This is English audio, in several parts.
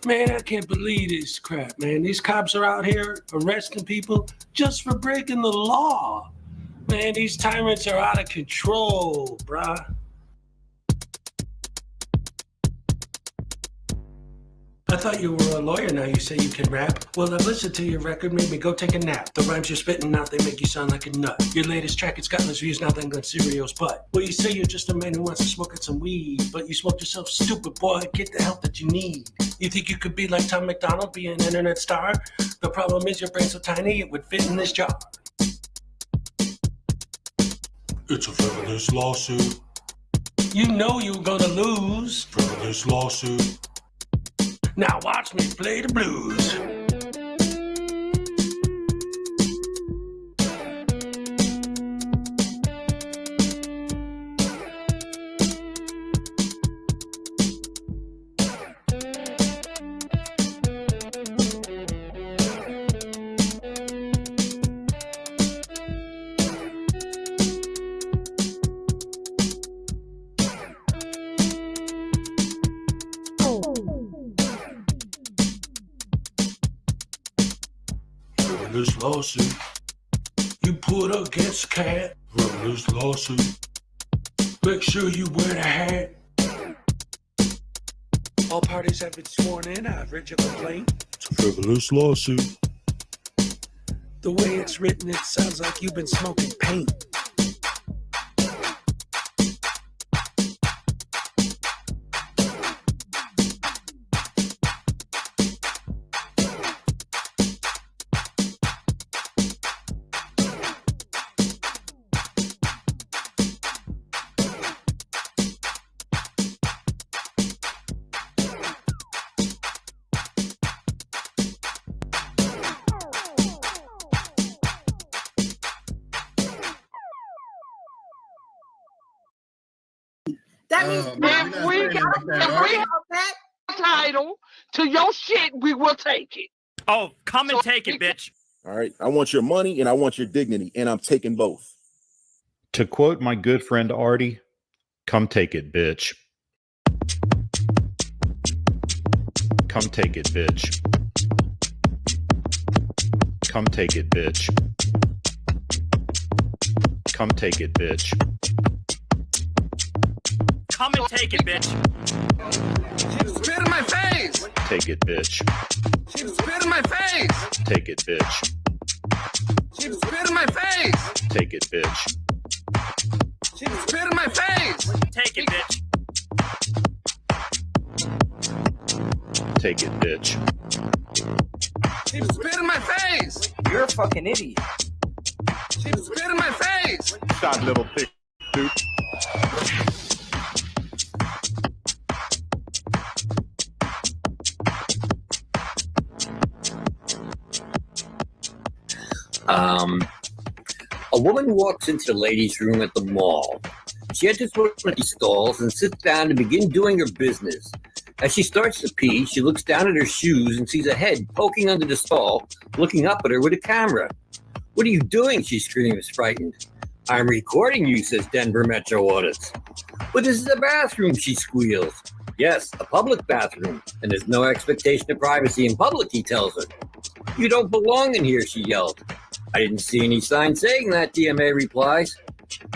Man, I can't believe this crap, man. These cops are out here arresting people just for breaking the law. Man, these tyrants are out of control, bruh. I thought you were a lawyer, now you say you can rap. Well, I've listened to your record, made me go take a nap. The rhymes you're spitting out, they make you sound like a nut. Your latest track, it's got less views now than Cereal's butt. Well, you say you're just a man who wants to smoke at some weed, but you smoke yourself stupid, boy, get the help that you need. You think you could be like Tom McDonald, be an internet star? The problem is your brain's so tiny, it would fit in this jar. It's a frivolous lawsuit. You know you're gonna lose. Frivolous lawsuit. Now watch me play the blues. Frivolous lawsuit. You put against cat. Frivolous lawsuit. Make sure you wear the hat. All parties have been sworn in. I've read your complaint. It's a frivolous lawsuit. The way it's written, it sounds like you've been smoking paint. That means if we have that title to your shit, we will take it. Oh, come and take it, bitch. All right. I want your money and I want your dignity, and I'm taking both. To quote my good friend Artie, come take it, bitch. Come take it, bitch. Come take it, bitch. Come take it, bitch. Come and take it, bitch. She spit in my face. Take it, bitch. She spit in my face. Take it, bitch. She spit in my face. Take it, bitch. She spit in my face. Take it, bitch. Take it, bitch. She spit in my face. You're a fucking idiot. She spit in my face. Shot little pig, dude. A woman walks into the ladies' room at the mall. She enters one of these stalls and sits down to begin doing her business. As she starts to pee, she looks down at her shoes and sees a head poking under the stall, looking up at her with a camera. "What are you doing?" she screams, frightened. "I'm recording you," says Denver Metro Audit. "But this is a bathroom," she squeals. "Yes, a public bathroom, and there's no expectation of privacy in public," he tells her. "You don't belong in here," she yelled. "I didn't see any sign saying that," DMA replies.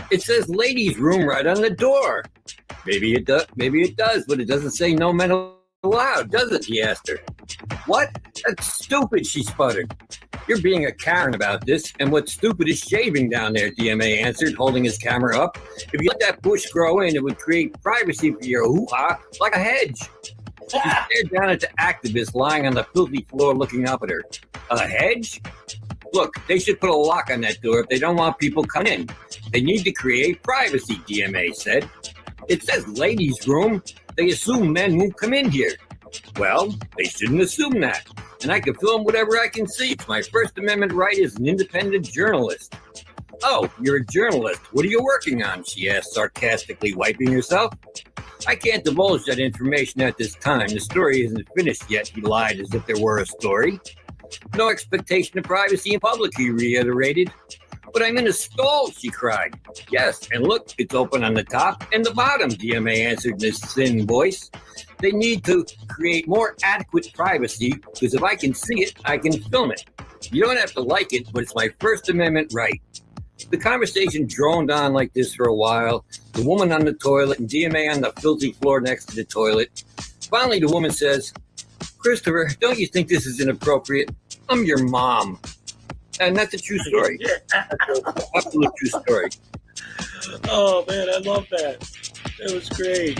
"It says ladies' room right on the door." Maybe it does, but it doesn't say no men allowed, does it?" he asked her. "What? That's stupid," she sputtered. "You're being a Karen about this, and what's stupid is shaving down there," DMA answered, holding his camera up. "If you let that bush grow in, it would create privacy for your hoo-ha like a hedge." She stared down at the activist lying on the filthy floor looking up at her. "A hedge? Look, they should put a lock on that door if they don't want people coming in. They need to create privacy," DMA said. "It says ladies' room. They assume men won't come in here." "Well, they shouldn't assume that. And I can film whatever I can see. It's my First Amendment right as an independent journalist." "Oh, you're a journalist. What are you working on?" she asked, sarcastically, wiping herself. "I can't divulge that information at this time. The story isn't finished yet," he lied as if there were a story. "No expectation of privacy in public," he reiterated. But I'm in a stall, she cried. Yes, and look, it's open on the top and the bottom, DMA answered in his thin voice. They need to create more adequate privacy because if I can see it, I can film it. You don't have to like it, but it's my First Amendment right. The conversation droned on like this for a while. The woman on the toilet and DMA on the filthy floor next to the toilet. Finally, the woman says, Christopher, don't you think this is inappropriate? I'm your mom. And that's a true story. Absolute true story. Oh, man, I love that. That was great.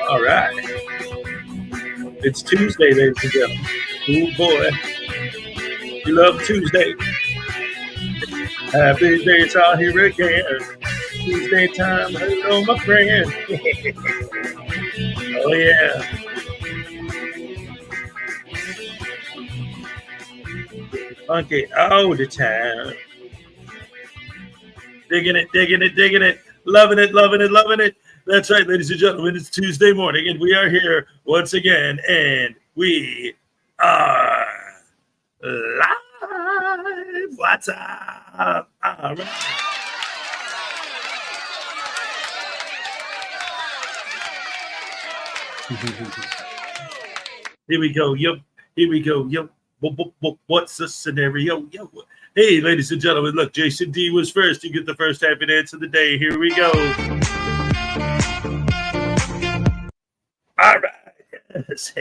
All right. It's Tuesday, ladies and gentlemen. Oh boy. You love Tuesday. Happy days are here again. Tuesday time. Hello, my friend. Oh, yeah. Funky all the time. Digging it. Loving it. That's right, ladies and gentlemen. It's Tuesday morning, and we are here once again, and we are live. What's up? All right. Here we go. Yep. Here we go. Yep. What's the scenario? Yo. Hey, ladies and gentlemen, look, Jason D was first. You get the first happy dance of the day. Here we go. All right. Yes.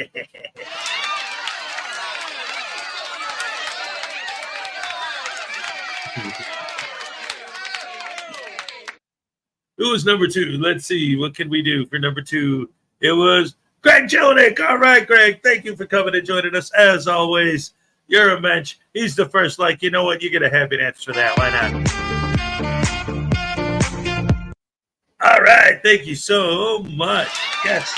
Who was number two? Let's see. What can we do for number two? It was Greg Jonick. All right, Greg. Thank you for coming and joining us. As always, you're a mensch. He's the first. Like, you know what? You get a happy dance for that. Why not? All right. Thank you so much. Yes.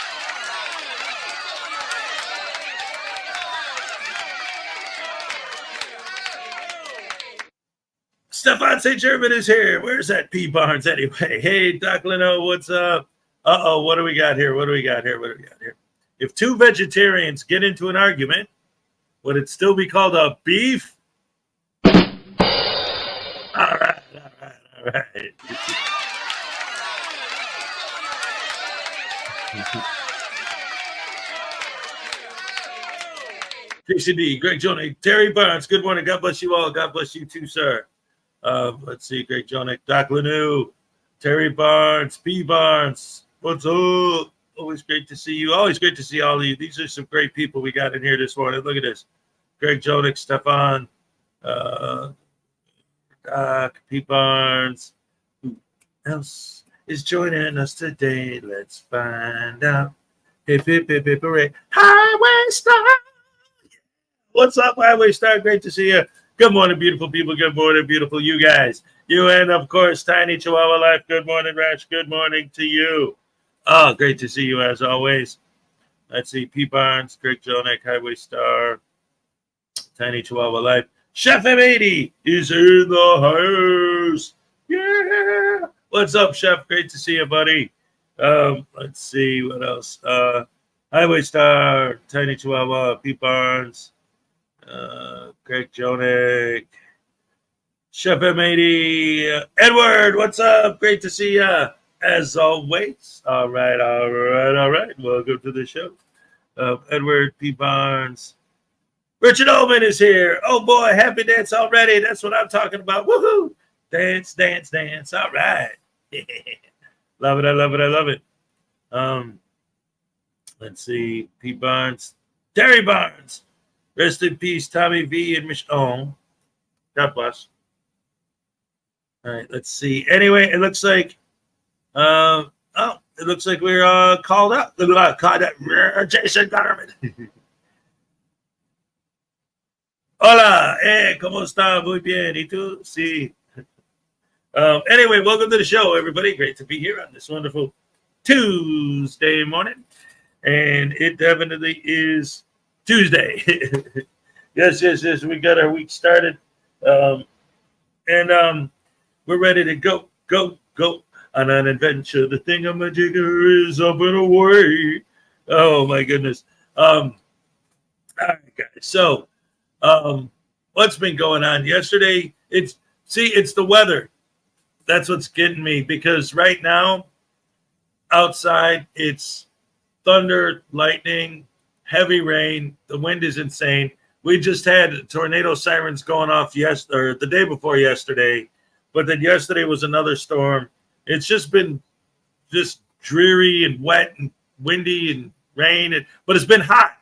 Stefan St. German is here. Where's that P. Barnes anyway? Hey, Doc Leno, what's up? Uh-oh, what do we got here? If two vegetarians get into an argument, would it still be called a beef? All right. JCD, Greg Jonick, Terry Barnes, good morning. God bless you all. God bless you too, sir. Let's see, Greg Jonick, Doc Lenu, Terry Barnes, P. Barnes. What's up? Always great to see you. Always great to see all of you. These are some great people we got in here this morning. Look at this. Greg Jonick, Stefan, Doc, P. Barnes. Who else is joining us today? Let's find out. Hip, hooray. Highway Star. What's up, Highway Star? Great to see you. Good morning, beautiful people. Good morning, beautiful you guys. You and, of course, Tiny Chihuahua Life. Good morning, Rash. Good morning to you. Oh, great to see you as always. Let's see. P. Barnes, Greg Jonick, Highway Star, Tiny Chihuahua Life. Chef M80 is in the house. Yeah. What's up, Chef? Great to see you, buddy. Let's see what else. Highway Star, Tiny Chihuahua, P. Barnes, Greg Jonick, Chef M80, Edward, what's up? Great to see ya, as always. All right. Welcome to the show. Edward, P. Barnes. Richard Ullman is here. Oh, boy, happy dance already. That's what I'm talking about. Woohoo! Dance. All right. Love it. I love it. Let's see. P. Barnes. Terry Barnes. Rest in peace, Tommy V. and Michelle. God bless. All right, let's see. Anyway, it looks like we're called up. Look at that. Jason Gutterman. Hola, ¿cómo está? Muy bien. ¿Y tú? Sí. Anyway, welcome to the show, everybody. Great to be here on this wonderful Tuesday morning. And it definitely is Tuesday. Yes. We got our week started. And we're ready to go on an adventure. The thingamajigger is up and away. Oh, my goodness. All right, guys. So, what's been going on yesterday? It's the weather. That's what's getting me, because right now outside it's thunder, lightning, heavy rain. The wind is insane. We just had tornado sirens going off the day before yesterday, but then yesterday was another storm. It's just been just dreary and wet and windy and rain, but it's been hot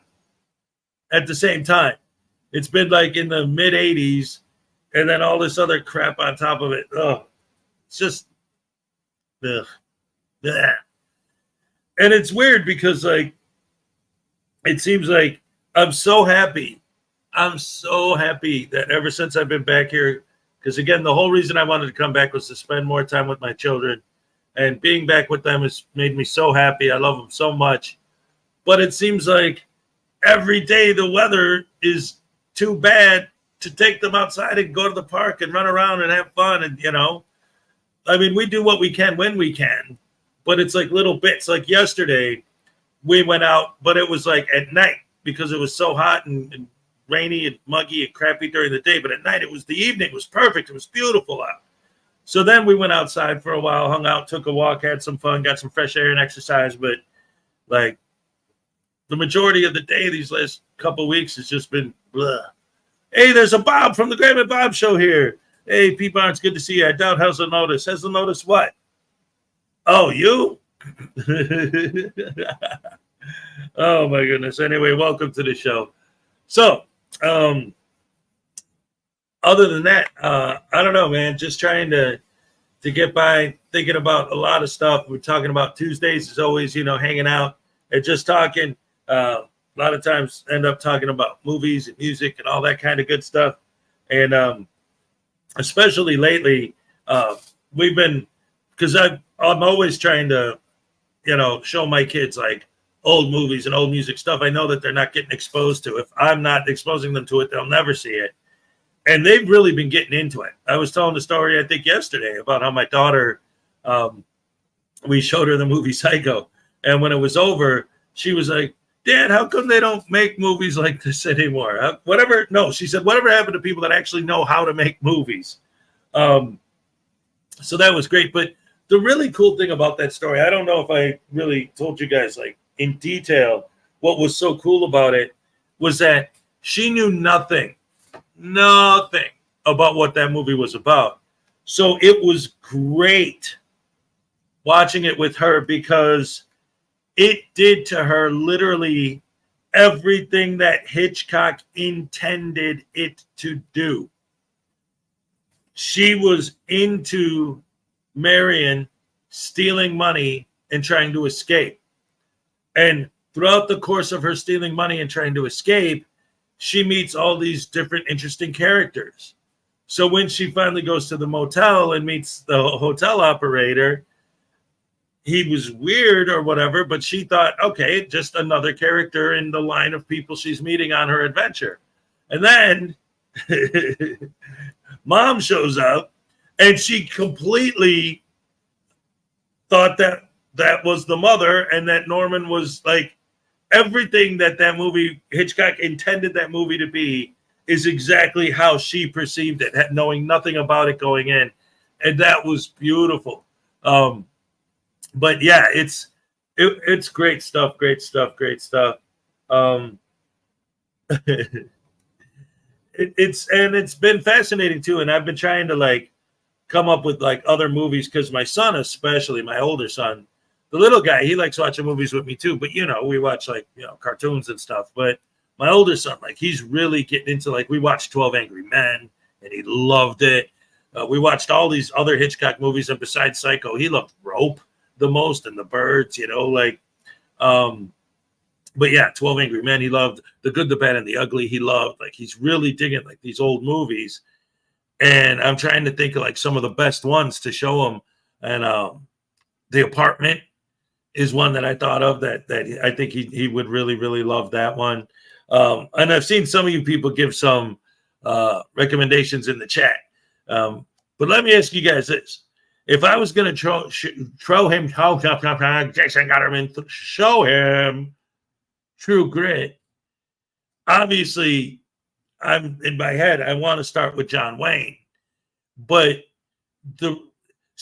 at the same time. It's been like in the mid 80s, and then all this other crap on top of it. Oh, it's just, ugh. And it's weird because, like, it seems like I'm so happy that ever since I've been back here, because again, the whole reason I wanted to come back was to spend more time with my children, and being back with them has made me so happy. I love them so much. But it seems like every day the weather is too bad to take them outside and go to the park and run around and have fun. And, I mean, we do what we can when we can, but it's like little bits. Like yesterday, we went out, but it was like at night because it was so hot and rainy and muggy and crappy during the day. But at night, the evening was perfect. It was beautiful out. So then we went outside for a while, hung out, took a walk, had some fun, got some fresh air and exercise. But like the majority of the day, these last couple of weeks has just been blah. Hey, there's a Bob from the Graham and Bob Show here. Hey, P. Barnes, good to see you. I doubt Hazel noticed. Hazel noticed what? Oh, you? Oh, my goodness. Anyway, welcome to the show. So, other than that, I don't know, man. Just trying to get by, thinking about a lot of stuff. We're talking about Tuesdays is always, hanging out and just talking. A lot of times end up talking about movies and music and all that kind of good stuff. And especially lately, we've been, because I'm always trying to, show my kids like old movies and old music stuff. I know that they're not getting exposed to. If I'm not exposing them to it, they'll never see it. And they've really been getting into it. I was telling the story, I think yesterday, about how my daughter, we showed her the movie Psycho. And when it was over, she was like, Dad, how come they don't make movies like this anymore? She said, whatever happened to people that actually know how to make movies? So that was great. But the really cool thing about that story, I don't know if I really told you guys like in detail what was so cool about it, was that she knew nothing about what that movie was about. So it was great watching it with her because it did to her literally everything that Hitchcock intended it to do. She was into Marion stealing money and trying to escape. And throughout the course of her stealing money and trying to escape, she meets all these different interesting characters. So when she finally goes to the motel and meets the hotel operator, he was weird or whatever, but she thought, okay, just another character in the line of people she's meeting on her adventure. And then Mom shows up and she completely thought that was the mother and that Norman was like everything that movie, Hitchcock intended that movie to be, is exactly how she perceived it, knowing nothing about it going in. And that was beautiful. But yeah, it's great stuff. It's been fascinating too. And I've been trying to like come up with like other movies because my son, especially my older son, the little guy, he likes watching movies with me too. But we watch like cartoons and stuff. But my older son, like he's really getting into like we watched 12 Angry Men and he loved it. We watched all these other Hitchcock movies, and besides Psycho, he loved Rope the most and The Birds, but yeah, 12 Angry Men, he loved. The Good, the Bad, and the Ugly, he loved. Like he's really digging like these old movies, and I'm trying to think of like some of the best ones to show him. And The Apartment is one that I thought of that I think he would really, really love that one. And I've seen some of you people give some recommendations in the chat. But let me ask you guys this. If I was going to show him Jason Gutterman, show him True Grit, obviously, I'm in my head, I want to start with John Wayne. But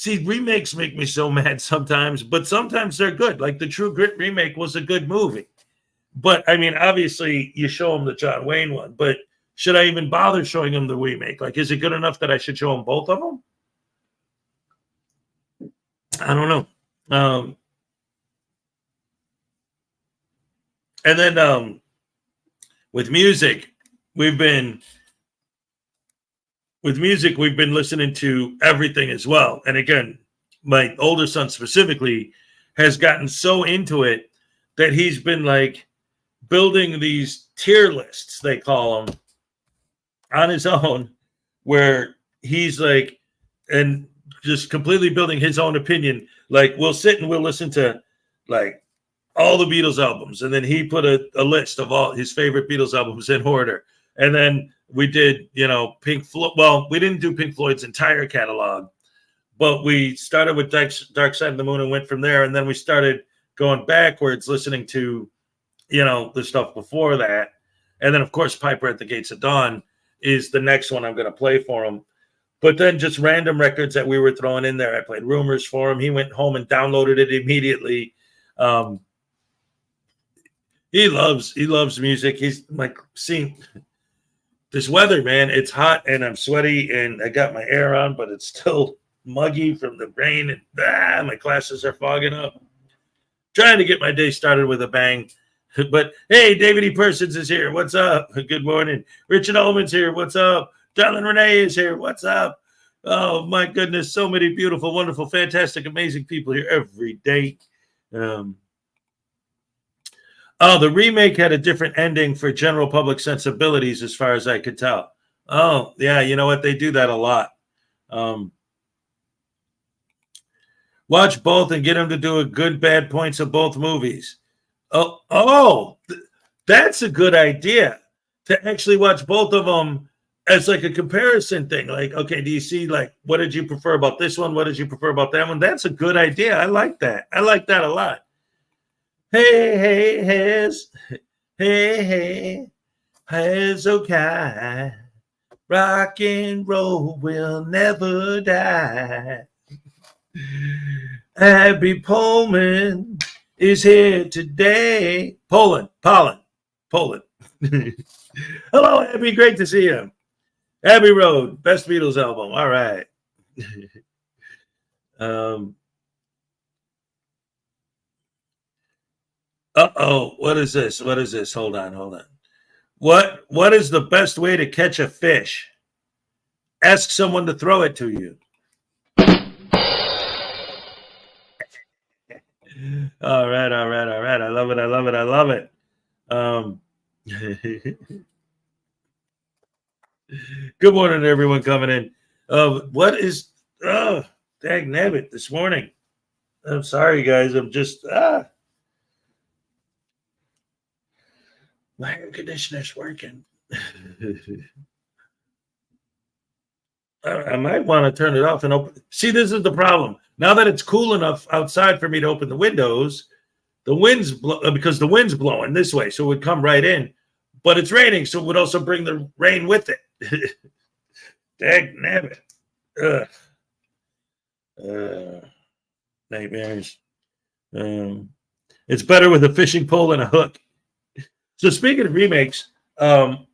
remakes make me so mad sometimes, but sometimes they're good. Like the True Grit remake was a good movie. But, I mean, obviously, you show him the John Wayne one. But should I even bother showing him the remake? Like, is it good enough that I should show him both of them? I don't know. And then with music, we've been listening to everything as well. And again, my older son specifically has gotten so into it that he's been like building these tier lists, they call them, on his own, where he's like, and just completely building his own opinion. Like we'll sit and we'll listen to like all the Beatles albums. And then he put a list of all his favorite Beatles albums in order. And then we did, Pink Floyd. Well, we didn't do Pink Floyd's entire catalog, but we started with Dark Side of the Moon and went from there, and then we started going backwards, listening to, the stuff before that, and then of course Piper at the Gates of Dawn is the next one I'm going to play for him. But then just random records that we were throwing in there. I played Rumors for him. He went home and downloaded it immediately. He loves music. He's like, see, this weather, man, it's hot and I'm sweaty and I got my air on, but it's still muggy from the rain and my glasses are fogging up. Trying to get my day started with a bang. But hey, David E. Persons is here. What's up? Good morning. Richard Ullman's here. What's up? Darlene Renee is here. What's up? Oh my goodness, so many beautiful, wonderful, fantastic, amazing people here every day. The remake had a different ending for general public sensibilities, as far as I could tell. Oh yeah, you know what? They do that a lot. Watch both and get them to do a good, bad points of both movies. That's a good idea, to actually watch both of them as like a comparison thing. Like, okay, do you see, like, what did you prefer about this one? What did you prefer about that one? That's a good idea. I like that. I like that a lot. Hey, Hezokuai. Rock and roll will never die. Abby Pullman is here today. Poland. Hello, Abby. Great to see you. Abbey Road, best Beatles album. All right. What is this? Hold on. What is the best way to catch a fish? Ask someone to throw it to you. All right. I love it. Good morning to everyone coming in. What is dag nabbit this morning? I'm sorry, guys. I'm just my air conditioner's working. I might want to turn it off and open. See, this is the problem. Now that it's cool enough outside for me to open the windows, the wind's because the wind's blowing this way, so it would come right in. But it's raining, so it would also bring the rain with it. Dag nabbit. Nightmares. It's better with a fishing pole and a hook. So speaking of remakes, I've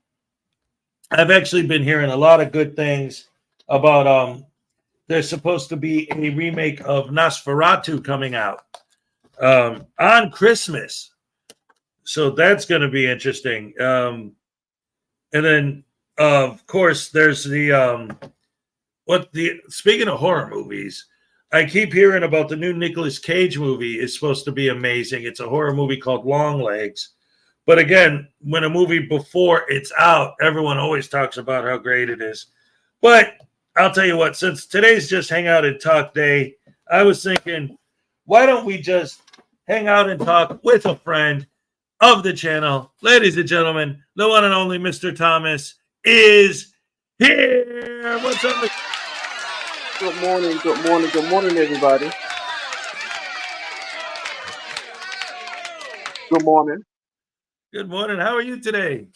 actually been hearing a lot of good things about there's supposed to be a remake of Nosferatu coming out on Christmas. So that's going to be interesting. And then, of course, there's the speaking of horror movies, I keep hearing about the new Nicolas Cage movie is supposed to be amazing. It's a horror movie called Longlegs. But again, when a movie before it's out, everyone always talks about how great it is. But I'll tell you what, since today's just hang out and talk day, I was thinking, why don't we just hang out and talk with a friend of the channel? Ladies and gentlemen, the one and only Mr. Thomas is here. What's up? Good morning, everybody. Good morning. Good morning. How are you today?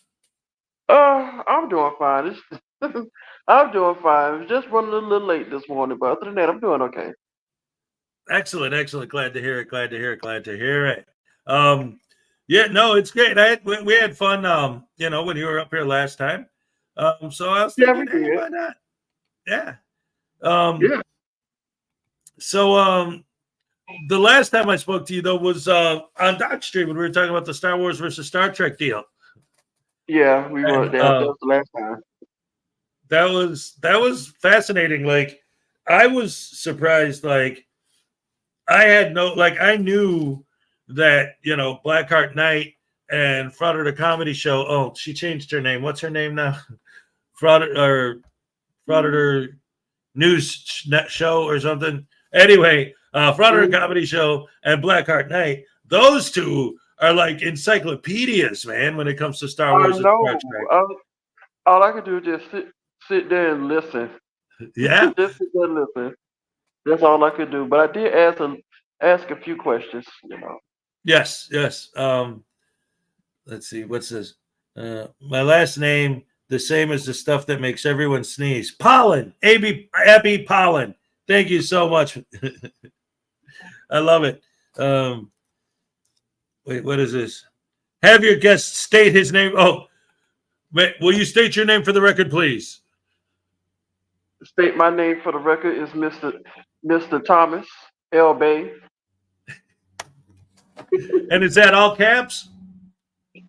I'm doing fine. I'm doing fine. Just running a little late this morning, but other than that, I'm doing okay. Excellent. Glad to hear it. Yeah, no, it's great. We had fun, when you were up here last time. So I was thinking, hey, why not? Yeah. Yeah. So the last time I spoke to you, though, was on Doc Street when we were talking about the Star Wars versus Star Trek deal. Yeah, we were there. That was the last time. That was fascinating. Like, I was surprised. Like, I knew that, Blackheart Night and Frauditor Comedy Show. Oh, she changed her name. What's her name now? Frauditor News Show or something. Anyway, Frauditor Comedy Show and Blackheart Night. Those two are like encyclopedias, man, when it comes to Star Wars. I know. All I could do is just sit there and listen. Yeah. Just sit there and listen. That's all I could do. But I did ask a few questions. Yes. Let's see. What's this? My last name, the same as the stuff that makes everyone sneeze. Pollen. Abby Pollen. Thank you so much. I love it. Wait, what is this? Have your guest state his name. Oh, wait, will you state your name for the record, please? State my name for the record is Mr. Thomas L. Bay. And is that all caps?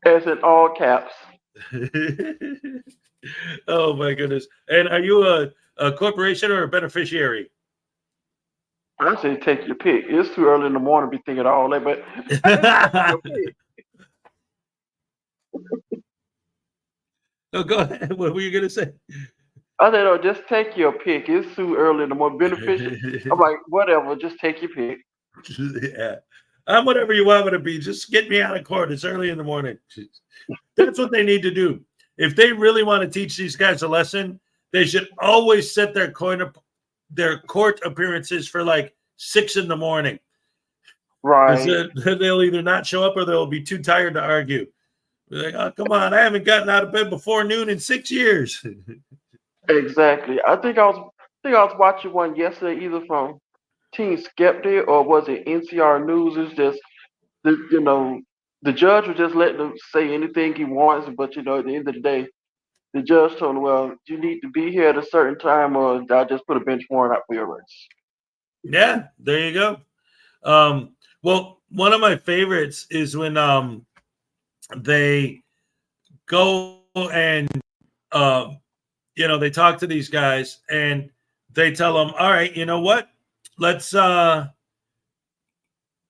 As in all caps. Oh my goodness! And are you a corporation or a beneficiary? I say take your pick. It's too early in the morning to be thinking all that, but Oh, go ahead. What were you gonna say? I said, "Oh, just take your pick. It's too early in the morning. Beneficial." I'm like, whatever. Just take your pick. Yeah, I'm whatever you want me to be. Just get me out of court. It's early in the morning. That's what they need to do. If they really want to teach these guys a lesson, they should always set their court appearances for like 6 in the morning. Right. Then they'll either not show up or they'll be too tired to argue. They're like, oh, come on, I haven't gotten out of bed before noon in 6 years. Exactly. I think I was watching one yesterday, either from Team Skeptic or was it NCR News? It's just the judge was just letting him say anything he wants, but at the end of the day, the judge told him, well, you need to be here at a certain time, or I'll just put a bench warrant out for your arrest. Yeah, there you go. Well, one of my favorites is when they go and they talk to these guys and they tell them, all right, you know what? Let's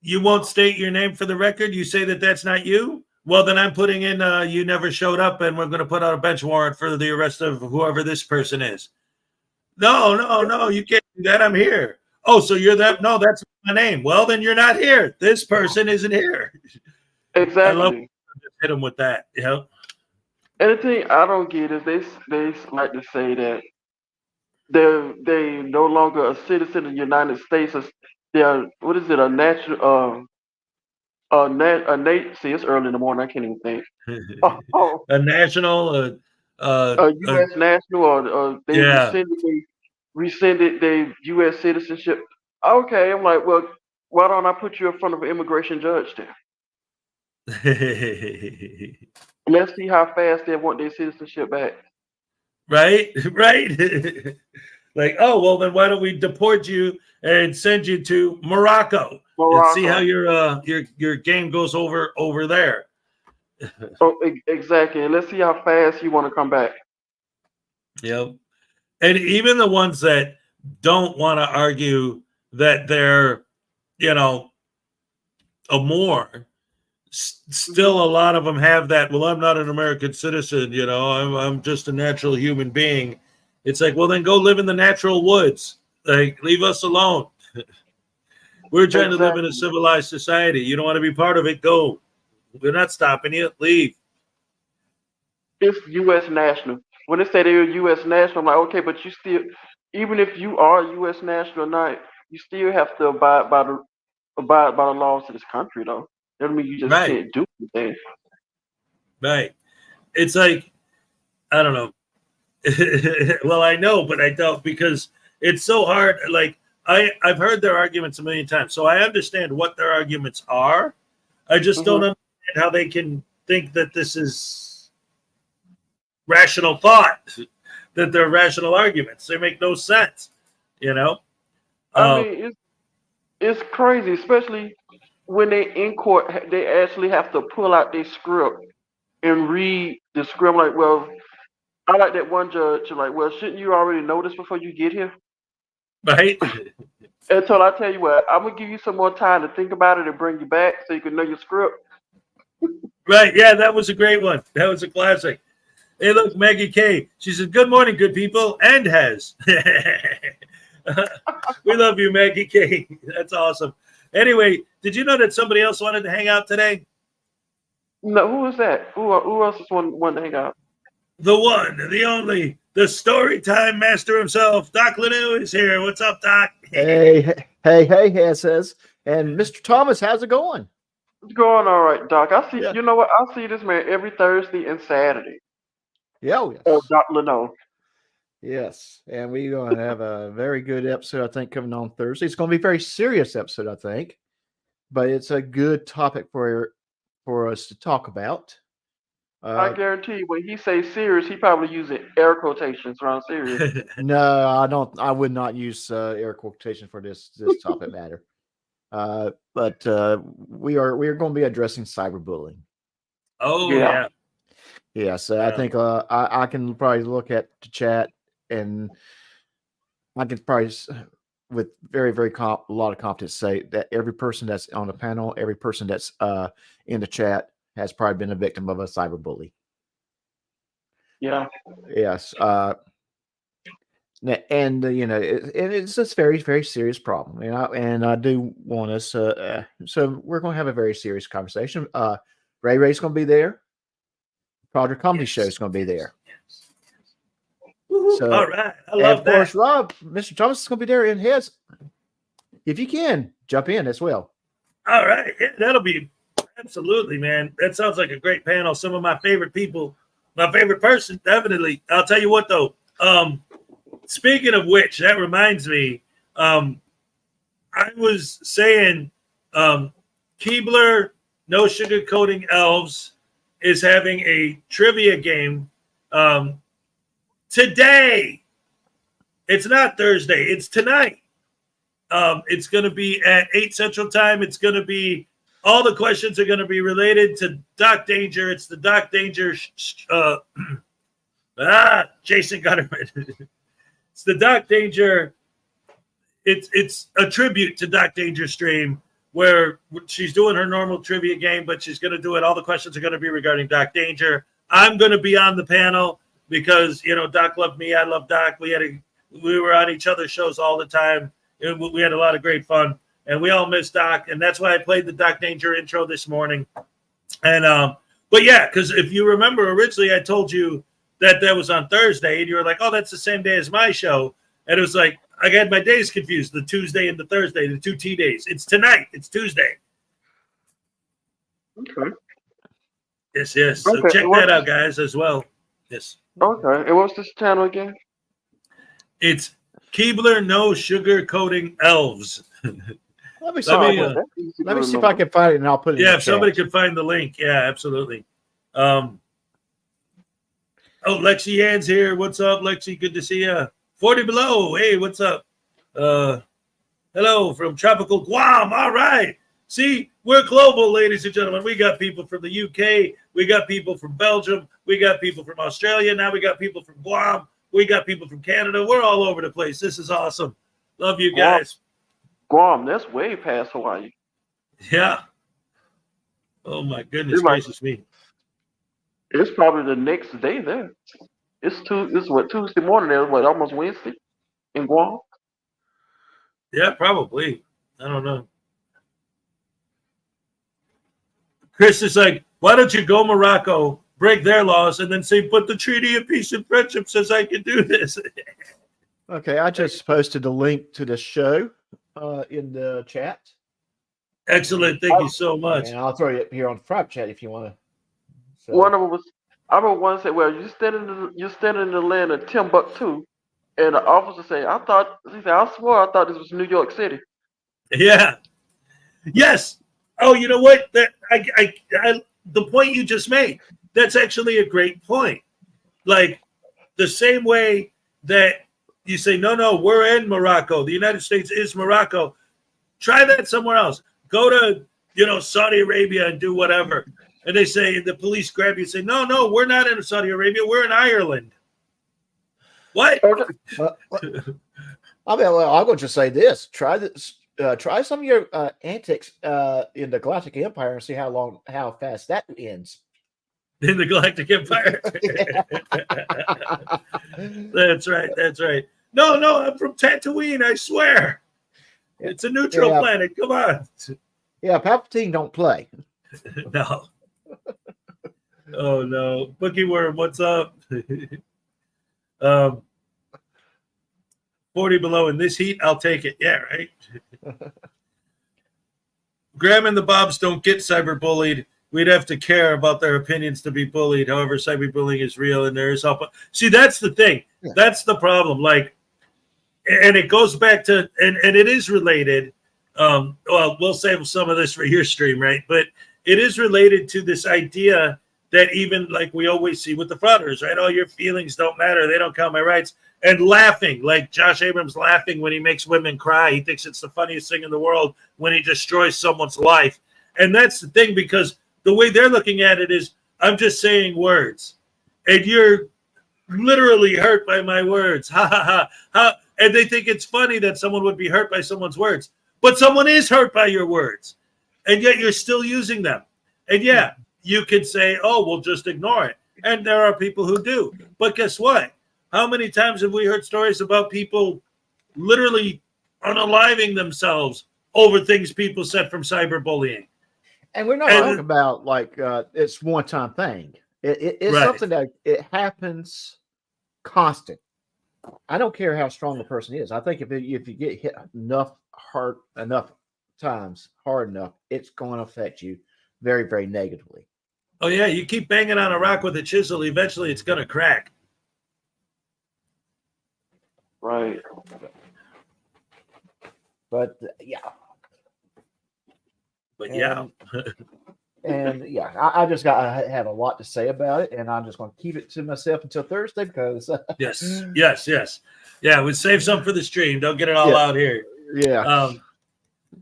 you won't state your name for the record. You say that that's not you. Well, then I'm putting in you never showed up, and we're going to put out a bench warrant for the arrest of whoever this person is. No, you can't do that. I'm here. Oh, so you're that? No, that's my name. Well, then you're not here. This person isn't here. Exactly. I love to hit them with that. Yep. And the thing I don't get is they like to say that they no longer a citizen of the United States. They're what is it? A natural see, it's early in the morning. I can't even think. A national, a U.S. national, or they rescinded their U.S. citizenship. Okay, I'm like, well, why don't I put you in front of an immigration judge then? Let's see how fast they want their citizenship back. Right. Like, oh, well, then why don't we deport you and send you to Morocco. And see how your game goes over there. Oh, exactly. And let's see how fast you want to come back. Yep. And even the ones that don't want to argue that they're, a more, still a lot of them have that, well, I'm not an American citizen, I'm just a natural human being. It's like, well, then go live in the natural woods. Like, leave us alone. We're trying to live in a civilized society. You don't want to be part of it, go. We're not stopping you. Leave. It's U.S. national. When they say they're U.S. national, I'm like, okay, but you still, even if you are U.S. national or not, you still have to abide by the laws of this country, though. That doesn't mean you just can't do anything. Right. It's like, I don't know. Well, I know, but I don't, because it's so hard. Like, I've heard their arguments a million times, so I understand what their arguments are. I just don't understand how they can think that this is rational thought, that they're rational arguments. They make no sense, I mean, it's crazy, especially when they in court. They actually have to pull out their script and read the script. Like, well, I like that one judge. Like, well, shouldn't you already know this before you get here? Right. And so I tell you what, I'm gonna give you some more time to think about it and bring you back so you can know your script. Right. Yeah, that was a great one. That was a classic. Hey, look, Maggie K. She said, "Good morning, good people," and has. We love you, Maggie K. That's awesome. Anyway, did you know that somebody else wanted to hang out today? No, who is that? Who else is wanting to hang out? the one, the only, the story time master himself, Doc Lanu is here. What's up, Doc? Hey, says. And Mr. Thomas, how's it going? It's going all right, Doc. I see. Yeah. You know what? I see this man every Thursday and Saturday. Yeah, oh, yes. Oh, Doc Leno. Yes, and we're going to have a very good episode, I think, coming on Thursday. It's going to be a very serious episode, I think, but it's a good topic for us to talk about. I guarantee you, when he says serious, he probably using air quotations around serious. No, I don't. I would not use air quotation for this topic matter. But we are going to be addressing cyberbullying. Oh yeah. Yeah, so I think I can probably look at the chat, and I can probably, with very, very a lot of confidence, say that every person that's on the panel, every person that's in the chat has probably been a victim of a cyberbully. Yeah. Yes. And it's a very, very serious problem. And I do want us. So we're going to have a very serious conversation. Ray's going to be there. Project Comedy Show is going to be there. So, all right, I love of course, Rob, Mr. Thomas is going to be there in his. If you can jump in as well. All right, yeah, that'll be absolutely, man. That sounds like a great panel. Some of my favorite people, my favorite person, definitely. I'll tell you what, though. Speaking of which, that reminds me. I was saying, Keebler, No Sugarcoating Elves, is having a trivia game today. It's not Thursday. It's tonight. It's going to be at 8 Central Time. It's going to be, all the questions are going to be related to Doc Danger. It's the Doc Danger. Jason Gutterman. It's the Doc Danger. It's a tribute to Doc Danger stream, where she's doing her normal trivia game, but she's going to do it. All the questions are going to be regarding Doc Danger. I'm going to be on the panel because, Doc loved me. I love Doc. We were on each other's shows all the time. We had a lot of great fun, and we all miss Doc. And that's why I played the Doc Danger intro this morning. And, but yeah, because if you remember, originally I told you that was on Thursday, and you were like, oh, that's the same day as my show. And it was like, I got my days confused, the Tuesday and the Thursday, the 2 T days. It's tonight. It's Tuesday. Okay. Yes. So okay. check that out, guys, as well. Yes. Okay. And what's this channel again? It's Keebler No Sugarcoating Elves. Let me see if I can find it, and I'll put it in the if somebody chat. could find the link. Yeah, absolutely. Oh, Lexi Ann's here. What's up, Lexi? Good to see you. 40 Below. Hey, what's up? Hello from tropical Guam. All right. See, we're global, ladies and gentlemen. We got people from the UK. We got people from Belgium. We got people from Australia. Now we got people from Guam. We got people from Canada. We're all over the place. This is awesome. Love you guys. Guam, that's way past Hawaii. Yeah. Oh, my goodness gracious me. It's probably the next day there. It's Tuesday morning there, almost Wednesday in Guam? Yeah, probably. I don't know. Chris is like, why don't you go Morocco, break their laws, and then say, but the Treaty of Peace and Friendship says I can do this. Okay, I just posted a link to the show in the chat. Excellent. Thank you so much. And I'll throw it here on Frap chat if you want to. So. One of them was, I remember one said, well, you're standing in the land of Timbuktu. And the officer said, I swore I thought this was New York City. Yeah. Yes. Oh, you know what? The point you just made, that's actually a great point. Like the same way that you say, no, we're in Morocco. The United States is Morocco. Try that somewhere else. Go to, Saudi Arabia and do whatever. And they say, the police grab you and say, no, we're not in Saudi Arabia. We're in Ireland. What? I'm going to just say this. Try this. Try some of your antics in the Galactic Empire and see how fast that ends. In the Galactic Empire. That's right. No, I'm from Tatooine, I swear. It's a neutral planet. Come on. Yeah, Palpatine don't play. No. Oh, no. Bookie Worm, what's up? um, 40 below in this heat, I'll take it. Yeah, right. Graham and the Bobs don't get cyberbullied. We'd have to care about their opinions to be bullied. However, cyberbullying is real and there is help. See, that's the thing. Yeah. That's the problem. Like, and it goes back to, and it is related. Well, we'll save some of this for your stream, right? But it is related to this idea that even like we always see with the frauditors, right? Oh, your feelings don't matter. They don't count my rights. And laughing, like Josh Abrams laughing when he makes women cry. He thinks it's the funniest thing in the world when he destroys someone's life. And that's the thing, because the way they're looking at it is, I'm just saying words. And you're literally hurt by my words. Ha, ha, ha, ha. And they think it's funny that someone would be hurt by someone's words. But someone is hurt by your words. And yet you're still using them. And yeah, you could say, oh, we'll just ignore it. And there are people who do. But guess what? How many times have we heard stories about people literally unaliving themselves over things people said from cyberbullying? And we're not talking about like it's one-time thing. It's right. Something that it happens constant. I don't care how strong the person is. I think if you get hit enough times, hard enough, it's going to affect you very, very negatively. Oh yeah, you keep banging on a rock with a chisel, eventually it's going to crack. Right. But yeah. And yeah, I just I have a lot to say about it, and I'm just going to keep it to myself until Thursday because yes. Yeah, we'll save some for the stream. Don't get it all out here. Yeah.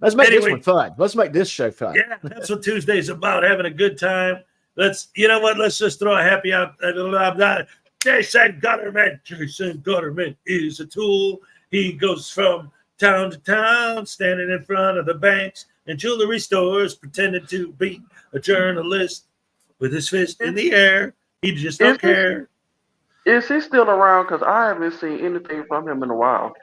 Let's make this one fun. Let's make this show fun. Yeah, that's what Tuesday's about, having a good time. You know what? Let's just throw a happy out. Jason Gutterman is a tool. He goes from town to town, standing in front of the banks and jewelry stores, pretending to be a journalist with his fist in the air. He just don't care. Is he still around? Because I haven't seen anything from him in a while.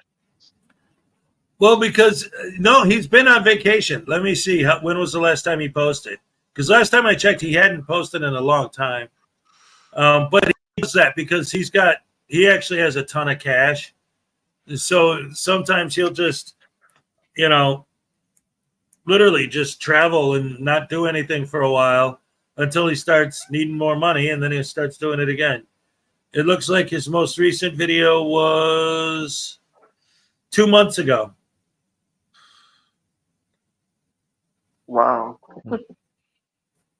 Well, because no, he's been on vacation. Let me see. When was the last time he posted? Because last time I checked, he hadn't posted in a long time. But he does that because he actually has a ton of cash. So sometimes he'll just, literally just travel and not do anything for a while until he starts needing more money, and then he starts doing it again. It looks like his most recent video was 2 months ago. Wow.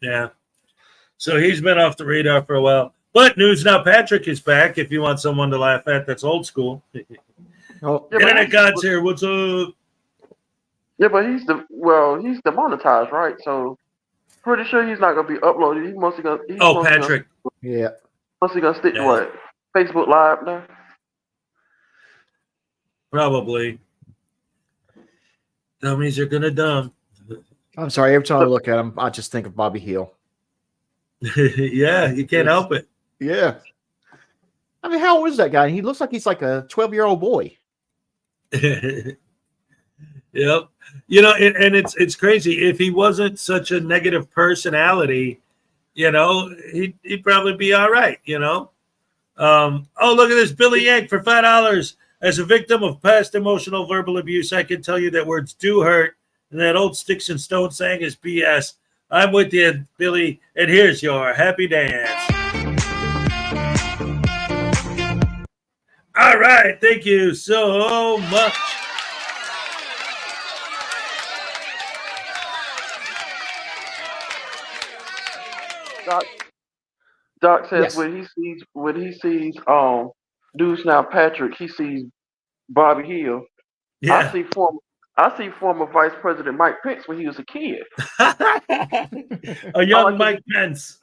Yeah. So he's been off the radar for a while. But News Now Patrick is back if you want someone to laugh at. That's old school. Internet God's here. What's up? Yeah, but he's demonetized, right? So pretty sure he's not gonna be uploaded. He's mostly gonna Patrick. Mostly gonna stick to what? Facebook Live now? Probably. Dummies are gonna dumb. I'm sorry, every time I look at him, I just think of Bobby Hill. Yeah, you can't help it. Yeah. I mean, how old is that guy? He looks like he's like a 12-year-old boy. Yep. And it's crazy. If he wasn't such a negative personality, he'd probably be all right, Oh, look at this. Billy Yank for $5. As a victim of past emotional verbal abuse, I can tell you that words do hurt, and that old sticks and stones saying is BS. I'm with you, Billy, and here's your happy dance. All right. Thank you so much. Doc says when he sees News Now Patrick, he sees Bobby Hill. Yeah. I see former Vice President Mike Pence when he was a kid. A young Mike Pence.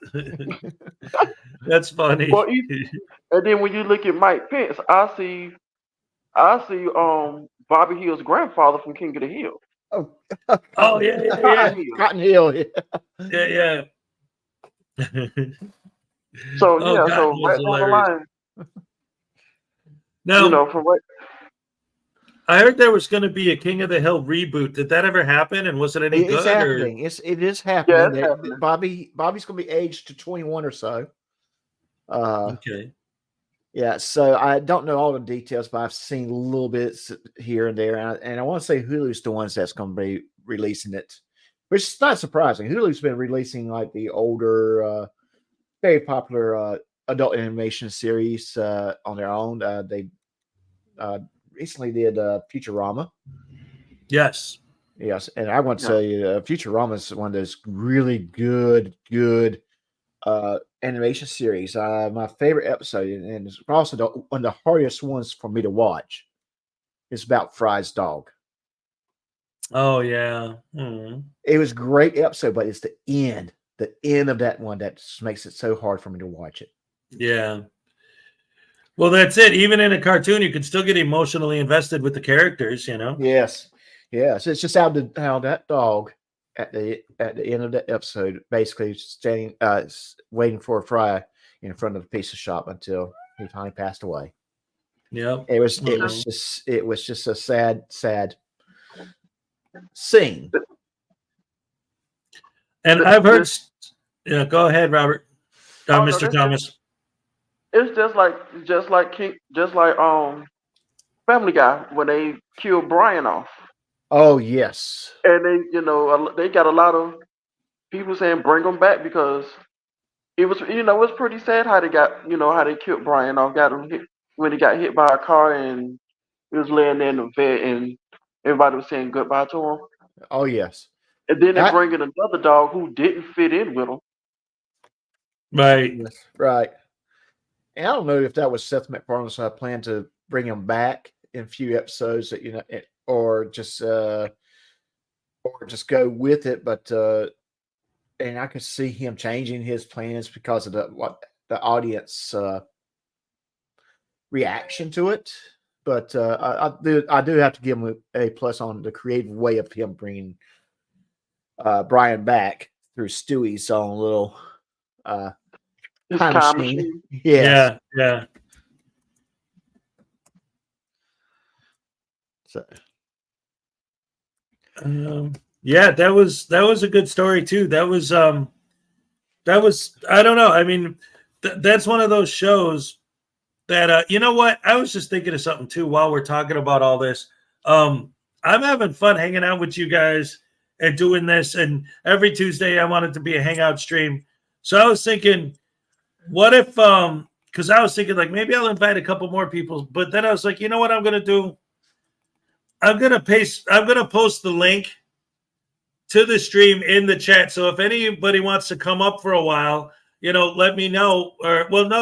That's funny. Well, and then when you look at Mike Pence, I see Bobby Hill's grandfather from King of the Hill. Oh yeah. Cotton Hill. Yeah. So so right down the line. Now, from right. I heard there was going to be a King of the Hill reboot. Did that ever happen? And was it any good? It's happening. It is happening. Yeah, it's happening. Bobby's going to be aged to 21 or so. Okay. Yeah, so I don't know all the details, but I've seen little bits here and there, and I want to say Hulu's the ones that's going to be releasing it, which is not surprising. Hulu's been releasing like the older, very popular adult animation series on their own. They recently did Futurama. Yes. Yes, and I want to say Futurama is one of those really good animation series. My favorite episode, and it's also one of the hardest ones for me to watch, is about Fry's dog. Oh yeah. Mm. It was a great episode, but it's the end of that one that just makes it so hard for me to watch it. Yeah. Well, that's it. Even in a cartoon, you can still get emotionally invested with the characters, you know? Yes. Yes. It's just how that dog at the end of that episode basically standing waiting for a Fry in front of a pizza shop until he finally passed away. Yeah. It was just a sad scene. And I've heard go ahead, Robert. Mr. Thomas. It's just like Family Guy when they killed Brian off. Oh yes. And they got a lot of people saying bring him back because it was pretty sad how they killed Brian off, got him hit when he got hit by a car and he was laying there in the vet and everybody was saying goodbye to him. Oh yes. And then they bring in another dog who didn't fit in with him. Right. Right. And I don't know if that was Seth MacFarlane's plan to bring him back in a few episodes, that or just go with it. But and I could see him changing his plans because of the audience reaction to it. But I do have to give him a plus on the creative way of him bringing Brian back through Stewie's own little time machine. Yes. Yeah. So. Yeah, that was a good story too. That was I don't know. I mean, that's one of those shows that you know what? I was just thinking of something too while we're talking about all this. I'm having fun hanging out with you guys and doing this, and every Tuesday I want it to be a hangout stream. So I was thinking, what if because I was thinking like maybe I'll invite a couple more people, but then I was like, you know what I'm gonna do? I'm gonna post the link to the stream in the chat. So if anybody wants to come up for a while, let me know.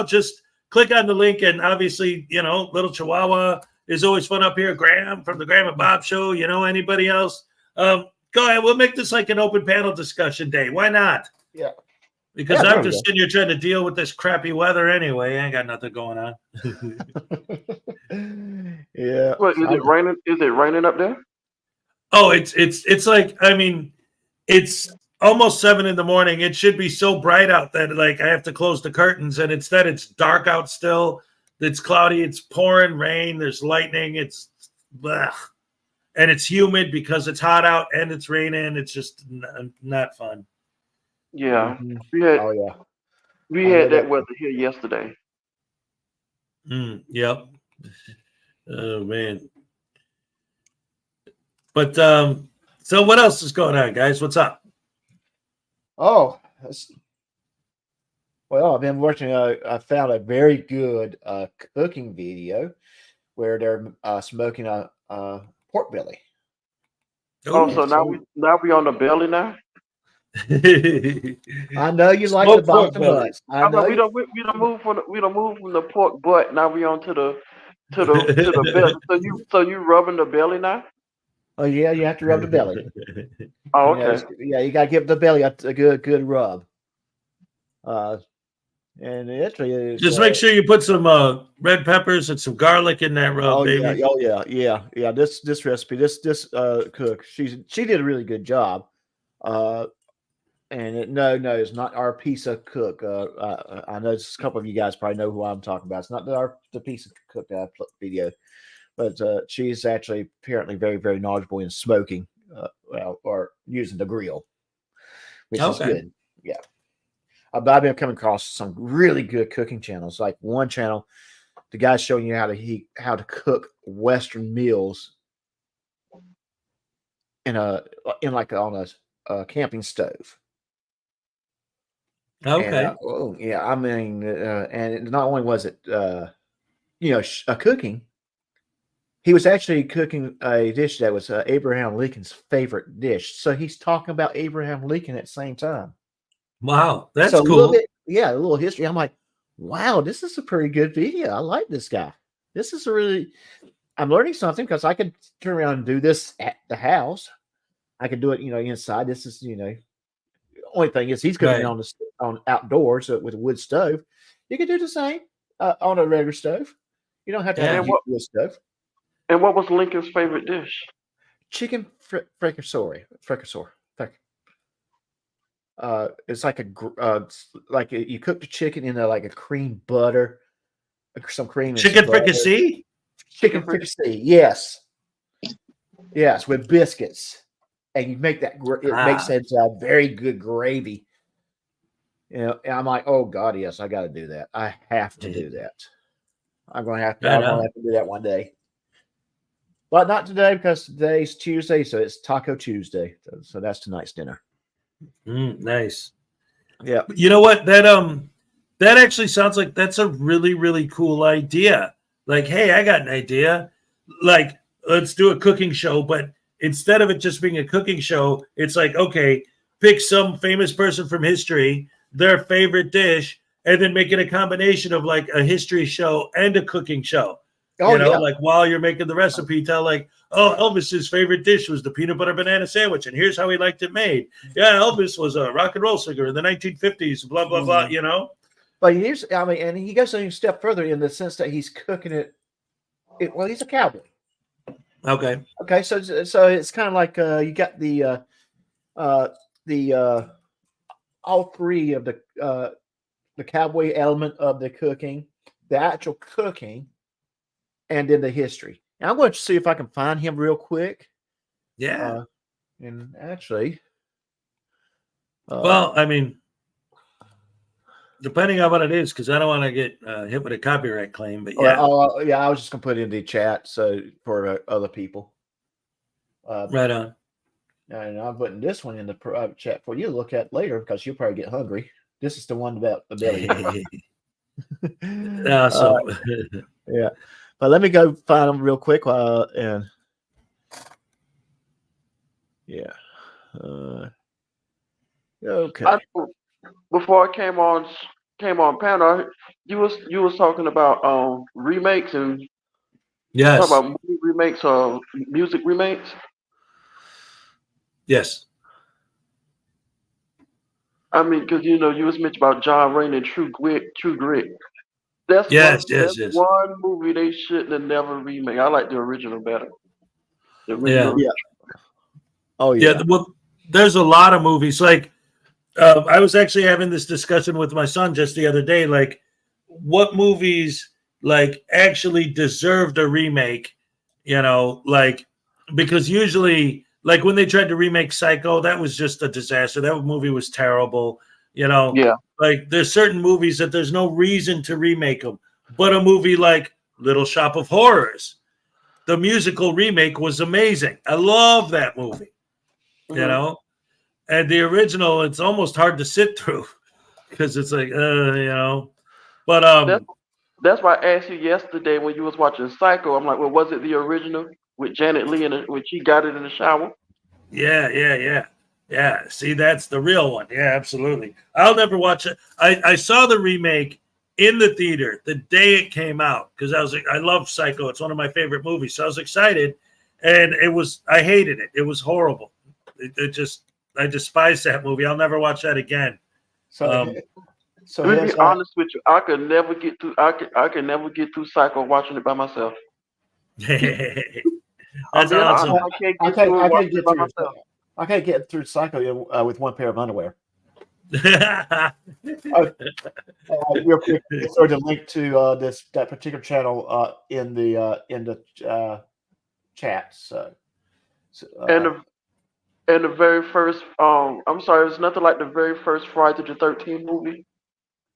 Just click on the link. And obviously, Little Chihuahua is always fun up here. Graham from the Graham and Bob Show. Anybody else? Go ahead. We'll make this like an open panel discussion day. Why not? Yeah. Because I'm just sitting here trying to deal with this crappy weather anyway. I ain't got nothing going on. Yeah. What, is it raining? Is it raining up there? Oh, it's like, I mean, it's almost 7 a.m. It should be so bright out that like I have to close the curtains, and instead it's dark out still. It's cloudy. It's pouring rain. There's lightning. It's blech. And it's humid because it's hot out and it's raining. It's just not fun. Yeah, Mm-hmm. we had that weather here yesterday. Yep. Oh man. But so what else is going on, guys? What's up? Oh, well, I've been watching. I found a very good cooking video where they're smoking a pork belly. Oh, so now we on the belly now. I know you like the bottom butts. I know we don't move from the pork butt. Now we on to the belly. So you rubbing the belly now? Oh yeah, you have to rub the belly. Oh, okay. You gotta give the belly a good rub. And actually, just make sure you put some red peppers and some garlic in that rub, baby. Yeah. This recipe, this cook, she did a really good job. And it's not our pizza cook. I know a couple of you guys probably know who I'm talking about. It's not the pizza cook that I put video, but she's actually apparently very, very knowledgeable in smoking, or using the grill, which is good. Yeah. But I've been coming across some really good cooking channels. Like one channel the guy's showing you how to cook Western meals on a camping stove. Okay. And, yeah, I mean, and not only was it cooking, he was actually cooking a dish that was Abraham Lincoln's favorite dish. So he's talking about Abraham Lincoln at the same time. Wow, that's so cool. A little history. I'm like, wow, this is a pretty good video. I like this guy. This is I'm learning something because I could turn around and do this at the house. I could do it, inside. This is, only thing is he's cooking on outdoors with a wood stove. You can do the same on a regular stove. You don't have to have a wood stove. And what was Lincoln's favorite dish? Chicken fricasseur. It's like you cook the chicken in like a cream butter, some cream. Chicken fricassee? Chicken fricassee, yes. Yes, with biscuits. And you make that, it makes that very good gravy. And I'm like, oh God, yes, I got to do that. I have to do that. I'm going to have to do that one day. But not today because today's Tuesday, so it's Taco Tuesday. So that's tonight's dinner. Nice. Yeah. You know what? That actually sounds like that's a really, really cool idea. Like, hey, I got an idea. Like, let's do a cooking show, but instead of it just being a cooking show, it's like, okay, pick some famous person from history, their favorite dish, and then make it a combination of like a history show and a cooking show. Like while you're making the recipe, tell like, oh, Elvis's favorite dish was the peanut butter banana sandwich, and here's how he liked it made. Yeah, Elvis was a rock and roll singer in the 1950s, blah, blah, blah, But and he goes a step further in the sense that he's cooking it. Well, he's a cowboy. Okay. So it's kind of like you got the all three of the cowboy element of the cooking, the actual cooking, and then the history. And I'm going to see if I can find him real quick. Yeah. And actually, well, I mean, depending on what it is, because I don't want to get hit with a copyright claim. But yeah, I was just going to put it in the chat so for other people. Right on. And I'm putting this one in the private chat for you to look at later because you'll probably get hungry. This is the one about the belly. Awesome. Yeah. But let me go find them real quick. Okay. Before I came on panel, you was talking about remakes and talking about movie remakes or music remakes. Yes. I mean, because you was mentioning about John Wayne and True Grit. That's one movie they shouldn't have never remade. I like the original better. Yeah. Oh yeah. Well, there's a lot of movies. Like I was actually having this discussion with my son just the other day. Like, what movies like actually deserved a remake? Like because usually, like when they tried to remake Psycho, that was just a disaster. That movie was terrible. Yeah. Like there's certain movies that there's no reason to remake them, but a movie like Little Shop of Horrors, the musical remake was amazing. I love that movie, and the original, it's almost hard to sit through because it's like, but that's why I asked you yesterday when you was watching Psycho. I'm like, well, was it the original with Janet Leigh when she got it in the shower? Yeah, see, that's the real one. Yeah, absolutely. I'll never watch it. I saw the remake in the theater the day it came out because I was like, I love Psycho. It's one of my favorite movies. So I was excited, and I hated it. It was horrible. I despise that movie. I'll never watch that again. To be honest with you, I could never get through. I could never get through Psycho watching it by myself. That's awesome. I can't get through Psycho with one pair of underwear. Real quick, sort of link to that particular channel in the chat. And the very first, I'm sorry, it's nothing like the very first Friday the 13th movie.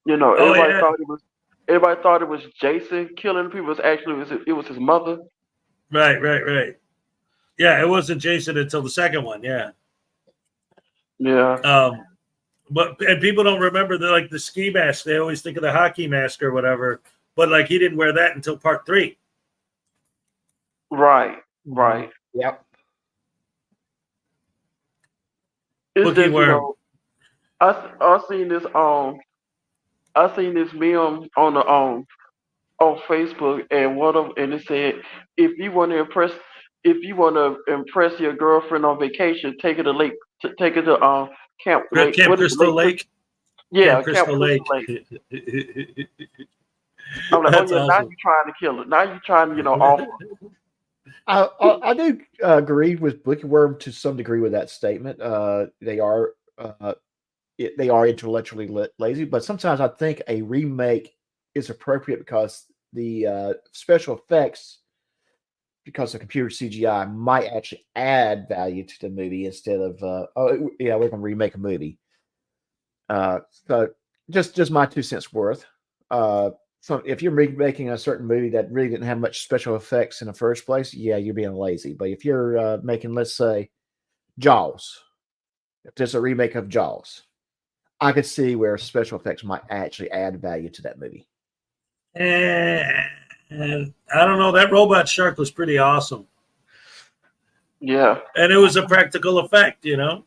Everybody thought it was. everybody thought it was Jason killing people. It was his mother. Right. Yeah, it wasn't Jason until the second one. Yeah. Yeah. But people don't remember the ski mask. They always think of the hockey mask or whatever. But like he didn't wear that until part 3. Right. Yep. It's Bookie just, worm. I seen this meme on the on Facebook, and it said, if you want to impress your girlfriend on vacation, take her to Camp Lake. Camp What is it, Crystal Lake. Yeah, Camp Crystal Lake. I'm like, That's oh yeah, now awesome. you're trying to kill it. Now you're trying to, offer. I do agree with Bookie Worm to some degree with that statement. They are intellectually lazy, but sometimes I think a remake is appropriate because the special effects, because of computer CGI, might actually add value to the movie instead of we're going to remake a movie. So just my 2 cents worth. So if you're remaking a certain movie that really didn't have much special effects in the first place, yeah, you're being lazy. But if you're making, let's say, Jaws, if there's a remake of Jaws, I could see where special effects might actually add value to that movie. And I don't know, that robot shark was pretty awesome. Yeah. And it was a practical effect, But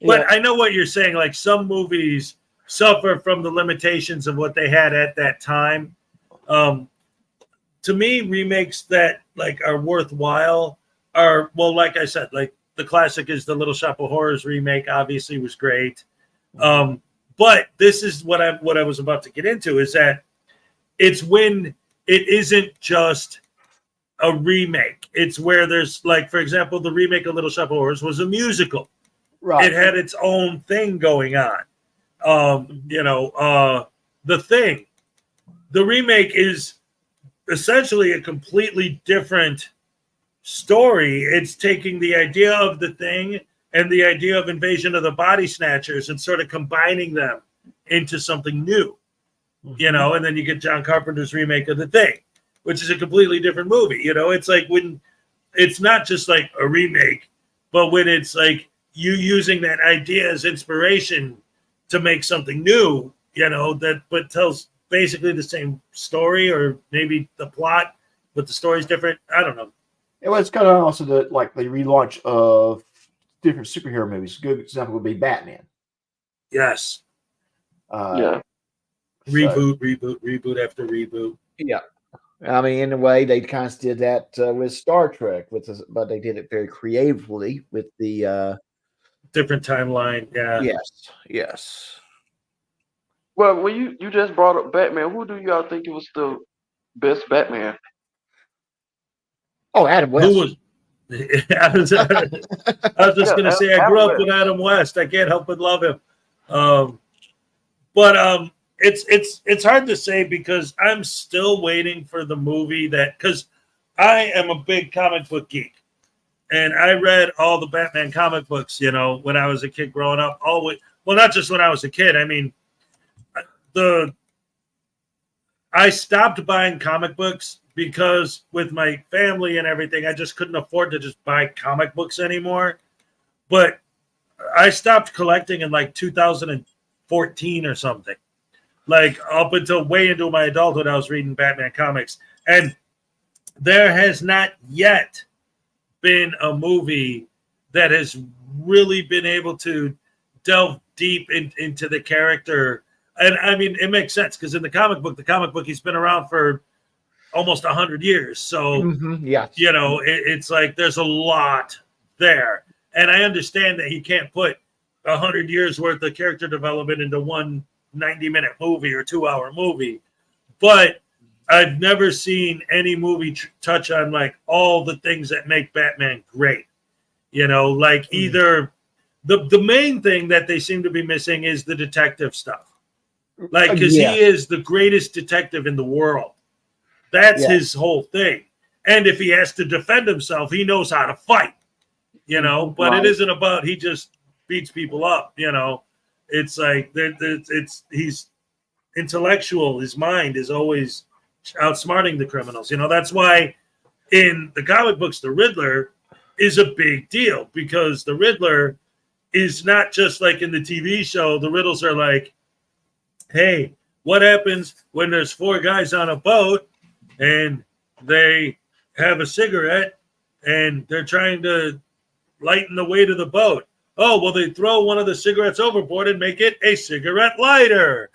Yeah. I know what you're saying. Like some movies suffer from the limitations of what they had at that time. To me, remakes that are worthwhile are, well, like I said, like the classic is the Little Shop of Horrors remake. Obviously, was great. But this is what I was about to get into, is that it's when it isn't just a remake. It's where there's, like, for example, the remake of Little Shop of Horrors was a musical. Right. It had its own thing going on. The Thing. The remake is essentially a completely different story. It's taking the idea of The Thing and the idea of Invasion of the Body Snatchers and sort of combining them into something new, and then you get John Carpenter's remake of The Thing, which is a completely different movie. It's like when it's not just like a remake, but when it's like you using that idea as inspiration to make something new, but tells basically the same story, or maybe the plot, but the story's different. I don't know. It's kind of also the relaunch of different superhero movies. A good example would be Batman. Yes. Yeah. Reboot after reboot. Yeah. I mean, in a way, they kind of did that with Star Trek, but they did it very creatively with the different timeline. Yeah. Yes. Well, when you just brought up Batman, who do y'all think was the best Batman? Oh, Adam West. Who was? I was just going to say, I grew up with Adam West. I can't help but love him. But it's hard to say because I'm still waiting for the movie because I am a big comic book geek, and I read all the Batman comic books, when I was a kid growing up. Always, well, not just when I was a kid. I mean, I stopped buying comic books because with my family and everything, I just couldn't afford to just buy comic books anymore. But I stopped collecting in like 2014 or something. Like up until way into my adulthood, I was reading Batman comics. And there has not yet been a movie that has really been able to delve deep into the character. And I mean, it makes sense because in the comic book, he's been around for almost 100 years. So, yeah, it's like there's a lot there. And I understand that he can't put 100 years worth of character development into one 90-minute movie or 2-hour movie. But I've never seen any movie touch on like all the things that make Batman great. Either the main thing that they seem to be missing is the detective stuff. Like, because he is the greatest detective in the world. That's his whole thing. And if he has to defend himself, he knows how to fight, but it isn't about he just beats people up, It's like intellectual. His mind is always outsmarting the criminals. That's why in the comic books, the Riddler is a big deal, because the Riddler is not just like in the TV show. The riddles are like, hey, what happens when there's 4 guys on a boat and they have a cigarette and they're trying to lighten the weight of the boat? Oh, well, they throw one of the cigarettes overboard and make it a cigarette lighter.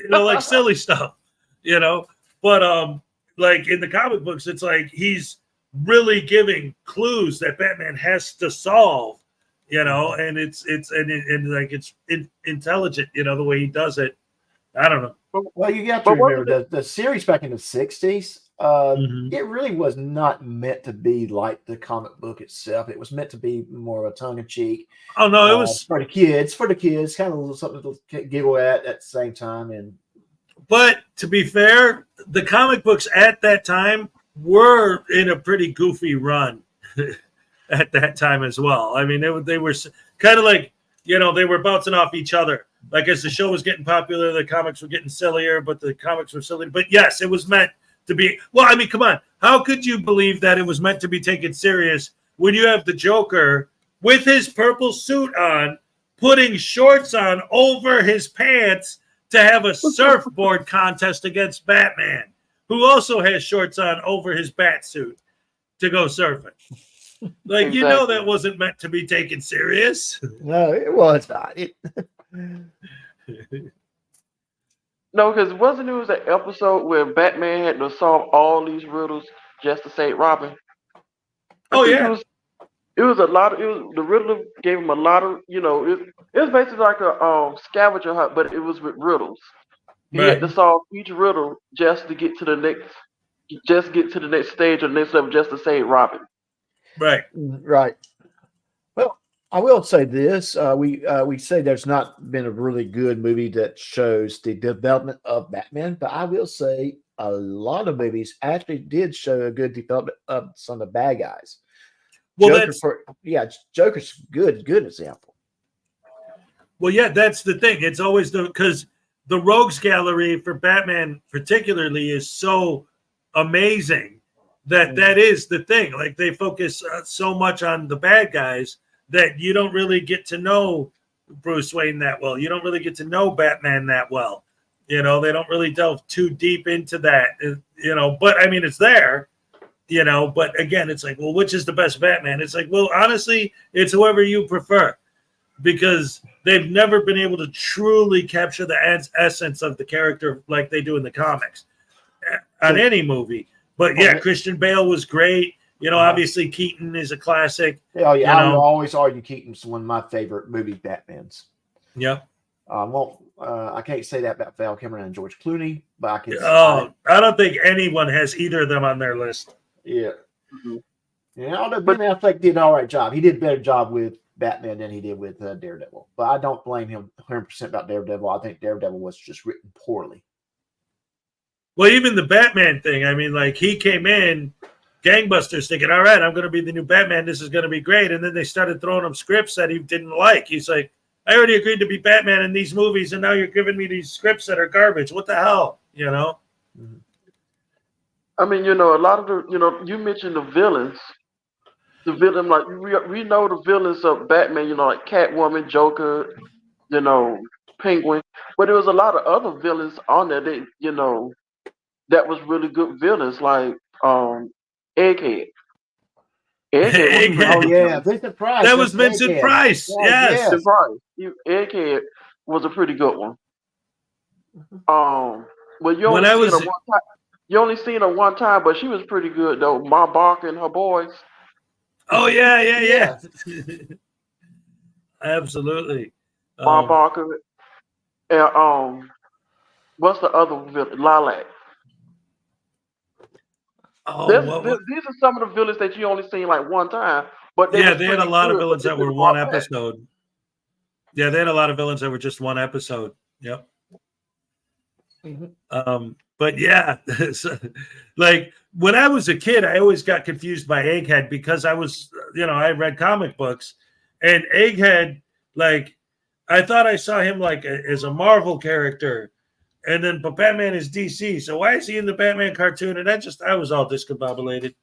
Like silly stuff, But like in the comic books, it's like he's really giving clues that Batman has to solve, and it's intelligent, the way he does it. I don't know. Well, you got to remember the series back in the 60s. It really was not meant to be like the comic book itself. It was meant to be more of a tongue in cheek. Oh no, it was for the kids, kind of something to giggle at the same time. But to be fair, the comic books at that time were in a pretty goofy run at that time as well. I mean, they were kind of like, they were bouncing off each other. Like as the show was getting popular, the comics were getting sillier, but the comics were silly. But yes, it was meant to be. Well, I mean, come on. How could you believe that it was meant to be taken serious when you have the Joker with his purple suit on, putting shorts on over his pants to have a surfboard contest against Batman, who also has shorts on over his bat suit to go surfing? Like, Exactly. that wasn't meant to be taken serious. No, it was not. No, because wasn't there an episode where Batman had to solve all these riddles just to save Robin? Oh yeah. It was a lot of. The Riddler gave him a lot of. It was basically like a scavenger hunt, but it was with riddles. He had to solve each riddle just to get to the next, stage or next level, just to save Robin. Right. Well, I will say this: we say there's not been a really good movie that shows the development of Batman, but I will say a lot of movies actually did show a good development of some of the bad guys. Well, Joker's good example. Well, yeah, that's the thing. It's always because the rogues gallery for Batman particularly is so amazing that is the thing. Like they focus so much on the bad guys that you don't really get to know Bruce Wayne that well. You don't really get to know Batman that well. They don't really delve too deep into that, but I mean, it's there. But again, it's like, well, which is the best Batman? It's like, well, honestly, it's whoever you prefer, because they've never been able to truly capture the essence of the character like they do in the comics on any movie. But yeah, Christian Bale was great. Obviously Keaton is a classic. Oh yeah, I will always argue Keaton's one of my favorite movie Batmans. Yeah. I can't say that about Val Kilmer and George Clooney, but I can. I don't think anyone has either of them on their list. Yeah. Mm-hmm. Yeah, although Ben Affleck did an all right job. He did a better job with Batman than he did with Daredevil. But I don't blame him 100% about Daredevil. I think Daredevil was just written poorly. Well, even the Batman thing, I mean, like he came in gangbusters thinking, all right, I'm going to be the new Batman. This is going to be great. And then they started throwing him scripts that he didn't like. He's like, I already agreed to be Batman in these movies, and now you're giving me these scripts that are garbage. What the hell? Mm-hmm. I mean, a lot of the, you mentioned the villains. The villain, like we know the villains of Batman, like Catwoman, Joker, Penguin. But there was a lot of other villains on there that, that was really good villains, like Egghead. Oh yeah, Vincent Price. That was Vincent Price. Yes. Vincent Price. Egghead was a pretty good one. But you only seen her one time, but she was pretty good though. Ma Barker and her boys. Oh yeah. Absolutely. Ma Barker. And what's the other villain? Lilac. These are some of the villains that you only seen like one time. But they had a lot of villains that were one episode. Yeah, they had a lot of villains that were just one episode. Yep. Mm-hmm. But yeah, like when I was a kid, I always got confused by Egghead because I was, I read comic books, and Egghead, like I thought I saw him like as a Marvel character, And then, but Batman is DC. So why is he in the Batman cartoon? And I was all discombobulated.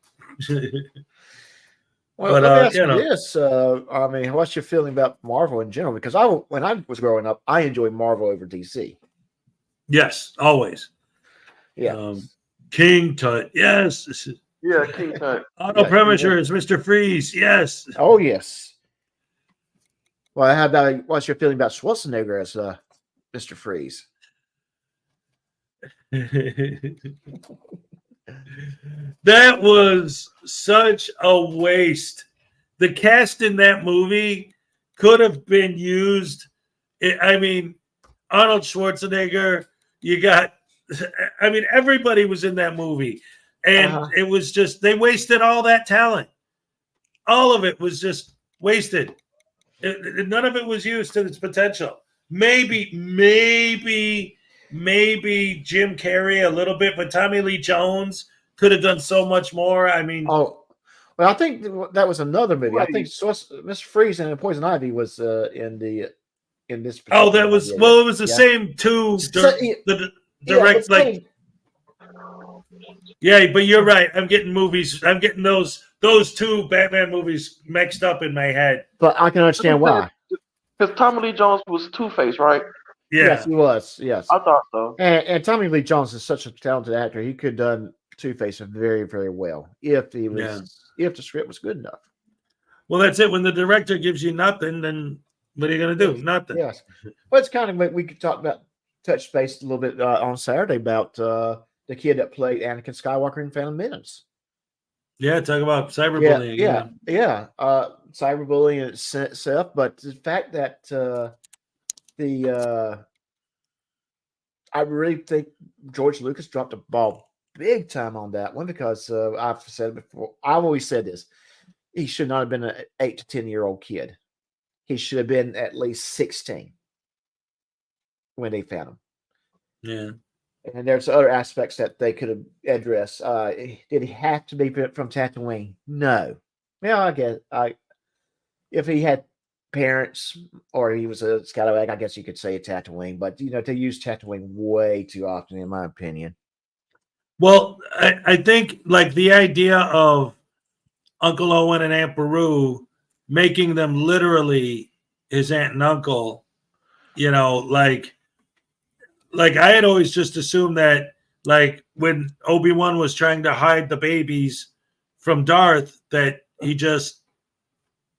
Well, But, let me ask you you know. this. I mean, what's your feeling about Marvel in general? Because when I was growing up, I enjoyed Marvel over DC. Yes, always. Yeah. King Tut. Yes. Yeah, King Tut. Otto Yeah, Preminger is Mr. Freeze. Yes. Oh, yes. Well, how about what's your feeling about Schwarzenegger as Mr. Freeze? That was such a waste. The cast in that movie could have been used. I mean, Arnold Schwarzenegger, everybody was in that movie. And it was just, they wasted all that talent. All of it was just wasted. None of it was used to its potential. Maybe Jim Carrey a little bit, but Tommy Lee Jones could have done so much more. I mean, well, I think that was another movie. I think Mr. Freeze and Poison Ivy was in this. Oh, that was movie. well. It was the same two. The direct like. Yeah, but you're right. I'm getting movies. I'm getting those two Batman movies mixed up in my head. But I can understand why. Because Tommy Lee Jones was Two-Face, right? Yeah. Yes, he was. Yes, I thought so. And Tommy Lee Jones is such a talented actor. He could have done Two-Face very, very well if the script was good enough. Well, that's it. When the director gives you nothing, then what are you going to do? Nothing. Yes. Well, it's kind of what we could touch base a little bit on Saturday about the kid that played Anakin Skywalker in Phantom Menace. Yeah, talk about cyberbullying. Yeah. Cyberbullying itself, but the fact that I really think George Lucas dropped the ball big time on that one because I've said it before. I've always said this. He should not have been an 8 to 10-year-old kid. He should have been at least 16 when they found him. Yeah. And there's other aspects that they could have addressed. Did he have to be from Tatooine? No. Yeah, I guess. If he had parents or he was a scallywag, I guess you could say a Tatooine. But they use Tatooine way too often, in my opinion. Well, I think like the idea of Uncle Owen and Aunt Beru making them literally his aunt and uncle, like I had always just assumed that, like when Obi-Wan was trying to hide the babies from Darth, that he just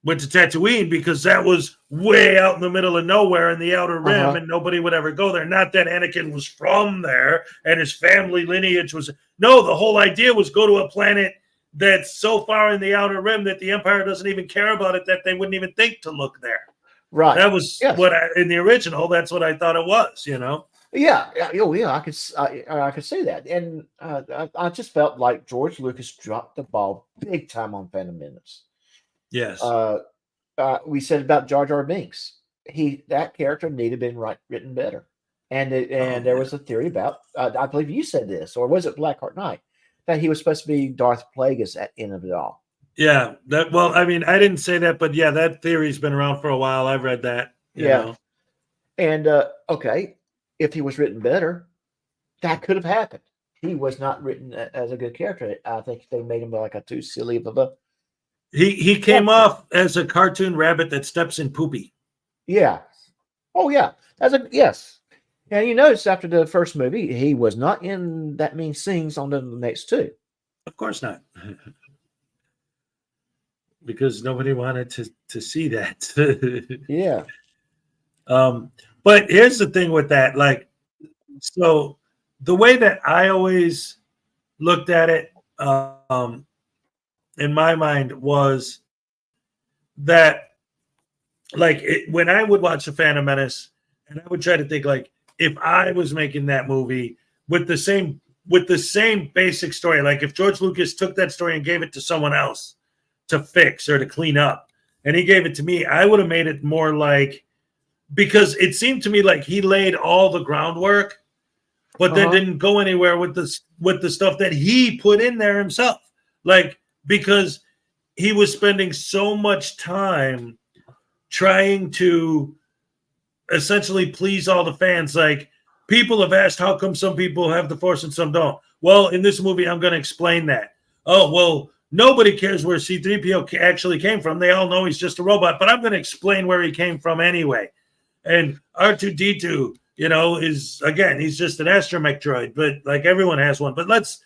went to Tatooine because that was way out in the middle of nowhere in the Outer Rim, and nobody would ever go there. Not that Anakin was from there and his family lineage was. No, the whole idea was go to a planet that's so far in the Outer Rim that the Empire doesn't even care about it, that they wouldn't even think to look there. Right. That was in the original. That's what I thought it was. Yeah. Oh, yeah. I could see that, and I just felt like George Lucas dropped the ball big time on Phantom Menace. Yes. We said about Jar Jar Binks. That character needed to been written better, and there was a theory about. I believe you said this, or was it Blackheart Knight, that he was supposed to be Darth Plagueis at the end of it all. Yeah. I didn't say that, but yeah, that theory's been around for a while. I've read that. You know. And okay. If he was written better, that could have happened. He was not written as a good character. I think they made him like a too silly of a. He came off as a cartoon rabbit that steps in poopy. Yeah. Oh yeah. Yes. And you notice after the first movie, he was not in that many scenes on the next two. Of course not. Because nobody wanted to see that. Yeah. But here's the thing with that, like, so the way that I always looked at it, in my mind was that, like, when I would watch The Phantom Menace, and I would try to think, like, if I was making that movie with the same basic story, like if George Lucas took that story and gave it to someone else to fix or to clean up, and he gave it to me, I would have made it more like. Because it seemed to me like he laid all the groundwork, but then didn't go anywhere with the stuff that he put in there himself. Like, because he was spending so much time trying to essentially please all the fans. Like, people have asked how come some people have the Force and some don't. Well, in this movie, I'm going to explain that. Oh, well, nobody cares where C-3PO actually came from. They all know he's just a robot, but I'm going to explain where he came from anyway. And R2-D2, you know, is, again, he's just an astromech droid, but like everyone has one. But let's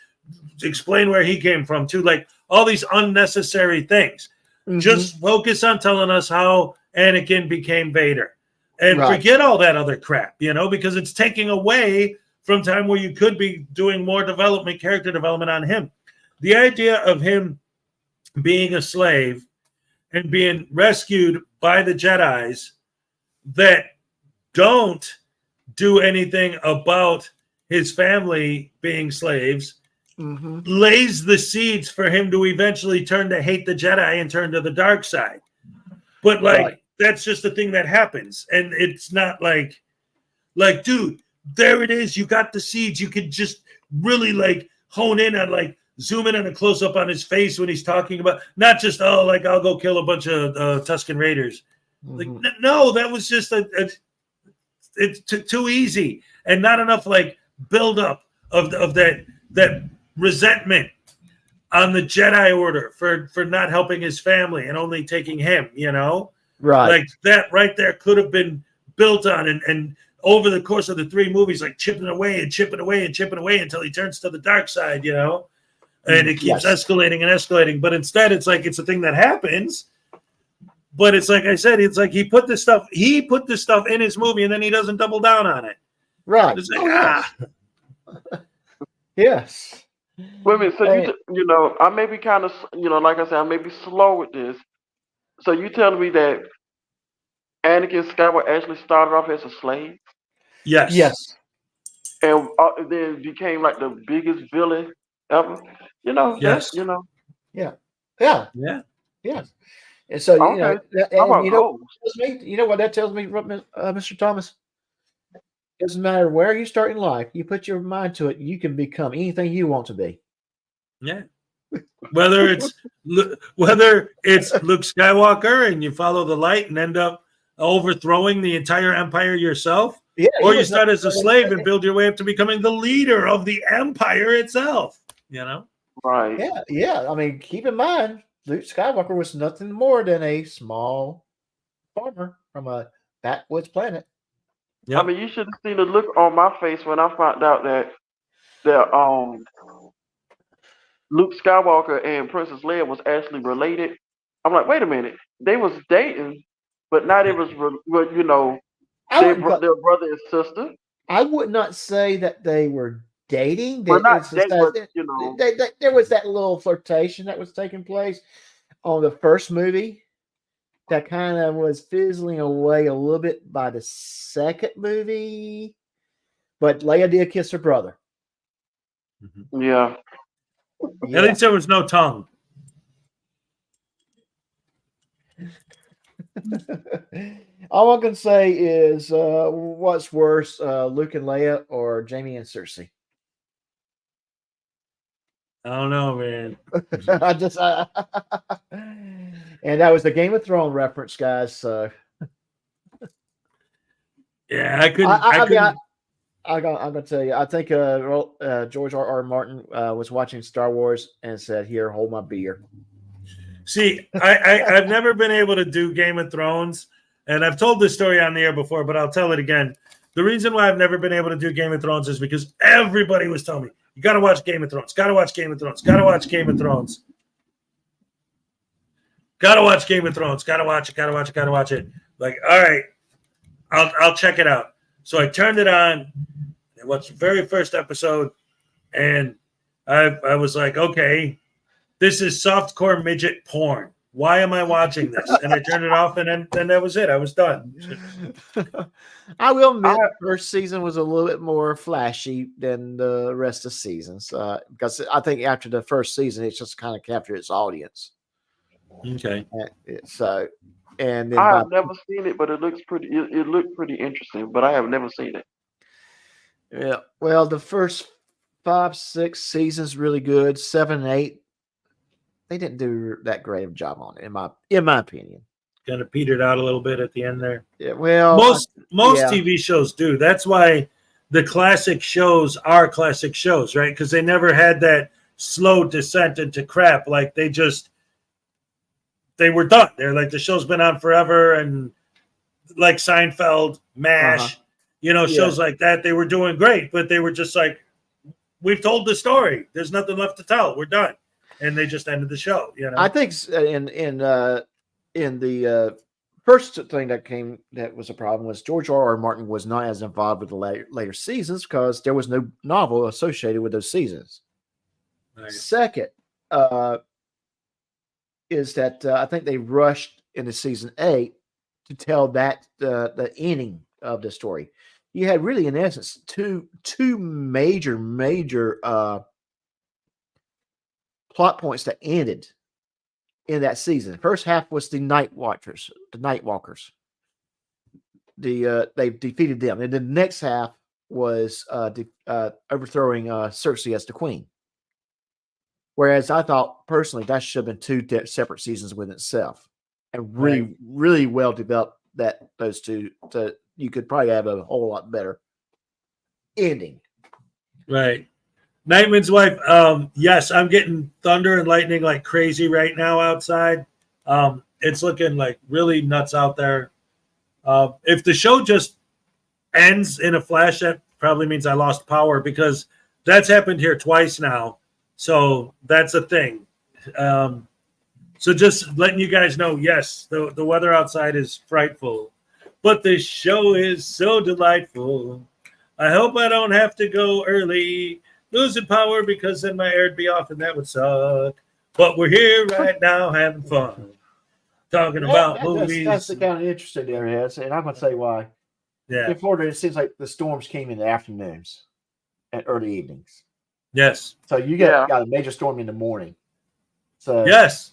explain where he came from too. Like all these unnecessary things. Just focus on telling us how Anakin became Vader. And forget all that other crap, you know, because it's taking away from time where you could be doing more development, character development on him. The idea of him being a slave and being rescued by the Jedis that don't do anything about his family being slaves lays the seeds for him to eventually turn to hate the Jedi and turn to the dark side. But like that's just the thing that happens. And it's not like, dude, there it is. You got the seeds. You could just really like hone in on like zoom in on a close up on his face when he's talking about not just, oh, like I'll go kill a bunch of Tusken Raiders. Like, no, that was just it's too easy and not enough like build up of that resentment on the Jedi Order for not helping his family and only taking him, you know? Right. Like that right there could have been built on and over the course of the 3 movies, like chipping away until he turns to the dark side, you know? And it keeps escalating and escalating. But instead, it's like it's a thing that happens. But it's like I said, it's like he put this stuff in his movie and then he doesn't double down on it. Right. It's like, Yes. Wait a minute. So you know, I may be kind of, you know, like I said, I may be slow with this. So you telling me that Anakin Skywalker actually started off as a slave? Yes. Yes. And then became like the biggest villain ever? You know? Yes. You know? Yeah. Yeah. Yeah. Yes. And so, you know, How and you know what that tells me, Mr. Thomas? Doesn't matter where you start in life, you put your mind to it, you can become anything you want to be. Yeah. Whether it's Luke Skywalker and you follow the light and end up overthrowing the entire empire yourself, or you start as a slave and build your way up to becoming the leader of the empire itself, you know? Right. Yeah, yeah. I mean, keep in mind, Luke Skywalker was nothing more than a small farmer from a backwoods planet. Yep. I mean, you should have seen the look on my face when I found out that Luke Skywalker and Princess Leia was actually related. I'm like, wait a minute, they was dating, but now they was, you know, their brother and sister. I would not say that they were dating. Well, not dating, but, you know, there was that little flirtation that was taking place on the first movie. That kind of was fizzling away a little bit by the second movie. But Leia did kiss her brother. Yeah. At least there was no tongue. All I can say is what's worse, Luke and Leia or Jamie and Cersei? I don't know, man. And that was the Game of Thrones reference, guys. So yeah, I'm gonna tell you. I think George R.R. Martin was watching Star Wars and said, "Here, hold my beer." See, I've never been able to do Game of Thrones, and I've told this story on the air before, but I'll tell it again. The reason why I've never been able to do Game of Thrones is because everybody was telling me, you got to watch Game of Thrones, got to watch Game of Thrones, got to watch Game of Thrones. Got to watch Game of Thrones, got to watch it. Like, all right, I'll check it out. So I turned it on, I watched the very first episode, and I was like, okay, this is softcore midget porn. Why am I watching this? And I turned it off, and then that was it. I was done. I will admit, the first season was a little bit more flashy than the rest of the seasons because I think after the first season, it just kind of captured its audience. Okay. And then I have never seen it, but it looks pretty. It looked pretty interesting, but I have never seen it. Yeah. Well, the first 5, 6 seasons really good. 7, 8. They didn't do that great of a job on it, in my opinion. Kind of petered out a little bit at the end there. Yeah, well, most TV shows do. That's why the classic shows are classic shows, right? Because they never had that slow descent into crap. Like they were done. They're like, the show's been on forever, and like Seinfeld, MASH, shows like that, they were doing great, but they were just like, we've told the story. There's nothing left to tell. We're done. And they just ended the show, I think in the first thing that was a problem was George R.R. Martin was not as involved with the later seasons because there was no novel associated with those seasons. Right. Second, is that I think they rushed into season 8 to tell that the ending of the story. You had really, in essence, two major plot points that ended in that season. The first half was the Night Walkers. They defeated them, and the next half was overthrowing Cersei as the queen. Whereas I thought personally that should have been two separate seasons within itself, and really well developed those two. You could probably have a whole lot better ending. Right. Nightman's Wife. Yes, I'm getting thunder and lightning like crazy right now outside. It's looking like really nuts out there. If the show just ends in a flash, that probably means I lost power, because that's happened here twice now. So that's a thing. So just letting you guys know, yes, the weather outside is frightful, but the show is so delightful. I hope I don't have to go early, losing power, because then my air would be off and that would suck. But we're here right now having fun, talking about movies. That's the kind of interesting there, and I'm going to say why. Yeah. In Florida, it seems like the storms came in the afternoons and early evenings. Yes. So you got a major storm in the morning. So yes.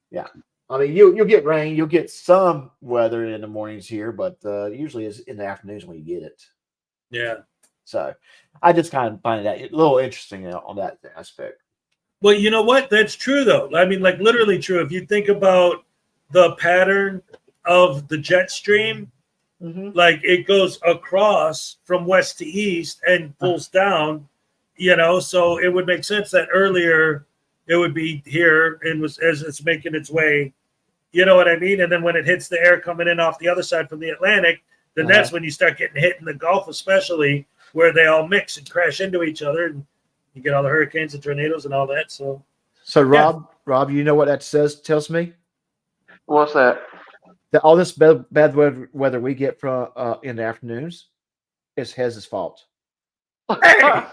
Yeah. I mean, you'll get rain, you'll get some weather in the mornings here, but usually it's in the afternoons when you get it. Yeah. So I just kind of find that a little interesting on that aspect. Well, you know what? That's true, though. I mean, like literally true. If you think about the pattern of the jet stream, like it goes across from west to east and pulls down, so it would make sense that earlier it would be here and was as it's making its way, you know what I mean? And then when it hits the air coming in off the other side from the Atlantic, then that's when you start getting hit in the Gulf, especially, where they all mix and crash into each other, and you get all the hurricanes and tornadoes and all that. So Rob, you know what that tells me? What's that? That all this bad weather we get from in the afternoons is Hez's fault. Well,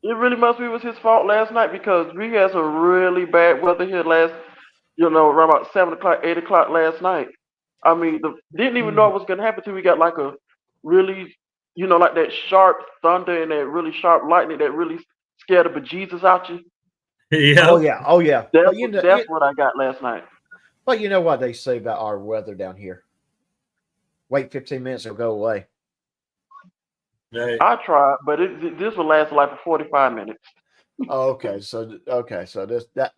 it really must be was his fault last night, because we had some really bad weather here around about 7 o'clock, 8 o'clock last night. I mean, didn't even know it was going to happen till we got like a really, like that sharp thunder and that really sharp lightning that really scared the bejesus out you. Yeah. Oh yeah. That's what I got last night. Well, you know what they say about our weather down here. Wait 15 minutes, it'll go away. Right. I tried, but this will last like for 45 minutes. Okay, so that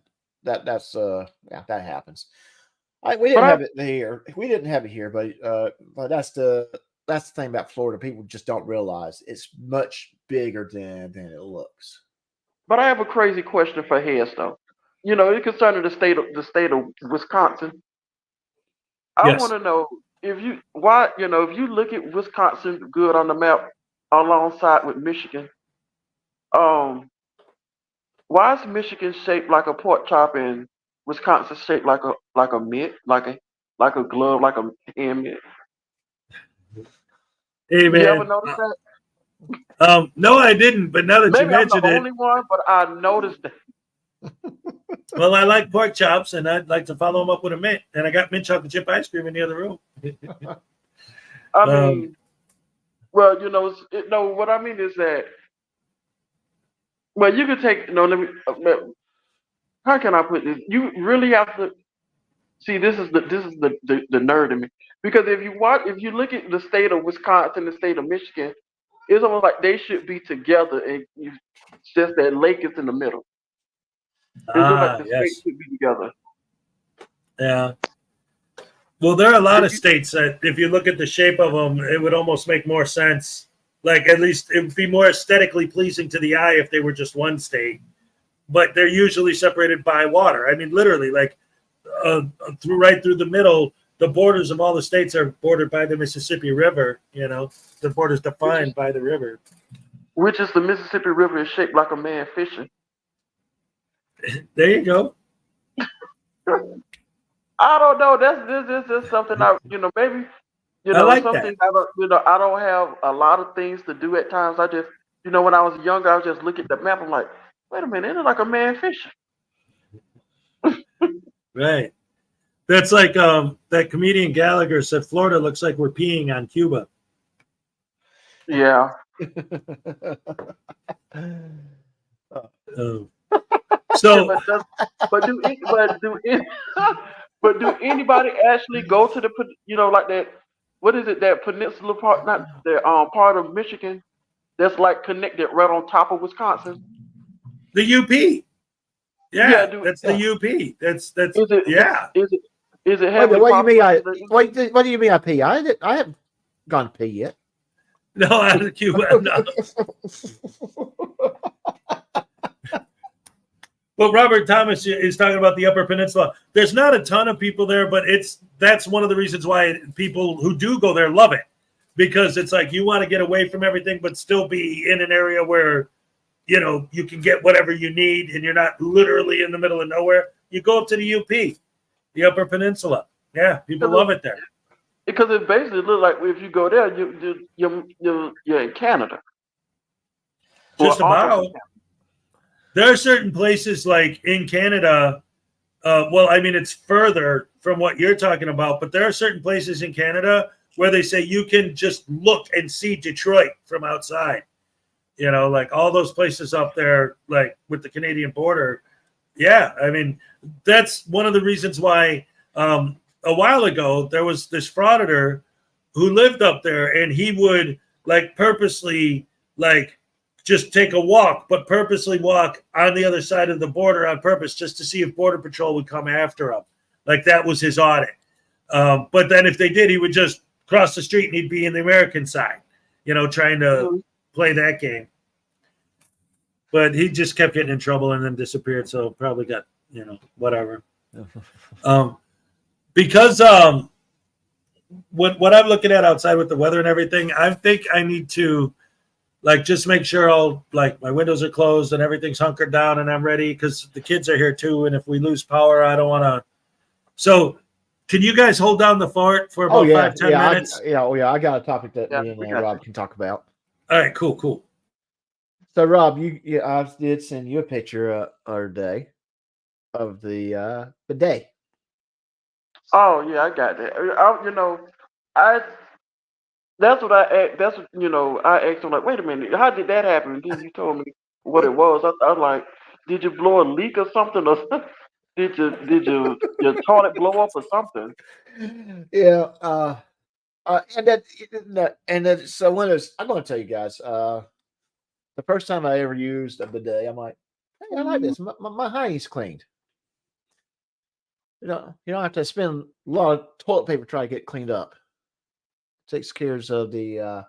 happens. We didn't have it here. We didn't have it here, but that's the thing about Florida. People just don't realize it's much bigger than it looks. But I have a crazy question for Hez, though. It concerning the state of Wisconsin. I want to know if you look at Wisconsin good on the map alongside with Michigan. Why is Michigan shaped like a pork chop and Wisconsin shaped like a mitt, like a glove, like a hand mitt? Hey man, you ever notice that? No, I didn't. But now that you mentioned I'm the only one, but I noticed that. Well, I like pork chops, and I'd like to follow them up with a mint. And I got mint chocolate chip ice cream in the other room. I mean, well, what I mean is that, well, you could take, how can I put this? You really have to see. This is the nerd in me, because if you look at the state of Wisconsin, the state of Michigan, it's almost like they should be together, and it's just that lake is in the middle. It's like the states should be together. Yeah. Well, there are a lot of states that, if you look at the shape of them, it would almost make more sense. Like, at least it would be more aesthetically pleasing to the eye if they were just one state. But they're usually separated by water. I mean, literally, like right through the middle, the borders of all the states are bordered by the Mississippi River. You know, the border's defined by the river. Which is the Mississippi River is shaped like a man fishing. There you go. I don't know. This is something maybe I like something that. I don't have a lot of things to do at times. I just when I was younger, I would just look at the map. I'm like, wait a minute, it's like a man fishing. Right. That's like that comedian Gallagher said, Florida looks like we're peeing on Cuba. Yeah. So, but do anybody actually go to the like that? What is it? That peninsula part, not the part of Michigan that's like connected right on top of Wisconsin. The UP. Yeah, that's the UP. That's yeah. Is it What do you mean I pee? I haven't gone to pee yet. No, out of Cuba. No. Well, Robert Thomas is talking about the Upper Peninsula. There's not a ton of people there, but that's one of the reasons why people who do go there love it, because it's like you want to get away from everything, but still be in an area where you can get whatever you need, and you're not literally in the middle of nowhere. You go up to the UP, the Upper Peninsula. Yeah, people love it there. Because it basically looks like if you go there, you're in Canada. Just about. There are certain places like in Canada. Well, I mean, it's further from what you're talking about, but there are certain places in Canada where they say you can just look and see Detroit from outside. Like all those places up there, like with the Canadian border. Yeah, I mean, that's one of the reasons why a while ago there was this Frauditor who lived up there, and he would like purposely just take a walk, but purposely walk on the other side of the border on purpose just to see if Border Patrol would come after him. Like that was his audit. But then if they did, he would just cross the street and he'd be in the American side, trying to play that game. But he just kept getting in trouble and then disappeared. So probably got, whatever. Because what I'm looking at outside with the weather and everything, I think I need to just make sure all my windows are closed and everything's hunkered down and I'm ready, because the kids are here too. And if we lose power, I don't want to. So can you guys hold down the fort for about 5-10 minutes? I got a topic that me and Rob can talk about. All right, cool. So Rob, I did send you a picture other day of the bidet. Oh yeah, I got that. That's what I asked. That's I asked him, like, wait a minute, how did that happen? And then you told me what it was. I was like, did you blow a leak or something, or did your toilet blow up or something? Yeah. So when I'm going to tell you guys, the first time I ever used a bidet, I'm like, hey, I like this. My hiney's cleaned. You don't have to spend a lot of toilet paper trying to get cleaned up. Takes care of the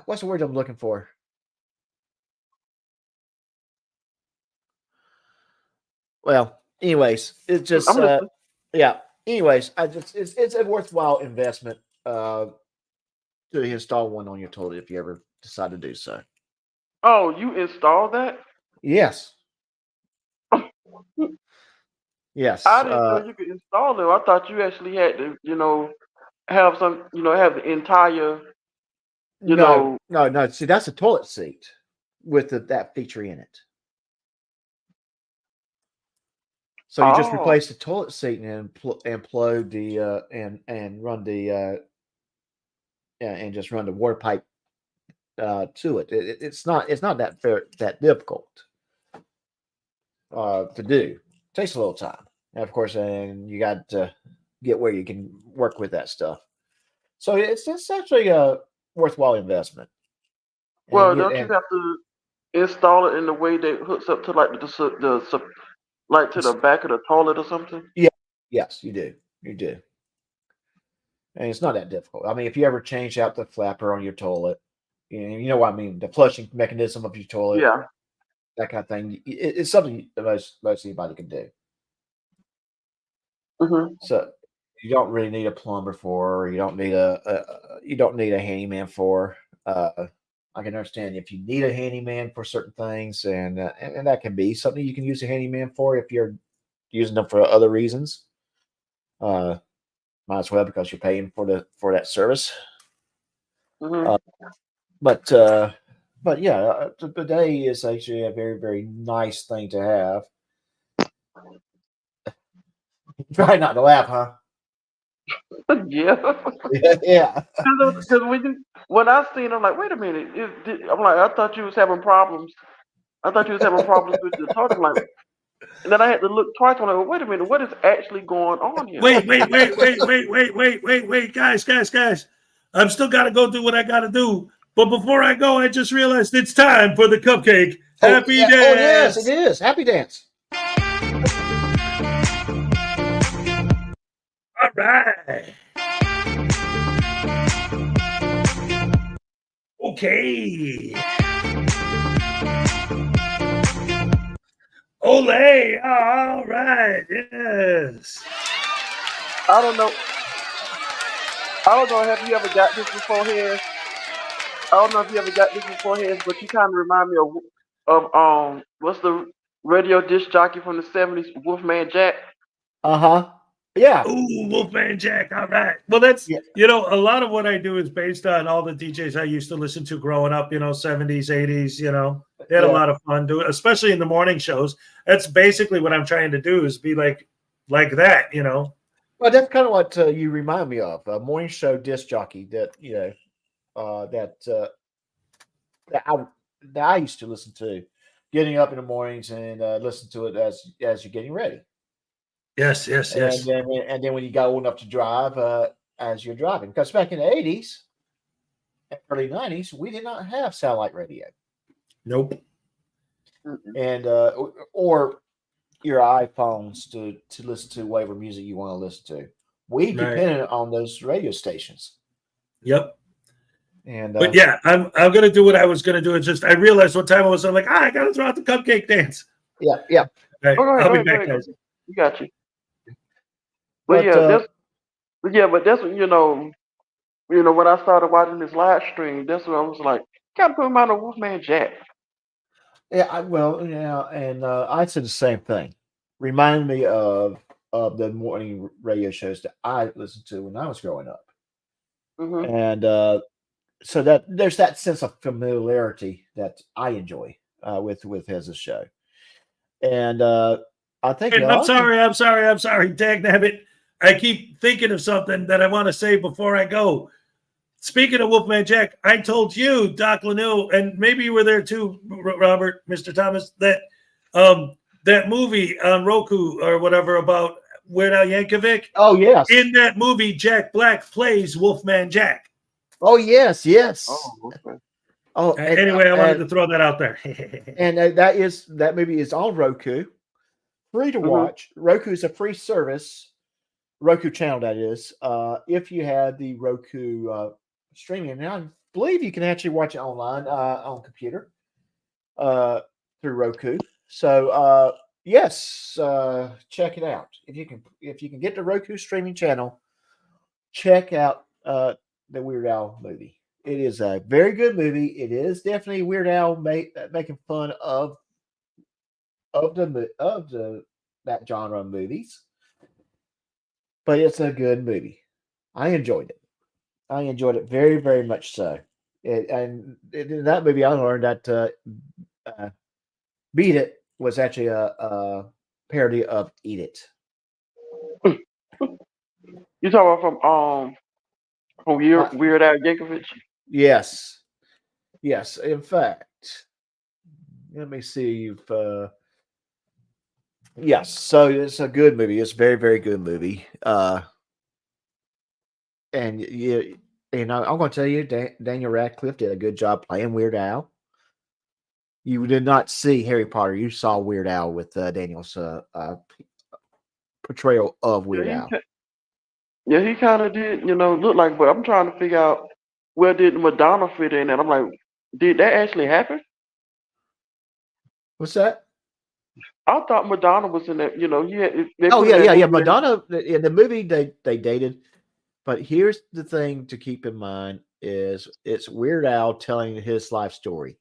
what's the word I'm looking for? Well, anyways, it's just Anyways, it's a worthwhile investment to install one on your toilet if you ever decide to do so. Oh, you installed that? Yes. Yes. I didn't know you could install them. I thought you actually had to, have some, have the entire, No. See, that's a toilet seat with that feature in it. So you just replace the toilet seat and plug the and run the and just run the water pipe to it. It's not that difficult to do. It takes a little time, and of course, and you got to get where you can work with that stuff. So it's actually a worthwhile investment. Well, don't you have to install it in the way that it hooks up to like the to the back of the toilet or something? Yeah. Yes, you do. You do. And it's not that difficult. I mean, if you ever change out the flapper on your toilet, you know what I mean, the flushing mechanism of your toilet, Yeah. that kind of thing, it's something that most anybody can do. Mm-hmm. So you don't really need a plumber for, or you don't need a handyman for. I can understand if you need a handyman for certain things, and that can be something you can use a handyman for if you're using them for other reasons. Might as well, because you're paying for that service. Mm-hmm. But yeah, the bidet is actually a very, very nice thing to have. Try not to laugh, huh? Yeah. Yeah. Because when I seen, I'm like, wait a minute. I'm like, I thought you was having problems. I thought you was having problems with the toilet. I'm like, and then I had to look twice. I'm like, wait a minute, what is actually going on here? Wait, guys. I'm still got to go do what I got to do. But before I go, I just realized it's time for the cupcake. Happy dance. Oh, yes, it is. Happy dance. All right. Okay. Ole. All right. Yes. I don't know. Have you ever got this beforehand? I don't know if you ever got this beforehand, but you kind of remind me of what's the radio disc jockey from the '70s, Wolfman Jack. Yeah. Ooh, Wolfman Jack. All right. Well, that's, a lot of what I do is based on all the DJs I used to listen to growing up, 70s, 80s, They had a lot of fun doing, especially in the morning shows. That's basically what I'm trying to do, is be like that, Well, that's kind of what you remind me of, a morning show disc jockey that, that I used to listen to, getting up in the mornings and listen to it as you're getting ready. Yes. And then when you got old enough to drive, as you're driving, because back in the 80s, early 90s, we did not have satellite radio. Nope. And or your iPhones to listen to whatever music you want to listen to. We depended on those radio stations. Yep. And but yeah, I'm gonna do what I was gonna do. It's just I realized what time it was. I'm like, I gotta throw out the cupcake dance. Yeah. All right, I'll be back, guys. You got you. But that's when I started watching this live stream, that's when I was like, gotta put him on a Wolfman Jack. Yeah, and I said the same thing. Remind me of the morning radio shows that I listened to when I was growing up. Mm-hmm. And so that there's that sense of familiarity that I enjoy with his show. And I think I'm sorry. Dag nabbit. I keep thinking of something that I want to say before I go. Speaking of Wolfman Jack, I told you, Doc Lanu, and maybe you were there too, Robert, Mr. Thomas, that that movie on Roku or whatever about Weird Al Yankovic. Oh, yes. In that movie, Jack Black plays Wolfman Jack. Oh, yes. Oh, okay. Oh, anyway, I wanted to throw that out there. And that movie is on Roku, free to watch. Roku is a free service, Roku channel, that is. If you have the Roku streaming, and I believe you can actually watch it online on computer through Roku. So yes, check it out. If you can get the Roku streaming channel, check out the Weird Al movie. It is a very good movie. It is definitely Weird Al making fun of that genre of movies, but it's a good movie. I enjoyed it. I enjoyed it very, very much so. In that movie, I learned that "Beat It" was actually a parody of "Eat It." You talking about from Weird Al Yankovic? Yes. In fact, let me see if. Yes, so it's a good movie. It's a very, very good movie. And I'm going to tell you, Daniel Radcliffe did a good job playing Weird Al. You did not see Harry Potter. You saw Weird Al with Daniel's portrayal of Weird Al. Yeah, he kind of did, look like. But I'm trying to figure out where did Madonna fit in, and I'm like, did that actually happen? What's that? I thought Madonna was in that. They Oh put yeah, in that yeah, yeah. movie. Madonna in the movie they dated, but here's the thing to keep in mind is it's Weird Al telling his life story.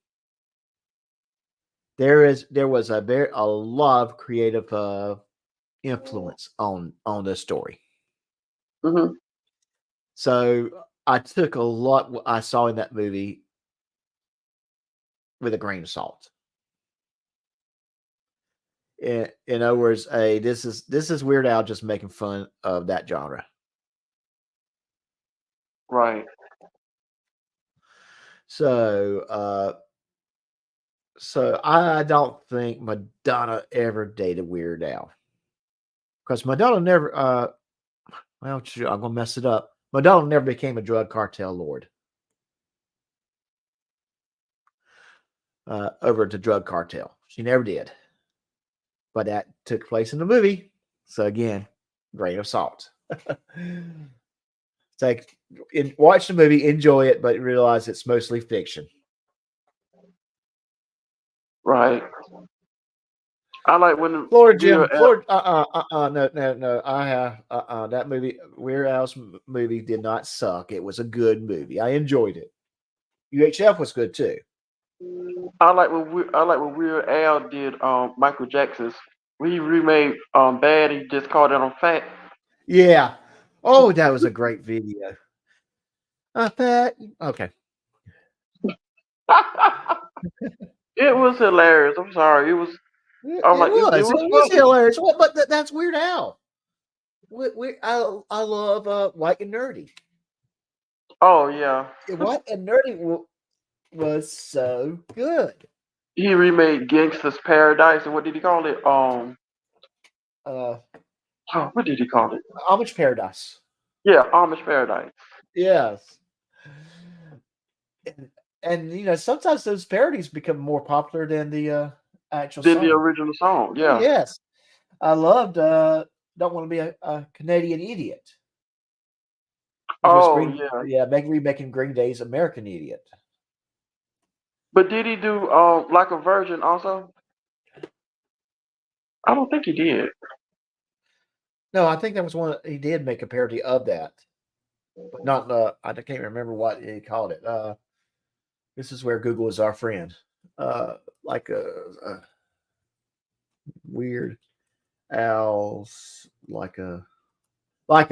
There was a lot of creative influence on this story. Mm-hmm. So I took a lot what I saw in that movie with a grain of salt. In other words, this is Weird Al just making fun of that genre. Right. So so I don't think Madonna ever dated Weird Al. Because Madonna never well, shoot, I'm gonna mess it up. Madonna never became a drug cartel lord. Over at the drug cartel. She never did. But that took place in the movie. So again, grain of salt. Watch the movie, enjoy it, but realize it's mostly fiction. Right. I like when Florida Jim, Florida, no. I have that movie. Weird Al's movie did not suck. It was a good movie. I enjoyed it. UHF was good too. I like when Weird Al did Michael Jackson's. He remade Bad. He just called it on Fat. Yeah. Oh, that was a great video. Fat. Okay. It was hilarious. I'm sorry. It was. It was hilarious. Well, but that's Weird Al. I love White and Nerdy. Oh yeah. White and Nerdy was so good. He remade Gangsta's Paradise, and what did he call it? What did he call it? Amish Paradise. Yeah, Amish Paradise. Yes. And sometimes those parodies become more popular than the actual Than song. the original song. Yeah. Yes. I loved Don't Want to Be a Canadian Idiot. Yeah. Remaking Green Day's American Idiot. But did he do like a version also? I don't think he did. No, I think that was one he did make a parody of that. But not I can't remember what he called it. This is where Google is our friend. Like a Weird Al's like a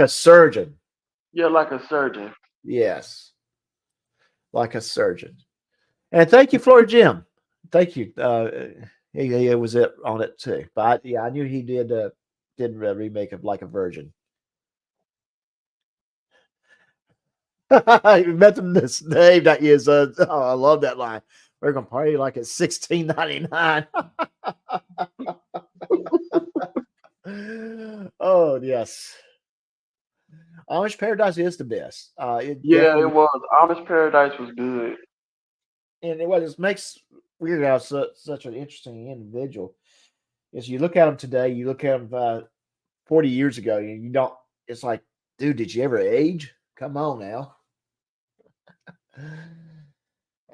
surgeon. Yeah, like a surgeon. Yes. Like a surgeon. And thank you, Florida Jim. Thank you. He was on it too. But I knew he did a remake of Like a Virgin. I met him this day that is I love that line. We're gonna party like it's $16.99. Oh yes. Amish Paradise is the best. It was. Amish Paradise was good. And it makes Weird Al such an interesting individual is you look at him today, you look at him 40 years ago, and you don't. It's like, dude, did you ever age? Come on now.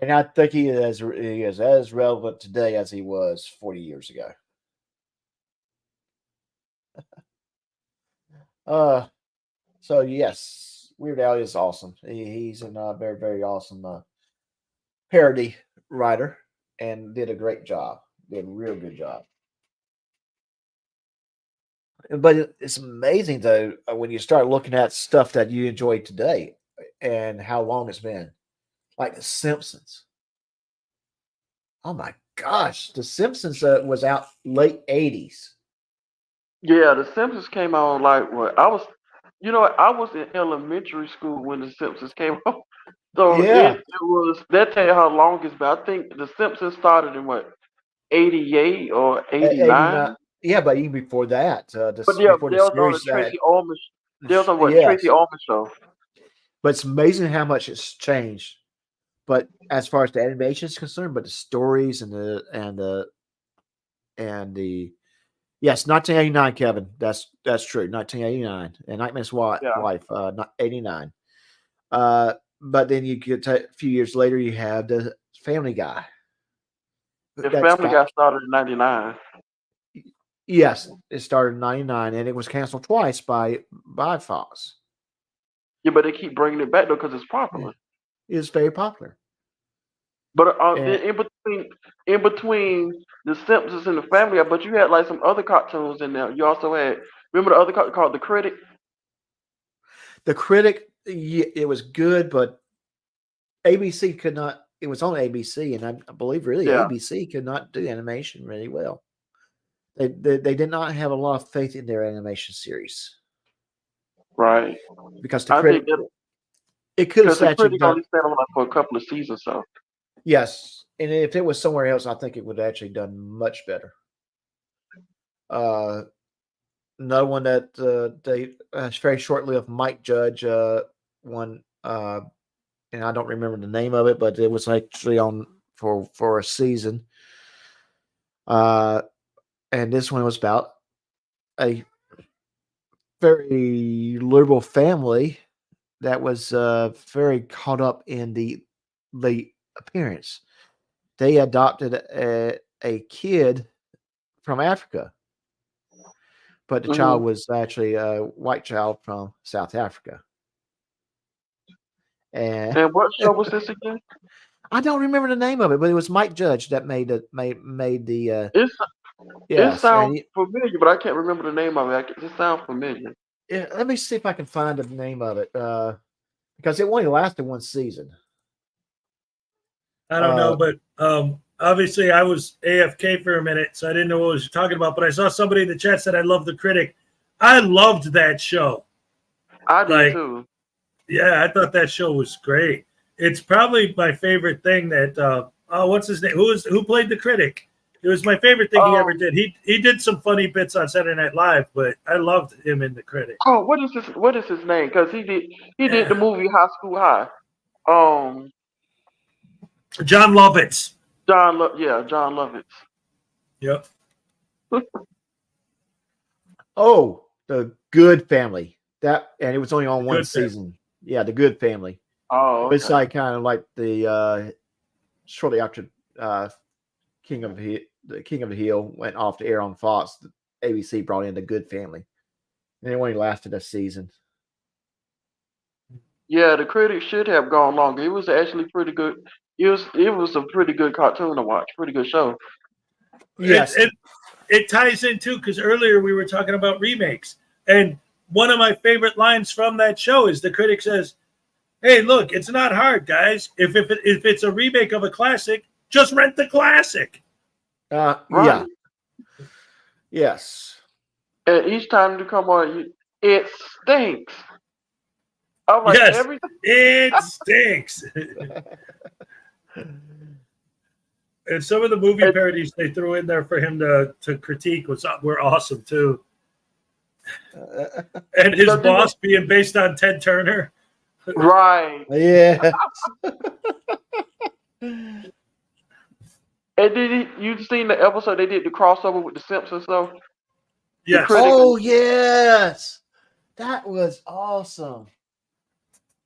And I think he is as relevant today as he was 40 years ago. So yes, Weird Al is awesome. He's a very, very awesome parody writer and did a great job. Did a real good job. But it's amazing though when you start looking at stuff that you enjoy today and how long it's been. Like The Simpsons. Oh my gosh, The Simpsons was out late 80s. Yeah, The Simpsons came on like what? I was in elementary school when The Simpsons came on. So yeah. it was that tell you how long it's been. I think The Simpsons started in what, 88 or 89? Yeah, but even before that, But yeah, they was on the Tracy Ullman. They was on what, Tracy Ullman show. But it's amazing how much it's changed. But as far as the animation is concerned, but the stories and the Yes, 1989, Kevin. That's true. 1989, and Nightmare's Wife, Yeah. not 89. But then you get a few years later, you have the Family Guy. The Family Guy started in '99. Yes, it started in '99, and it was canceled twice by Fox. Yeah, but they keep bringing it back though because it's popular. It's very popular. But And- in between the Simpsons and the Family Guy, but you had like some other cartoons in there. You also had remember the other cartoon called The Critic? The Critic, it was good, but ABC could not. It was on ABC, and I believe really Yeah. ABC could not do animation really well. They did not have a lot of faith in their animation series, Right. because the I Critic, think that it could have because the actually Critic done. only stayed on for a couple of seasons, so Yes, and if it was somewhere else, I think it would have actually done much better. Another one that they very short-lived, Mike Judge one, and I don't remember the name of it, but it was actually on for a season. And this one was about a very liberal family that was very caught up in the appearance. They adopted a kid from Africa, but the child was actually a white child from South Africa. And what show was this again? I don't remember the name of it, but it was Mike Judge that made the. It sounds familiar, but I can't remember the name of it. It sounds familiar. Yeah, let me see if I can find the name of it, because it only lasted one season. I don't know, but obviously I was AFK for a minute, so I didn't know what I was talking about. But I saw somebody in the chat said I love The Critic. I loved that show. I did too. Yeah, I thought that show was great. It's probably my favorite thing that what's his name? Who played the Critic? It was my favorite thing he ever did. He did some funny bits on Saturday Night Live, but I loved him in The Critic. Oh, what is his name? Because he did the movie High School High. John Lovitz. John Lovitz. Yep. Oh, The Good Family. And it was only on one Good season. Yeah, The Good Family. Oh, okay. It's like kind of like the shortly after King of the Hill went off the air on Fox. ABC brought in The Good Family, and it only lasted a season. Yeah, The Critic should have gone longer. It was actually pretty good. It was a pretty good cartoon to watch. Pretty good show. Yes, it ties in too, because earlier we were talking about remakes, and one of my favorite lines from that show is the critic says, "Hey, look, it's not hard, guys. If it's a remake of a classic, just rent the classic." Right. Yeah. Yes. And each time you come on, it stinks. I'm like, Yes, everything. it stinks. And some of the movie parodies they threw in there for him to critique were awesome too. And his boss being based on Ted Turner. Right. Yeah. And you seen the episode they did the crossover with the Simpsons though? Yes. Oh yes, that was awesome.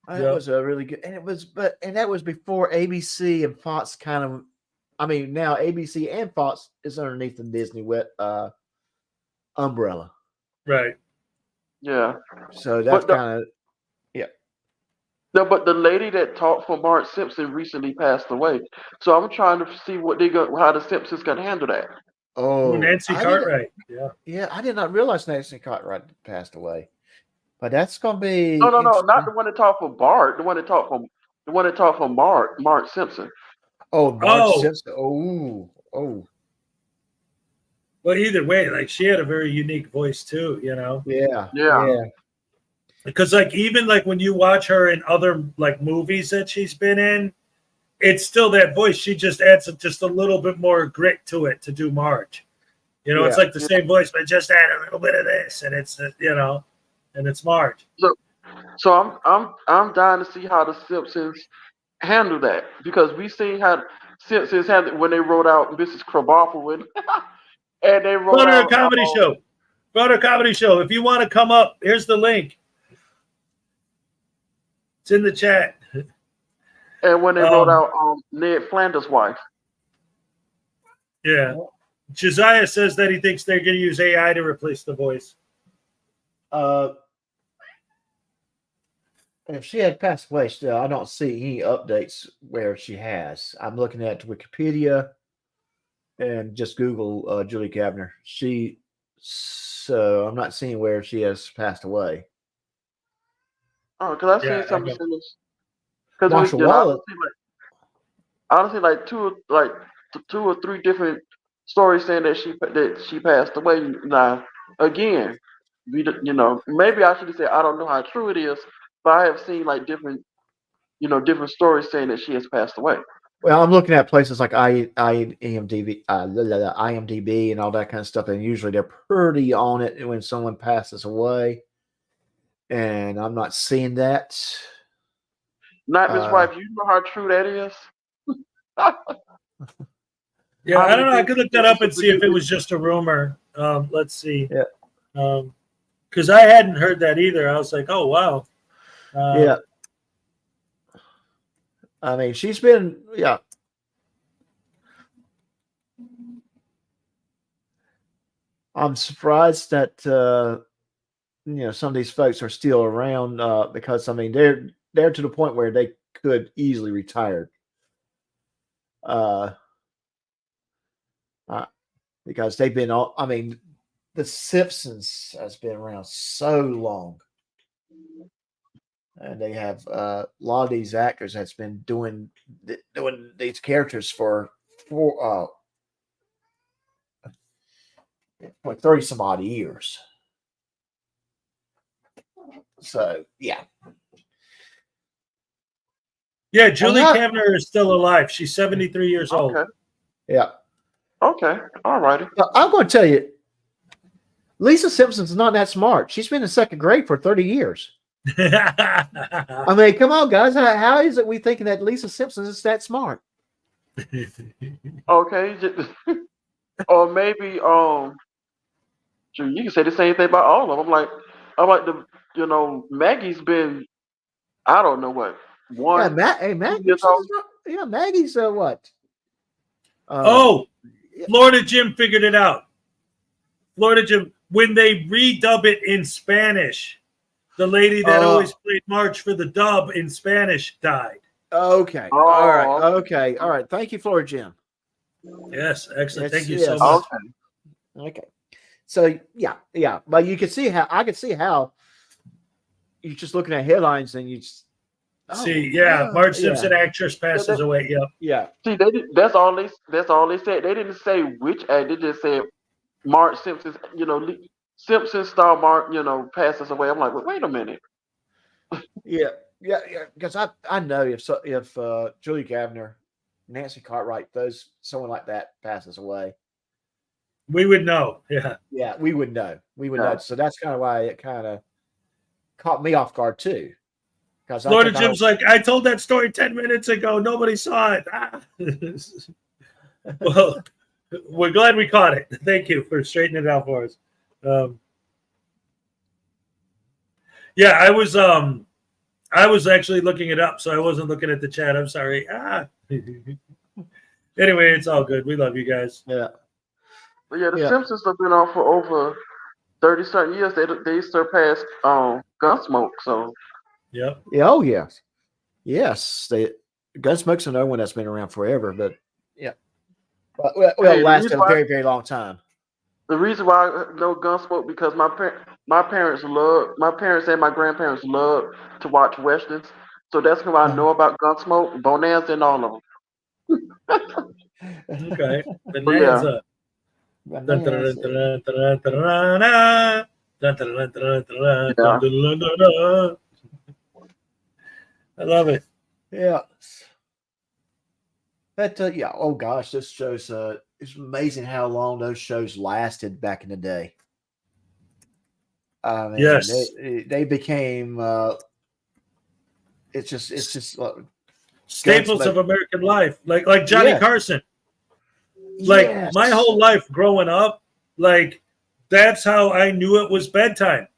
That was a really good, and that was before ABC and Fox kind of. I mean, now ABC and Fox is underneath the Disney umbrella. Right. Yeah. So that's kind of No, but the lady that talked for Marge Simpson recently passed away. So I'm trying to see how the Simpsons can handle that. Oh, Nancy Cartwright. Yeah. Yeah, I did not realize Nancy Cartwright passed away. But that's gonna be No, not the one that talked for Bart. The one that talked for Marge Simpson. Oh, Marge Simpson. Oh. Well, either way, like she had a very unique voice too, you know. Yeah. Because even when you watch her in other movies that she's been in, it's still that voice. She just adds just a little bit more grit to it to do Marge. You know, it's like the same voice, but just add a little bit of this, and it's and it's Marge. So I'm dying to see how the Simpsons handle that, because we seen how Simpsons handled when they wrote out Mrs. Krabappel And they wrote Frauditor out Comedy Show. Frauditor Comedy Show. If you want to come up, here's the link. It's in the chat. And when they wrote out Ned Flanders' wife. Yeah. Josiah says that he thinks they're going to use AI to replace the voice. If she had passed away still, I don't see any updates where she has. I'm looking at Wikipedia and just Google Julie Kavner. So I'm not seeing where she has passed away. Oh, because I've seen some of this. Because honestly, like two or three different stories saying that she passed away. Now, again, maybe I should say I don't know how true it is, but I have seen like different stories saying that she has passed away. Well, I'm looking at places like IMDb and all that kind of stuff, and usually they're pretty on it when someone passes away. And I'm not seeing that. Not Miss Wife, you know how true that is? Yeah, I don't know. I could look that up and see if it was just a rumor. Let's see. Yeah. Because I hadn't heard that either. I was like, oh, wow. Yeah. I mean, she's been, yeah. I'm surprised that, some of these folks are still around because, I mean, they're to the point where they could easily retire. Because they've been all, I mean, The Simpsons has been around so long. And they have a lot of these actors that's been doing these characters for 30 some odd years. So, yeah. Yeah, Julie Kavner is still alive. She's 73 years old. Yeah. Okay. All righty. I'm going to tell you, Lisa Simpson's not that smart. She's been in second grade for 30 years. I mean, come on, guys. How is it we thinking that Lisa Simpson is that smart? Okay. Or maybe you can say the same thing about all of them. I'm like Maggie's been, I don't know what, one. Yeah, Maggie's what? Florida Jim figured it out. Florida Jim, when they redub it in Spanish, the lady that always played Marge for the dub in Spanish died. Okay. All right. Okay. All right. Thank you, Florida Jim. Yes. Excellent. Thank you so much. Okay. So yeah. But you can see how you're just looking at headlines and you just Marge Simpson actress passes away. Yep. Yeah. See, that's all they said. They didn't say which act. They just said Marge Simpson. Simpson star Mark, passes away. I'm like, well, wait a minute. Yeah. Because I know if Julie Kavner, Nancy Cartwright, someone like that passes away, we would know. Yeah. Yeah, we would know. Know. So that's kind of why it kind of caught me off guard too. Because Florida Jim's like, I told that story 10 minutes ago. Nobody saw it. Well, we're glad we caught it. Thank you for straightening it out for us. I was actually looking it up, so I wasn't looking at the chat. I'm sorry. Anyway, it's all good. We love you guys. Yeah. But the Simpsons have been on for over 30 certain years. They surpassed Gunsmoke. So. Yep. Yeah. Oh yes. Yes. Gunsmoke's another one that's been around forever, but yeah. Well, lasted a very, very long time. The reason why I know Gunsmoke because my parents and my grandparents love to watch westerns, so that's how I know about Gunsmoke, Bonanza, and all of them. Okay, Bonanza. I love it. Yeah. But oh gosh, this shows it's amazing how long those shows lasted back in the day. I mean, yes, they became it's just staples of American life, like Johnny Carson. Like my whole life growing up, like that's how I knew it was bedtime.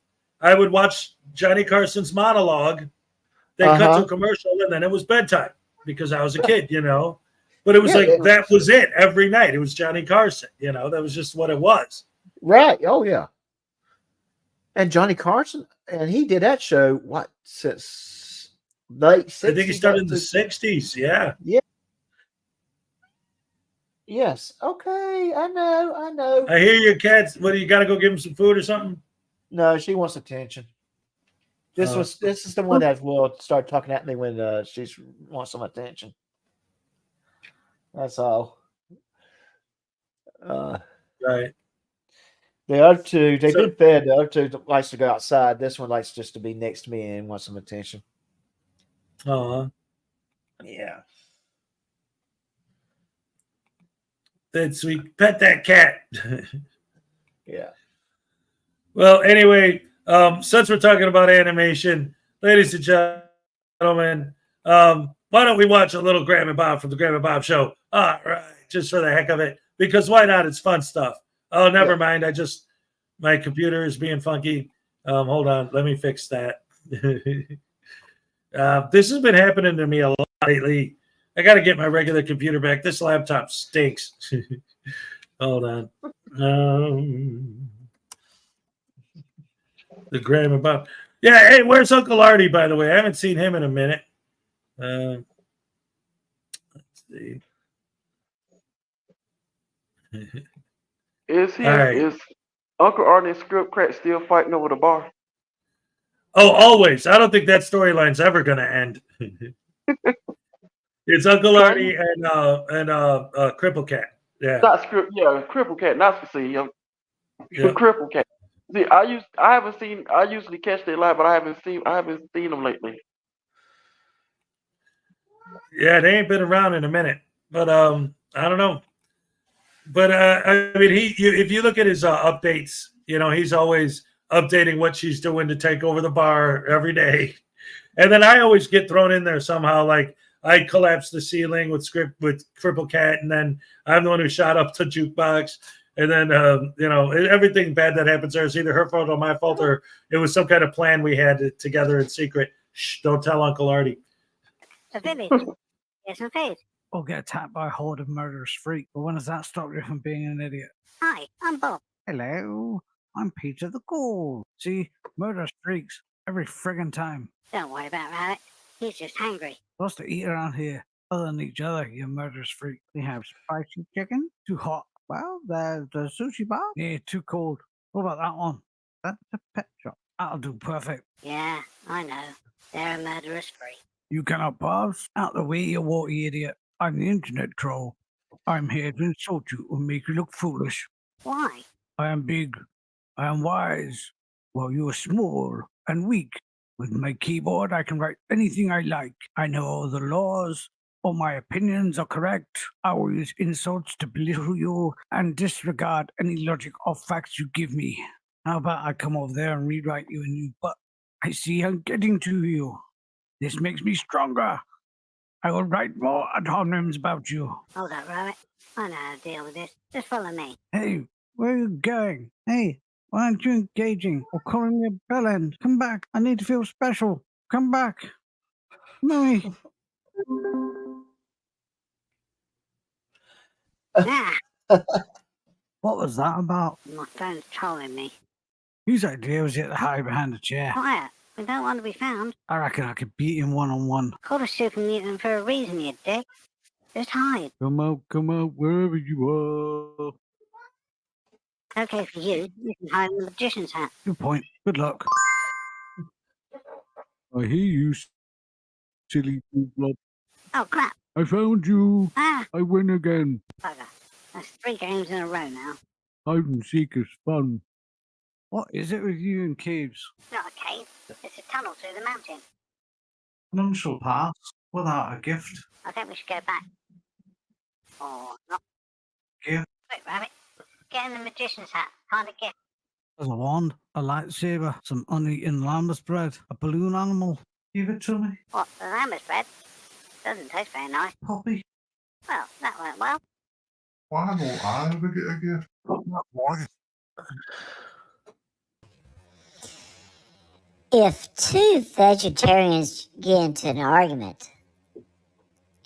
I would watch Johnny Carson's monologue, then cut to a commercial, and then it was bedtime because I was a kid, you know. But it was that was it every night. It was Johnny Carson, you know. That was just what it was. Right. Oh yeah. And Johnny Carson, and he did that show what since late 60s? I think he started in the 60s. Yeah. Yeah. Yes. Okay. I know. I hear your cats. What do you got to go give him some food or something? No, she wants attention. This is the one that will start talking at me when she wants some attention. That's all. Right. The other two, they've been fed. The other two likes to go outside. This one likes just to be next to me and want some attention. Yeah. That's sweet. Pet that cat. Yeah. Well, anyway, since we're talking about animation, ladies and gentlemen, why don't we watch a little Graham and Bob from the Graham and Bob Show? All right, just for the heck of it, because why not? It's fun stuff. Oh, never mind. My computer is being funky. Hold on, let me fix that. This has been happening to me a lot lately. I got to get my regular computer back. This laptop stinks. Hold on. The Graham and Bob. Yeah, hey, where's Uncle Artie, by the way? I haven't seen him in a minute. Let's see. Is Uncle Artie and Script Crack still fighting over the bar? Oh, always. I don't think that storyline's ever going to end. It's Uncle Artie and Cripple Cat. Yeah. Not Script. Yeah, Cripple Cat. Not Cripple Cat. See, I usually catch they live, but I haven't seen them lately. Yeah, they ain't been around in a minute, but I don't know. But I mean, if you look at his updates, you know, he's always updating what she's doing to take over the bar every day, and then I always get thrown in there somehow. Like I collapsed the ceiling with Cripple Cat, and then I'm the one who shot up the jukebox. And then, you know, everything bad that happens there is either her fault or my fault, or it was some kind of plan we had together in secret. Shh, don't tell Uncle Artie. A village. Yes, I'm paid. Or get attacked by a horde of murderous freaks. But when does that stop you from being an idiot? Hi, I'm Bob. Hello, I'm Peter the Ghoul. See, murderous freaks every friggin' time. Don't worry about Rabbit. He's just hungry. What's to eat around here other than each other, you murderous freak? We have spicy chicken, too hot. Well, there's the sushi bar. Yeah, too cold. What about that one? That's a pet shop. That'll do perfect. Yeah, I know. They're a murderous freak. You cannot pass. Out the way, you warty idiot. I'm the internet troll. I'm here to insult you and make you look foolish. Why? I am big. I am wise. While you are small and weak. With my keyboard, I can write anything I like. I know all the laws. All my opinions are correct. I will use insults to belittle you and disregard any logic or facts you give me. How about I come over there and rewrite you a new book? I see I'm getting to you. This makes me stronger. I will write more ad hominems about you. Hold up, Rabbit. I know how to deal with this. Just follow me. Hey, where are you going? Hey, why aren't you engaging or calling me a bellend? Come back. I need to feel special. Come back. Mommy. What was that about? My phone's trolling me. Whose idea was it to hide behind a chair? Quiet. We don't want to be found. I reckon I could beat him one-on-one. Called a super mutant for a reason, you dick. Just hide. Come out, wherever you are. Okay for you. You can hide in the magician's hat. Good point. Good luck. I hear you, silly blob. Oh, crap. I found you. Ah. I win again. Bugger. That's 3 games in a row now. Hide and seek is fun. What is it with you and caves? It's not a cave. It's a tunnel through the mountain. None shall pass without a gift. I think we should go back. Or not. Gift? Quick, Rabbit. Get in the magician's hat. Find a gift. There's a wand, a lightsaber, some uneaten lambus bread, a balloon animal. Give it to me. What, the lambus bread? Doesn't taste very nice. Poppy. Well, that went well. Why don't I ever get a gift? Why? If two vegetarians get into an argument,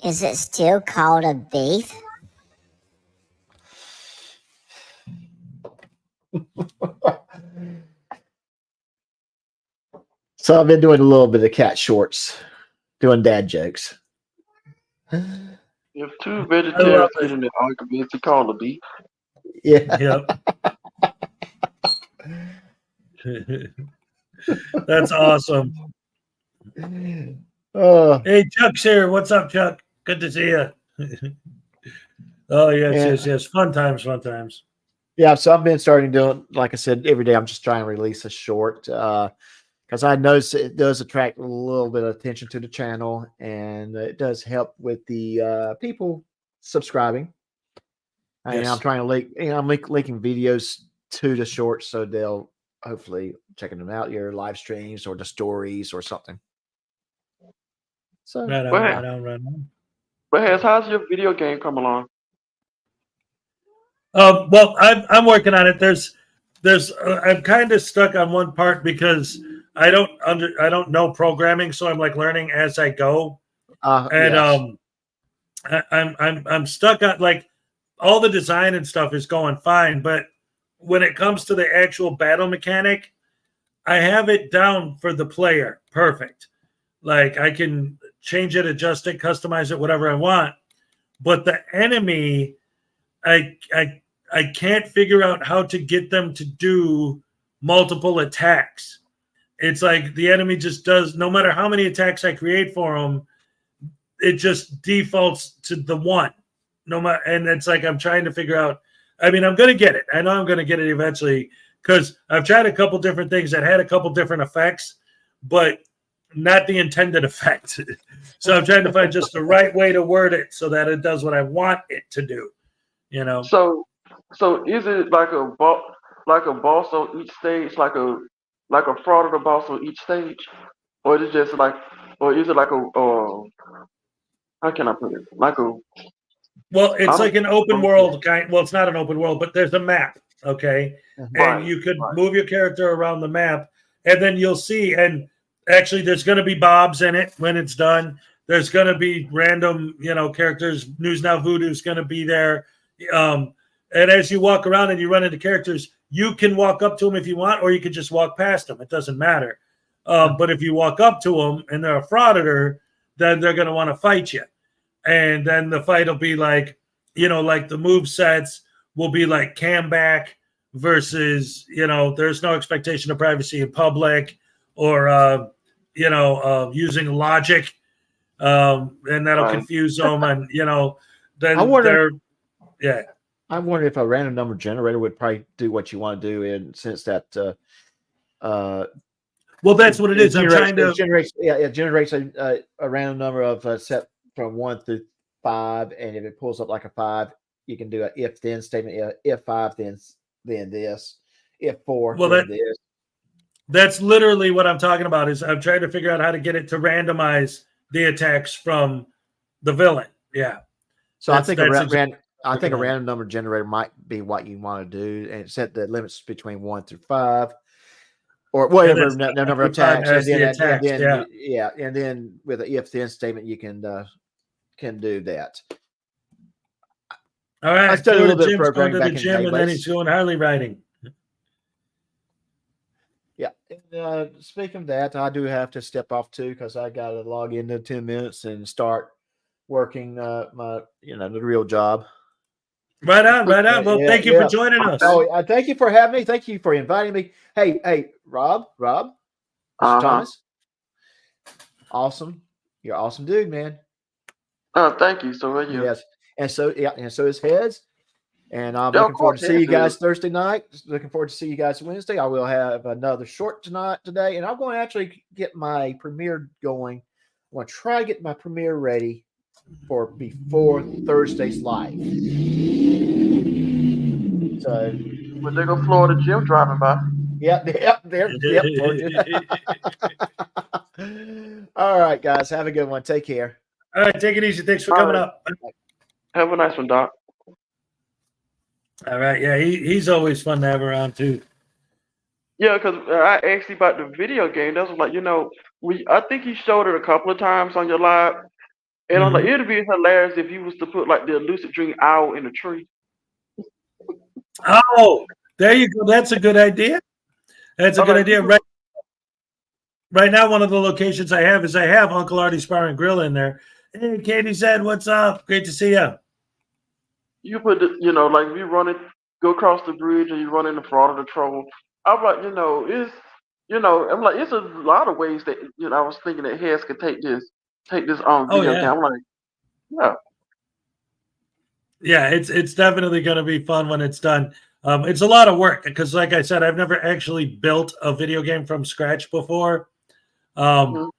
is it still called a beef? So I've been doing a little bit of cat shorts, doing dad jokes. If two vegetarians get in an argument, it's called a beef. Yeah. Yep. That's awesome. Hey, Chuck's here. What's up, Chuck? Good to see you. Oh, yes. Fun times. Yeah, so I've been starting doing, like I said, every day I'm just trying to release a short because I notice it does attract a little bit of attention to the channel, and it does help with the people subscribing. And I'm trying to link, I'm linking videos to the shorts so they'll hopefully checking them out, your live streams or the stories or something. So right on. But how's your video game come along? Well, I'm working on it. I'm kind of stuck on one part because I don't know programming, so I'm like learning as I go. I'm stuck on like all the design and stuff is going fine, but when it comes to the actual battle mechanic, I have it down for the player. Perfect. Like I can change it, adjust it, customize it, whatever I want. But the enemy, I can't figure out how to get them to do multiple attacks. It's like the enemy just does, no matter how many attacks I create for them, it just defaults to the one. No matter, and it's like I'm trying to figure out. I mean, I'm going to get it. I know I'm going to get it eventually because I've tried a couple different things that had a couple different effects, but not the intended effect. So I'm trying to find just the right way to word it so that it does what I want it to do. You know. So is it like a boss on each stage, like a Frauditor boss on each stage, or is it just like, or is it like a how can I put it? Like a Well, it's like an open world kind. Well, it's not an open world, but there's a map, okay? And you could move your character around the map, and then you'll see. And actually, there's going to be Bobs in it when it's done. There's going to be random, characters. News Now Voodoo's going to be there. And as you walk around and you run into characters, you can walk up to them if you want, or you can just walk past them. It doesn't matter. But if you walk up to them and they're a frauditor, then they're going to want to fight you. And then the fight will be like, like the move sets will be like cam back versus, there's no expectation of privacy in public, or, using logic. And that'll confuse them. And, then I wonder if a random number generator would probably do what you want to do. And since that, well, that's what it is. I'm trying to it generates a random number of set from 1 through 5, and if it pulls up like a 5, you can do a if then statement. If 5, then this. If 4, then this. That's literally what I'm talking about. Is I'm trying to figure out how to get it to randomize the attacks from the villain. Yeah. So I think a random number generator might be what you want to do, and set the limits between 1 through 5. Or whatever number of attacks, and then with an if-then statement, you can do that. All right, I studied a little bit of programming programming back back in the gym, and then he's doing Harley riding. Yeah. And, speaking of that, I do have to step off too because I got to log into 10 minutes and start working my the real job. Right on. Well, thank you for joining us. Oh, thank you for having me. Thank you for inviting me. Hey, Rob, Mr. Thomas. Awesome. You're an awesome dude, man. Thank you. So are you. Yes. And so is Heads. And I'm looking forward to see you guys Thursday night. Looking forward to see you guys Wednesday. I will have another short today. And I'm going to actually get my premiere going. I'm going to try to get my premiere ready before Thursday's live. So when they go Florida Jim driving by. Yep. All right, guys. Have a good one. Take care. All right, take it easy. Thanks for coming up. Have a nice one, Doc. All right. Yeah, he's always fun to have around too. Yeah, because I asked you about the video game. That was like, I think you showed it a couple of times on your live, and I'm like, it'd be hilarious if you was to put like the lucid dream owl in a tree. Oh, there you go. That's a good idea. That's a good idea. Right now, one of the locations I have Uncle Artie's Bar and Grill in there. Hey, Katie said, "What's up? Great to see you." You put the, like if you go across the bridge and you run into Frauditor trouble. I'm like, I'm like, it's a lot of ways that I was thinking that Hez could take this video game. I'm like, yeah. Yeah, it's definitely going to be fun when it's done. It's a lot of work because, like I said, I've never actually built a video game from scratch before. And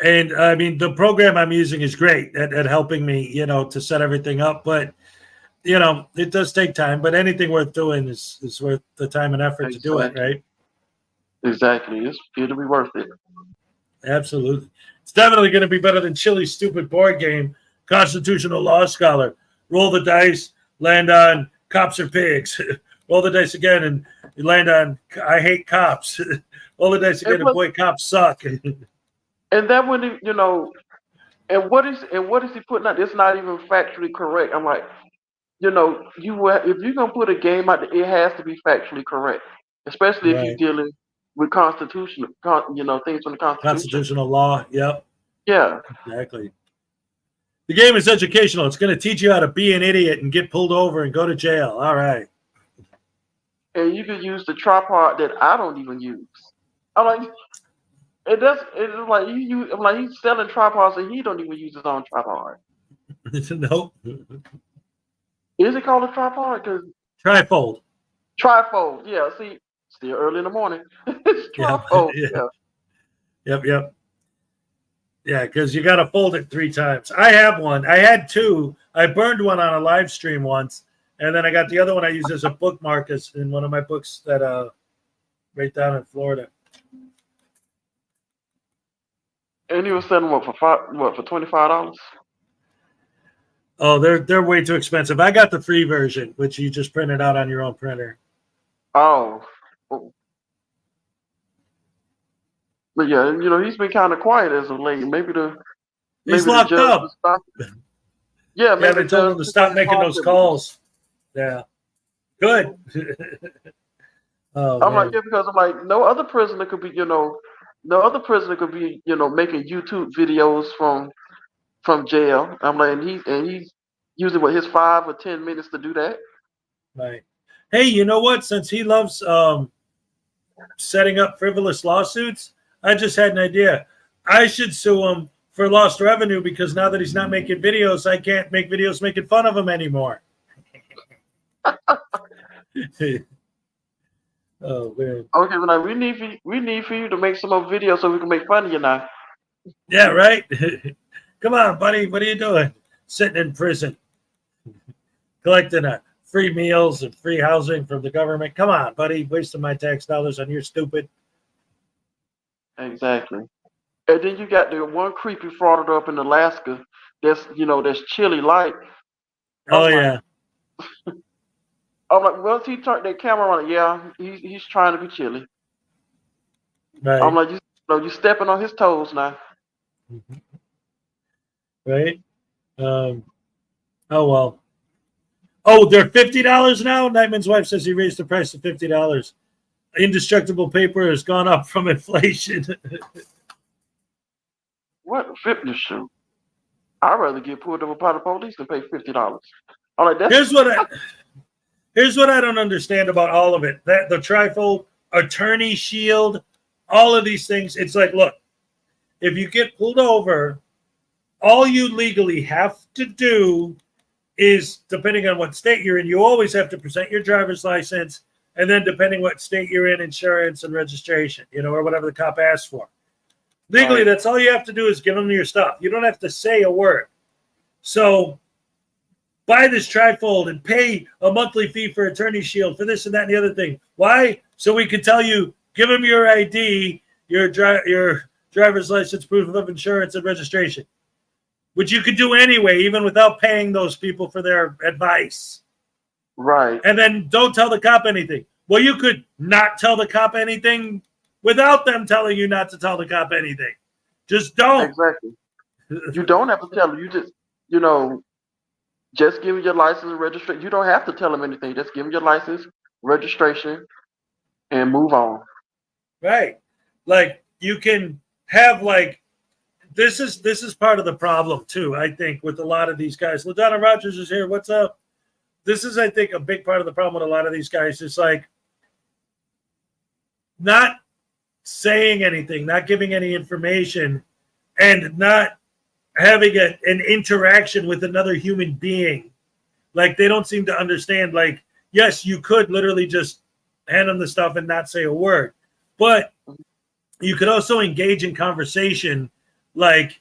I mean, the program I'm using is great at helping me, to set everything up. But, it does take time. But anything worth doing is worth the time and effort to do it, right? Exactly. It'll be worth it. Absolutely. It's definitely going to be better than Chili's stupid board game, Constitutional Law Scholar. Roll the dice, land on cops or pigs. Roll the dice again, and you land on I hate cops. Roll the dice again, and boy, cops suck. And then when and what is he putting out? It's not even factually correct. I'm like, if you're gonna put a game out, it has to be factually correct, especially if you're dealing with constitutional, things from the Constitution. Constitutional law. Yep. Yeah. Exactly. The game is educational. It's going to teach you how to be an idiot and get pulled over and go to jail. All right. And you can use the tripod that I don't even use. I'm like, it's like I'm like, he's selling tripods and he don't even use his own tripod. Nope. Is it called a tripod? Trifold. Trifold. Yeah. See, still early in the morning. It's trifold. Yep. Yeah, because you got to fold it 3 times. I have one. I had 2. I burned one on a live stream once, and then I got the other one I use as a bookmark in one of my books that right down in Florida. And you were selling for $25? Oh, they're way too expensive. I got the free version, which you just print it out on your own printer. Oh. But yeah, he's been kind of quiet as of late. He's locked up. Yeah, they told him to stop making those calls. Yeah, good. I'm like, because I'm like, no other prisoner could be, making YouTube videos from jail. I'm like, and he's using his 5 or 10 minutes to do that. Right. Hey, you know what? Since he loves setting up frivolous lawsuits, I just had an idea. I should sue him for lost revenue because now that he's not making videos, I can't make videos making fun of him anymore. Oh man. Okay, well, we need for you to make some more videos so we can make fun of you now. Yeah, right. Come on, buddy. What are you doing? Sitting in prison, collecting free meals and free housing from the government. Come on, buddy. Wasting my tax dollars on your stupid. Exactly. And then you got the one creepy frauditor up in Alaska that's chilly light. Oh yeah. I'm like, once he turned that camera on, yeah, he's trying to be chilly. Right. I'm like, you stepping on his toes now. Right. Oh well. Oh, they're $50 now. Nightman's wife says he raised the price to $50. Indestructible paper has gone up from inflation. What fitness shoe? I'd rather get pulled over by the police than pay $50. I'm like, Here's what I don't understand about all of it. That the trifold, attorney shield, all of these things. It's like, look, if you get pulled over, all you legally have to do is, depending on what state you're in, you always have to present your driver's license, and then depending what state you're in, insurance and registration, or whatever the cop asks for. Legally, that's all you have to do is give them your stuff. You don't have to say a word. So buy this trifold and pay a monthly fee for attorney shield for this and that and the other thing. Why? So we can tell you, give them your ID, your driver's license, proof of insurance and registration, which you could do anyway, even without paying those people for their advice. Right. And then don't tell the cop anything. Well, you could not tell the cop anything without them telling you not to tell the cop anything. Just don't. Exactly. You don't have to tell them. You just, just give them your license and registration. You don't have to tell them anything. Just give them your license, registration, and move on. Right. Like you can have this is part of the problem too, I think, with a lot of these guys. LaDonna Rogers is here. What's up? This is, I think, a big part of the problem with a lot of these guys. It's not saying anything, not giving any information, and not having an interaction with another human being. Like they don't seem to understand. Like, yes, you could literally just hand them the stuff and not say a word, but you could also engage in conversation. Like,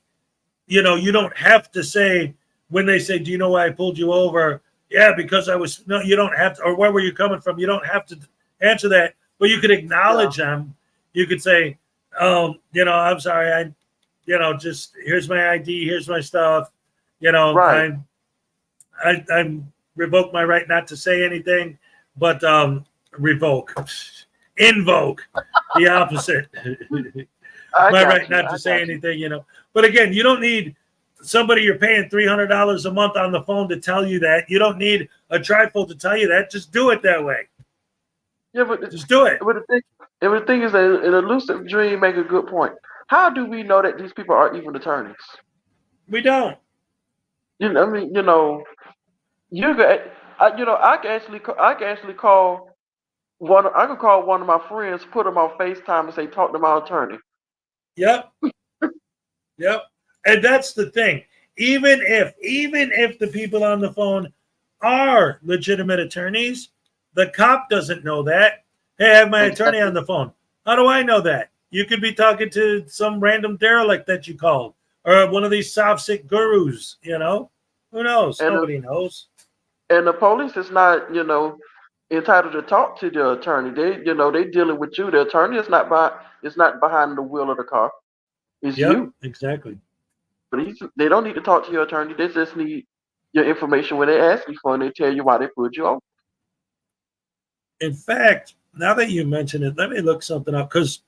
you don't have to say when they say, "Do you know why I pulled you over?" Yeah, because I was. No, you don't have to. Or where were you coming from? You don't have to answer that, but you could acknowledge them. You could say, "I'm sorry. Just here's my ID. Here's my stuff. Right. I'm revoke my right not to say anything, but invoke the opposite. My right not to say anything. But again, you don't need somebody you're paying $300 a month on the phone to tell you that. You don't need a trifold to tell you that. Just do it that way. Yeah, but just do it. But the thing is that an elusive dream make a good point. How do we know that these people are even attorneys? We don't. You could, I can actually call one. I could call one of my friends, put them on FaceTime, and say, "Talk to my attorney." Yep. Yep. And that's the thing. Even if the people on the phone are legitimate attorneys, the cop doesn't know that. Hey, I have my attorney on the phone. How do I know that? You could be talking to some random derelict that you called, or one of these soft sick gurus. Who knows? Nobody knows. And the police is not, entitled to talk to the attorney. They dealing with you. The attorney is not behind the wheel of the car. It's you. Exactly. But they don't need to talk to your attorney. They just need your information when they ask you for, and they tell you why they put you on. In fact, now that you mention it, let me look something up, because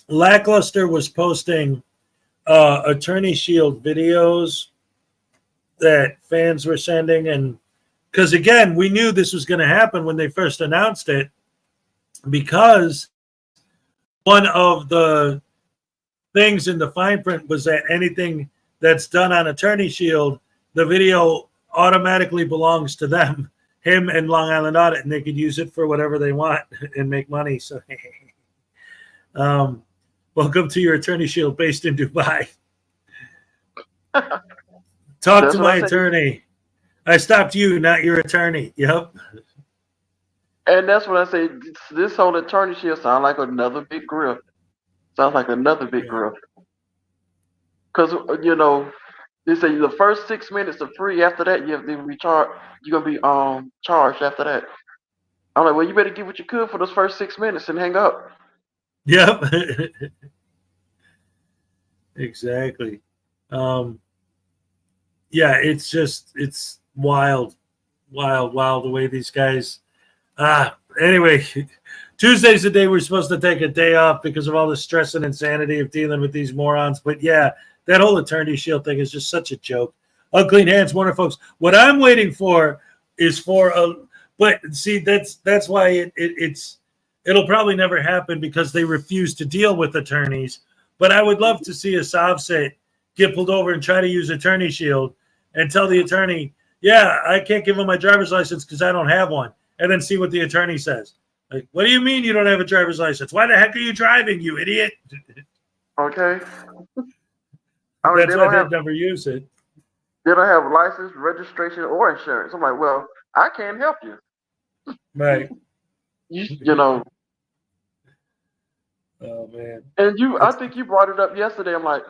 Lackluster was posting Attorney Shield videos that fans were sending, and because again, we knew this was going to happen when they first announced it, because one of the things in the fine print was that anything that's done on Attorney Shield, the video automatically belongs to them, him and Long Island Audit, and they could use it for whatever they want and make money. So, welcome to your Attorney Shield based in Dubai. Talk to my attorney. I stopped you, not your attorney. Yep. And that's what I say. This whole Attorney Shield sounds like another big grift. Sounds like another big grift. Because, they say the first 6 minutes are free. After that, you have to be charged. You're going to be charged after that. I'm like, well, you better get what you could for those first 6 minutes and hang up. Yep. Exactly. Yeah, it's wild the way these guys. Anyway, Tuesday's the day we're supposed to take a day off because of all the stress and insanity of dealing with these morons. But yeah, that whole Attorney Shield thing is just such a joke. Unclean hands, wonder folks. What I'm waiting for is but see, that's why it'll probably never happen, because they refuse to deal with attorneys. But I would love to see a Sovset get pulled over and try to use Attorney Shield and tell the attorney, yeah, I can't give him my driver's license because I don't have one. And then see what the attorney says. Like, what do you mean you don't have a driver's license? Why the heck are you driving, you idiot? Okay. That's why they'd never use it. They don't have license, registration, or insurance. I'm like, well, I can't help you. Right. You know. Oh, man. And I think you brought it up yesterday. I'm like,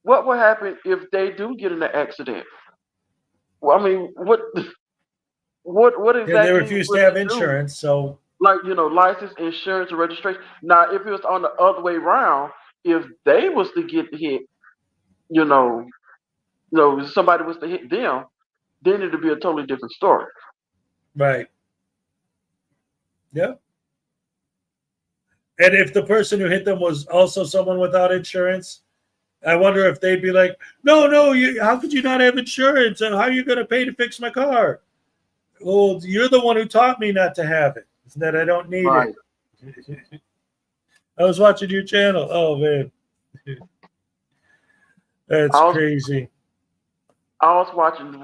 what will happen if they do get in an accident? Well, I mean, what exactly? Yeah, they refuse to have insurance, so. Like, license, insurance, and registration. Now, if it was on the other way around, if they was to get hit, somebody was to hit them, then it'd be a totally different story. Right. Yeah. And if the person who hit them was also someone without insurance, I wonder if they'd be like, no, how could you not have insurance? And how are you going to pay to fix my car? Well, you're the one who taught me not to have it, that I don't need it. I was watching your channel. Oh, man. That's crazy. I was watching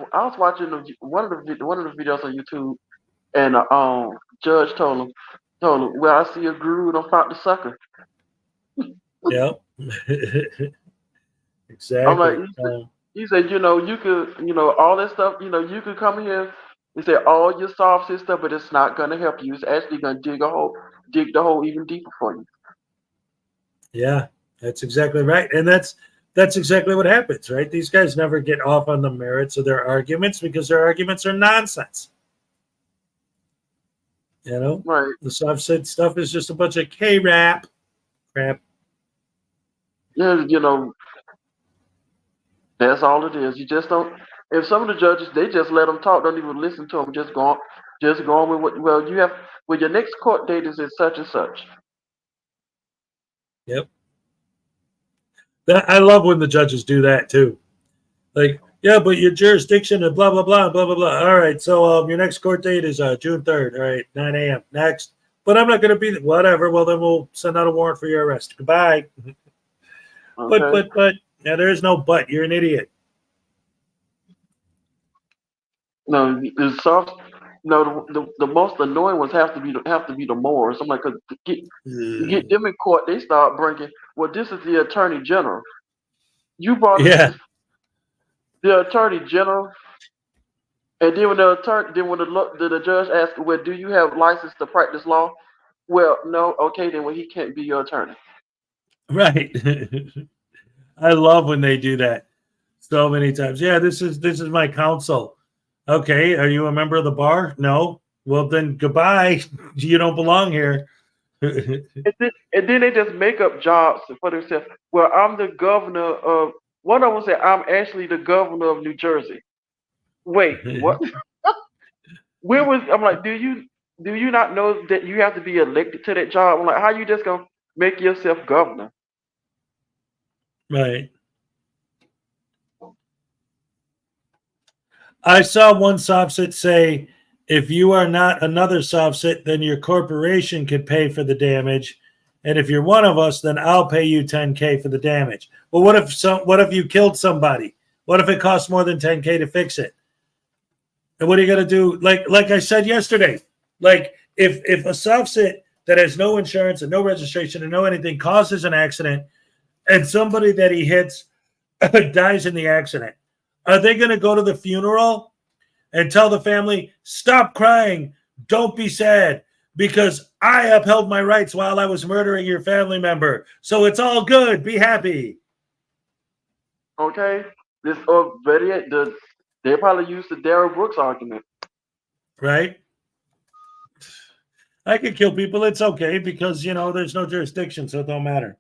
one of the videos on YouTube, and judge told him, well, I see a guru, don't fight the sucker. Yep. Exactly. I'm like, he said, you could, all that stuff, you could come here and say all your soft stuff, but it's not gonna help you. It's actually gonna dig the hole even deeper for you. Yeah, that's exactly right. And that's exactly what happens, right? These guys never get off on the merits of their arguments because their arguments are nonsense. Right. The soft said stuff is just a bunch of K-rap crap. Yeah, that's all it is. You just don't. If some of the judges, they just let them talk, don't even listen to them. Just go on with what. Well, you have. Well, your next court date is at such and such. Yep. I love when the judges do that too. Like, yeah, but your jurisdiction and blah blah blah blah blah blah. All right, so your next court date is June 3rd. All right, 9 a.m. Next, but I'm not going to be whatever. Well, then we'll send out a warrant for your arrest. Goodbye. Okay. But. Yeah, there is no but. You're an idiot. No, the soft. No, the most annoying ones have to be the Moors. I'm like, 'cause to get them in court, they start bringing. Well, this is the Attorney General. You brought the Attorney General, and then when the judge asked, well, do you have license to practice law? Well, no. Okay, then he can't be your attorney. Right. I love when they do that so many times. Yeah, this is my counsel. Okay, are you a member of the bar? No. Well, then goodbye. You don't belong here. And then they just make up jobs for themselves. Well, I'm the governor of. One of them said, I'm actually the governor of New Jersey. Wait, what? I'm like, do you not know that you have to be elected to that job? I'm like, how you just gonna make yourself governor? Right. I saw one subset say, if you are not another subset, then your corporation could pay for the damage. And if you're one of us, then I'll pay you $10K for the damage. Well, what if you killed somebody? What if it costs more than $10K to fix it? And what are you going to do? Like I said yesterday, like if a subset that has no insurance and no registration and no anything causes an accident, and somebody that he hits dies in the accident, are they going to go to the funeral and tell the family, stop crying, don't be sad, because I upheld my rights while I was murdering your family member, so it's all good, be happy? Okay, they probably use the Darrell Brooks argument. Right? I could kill people, it's okay, because, there's no jurisdiction, so it don't matter.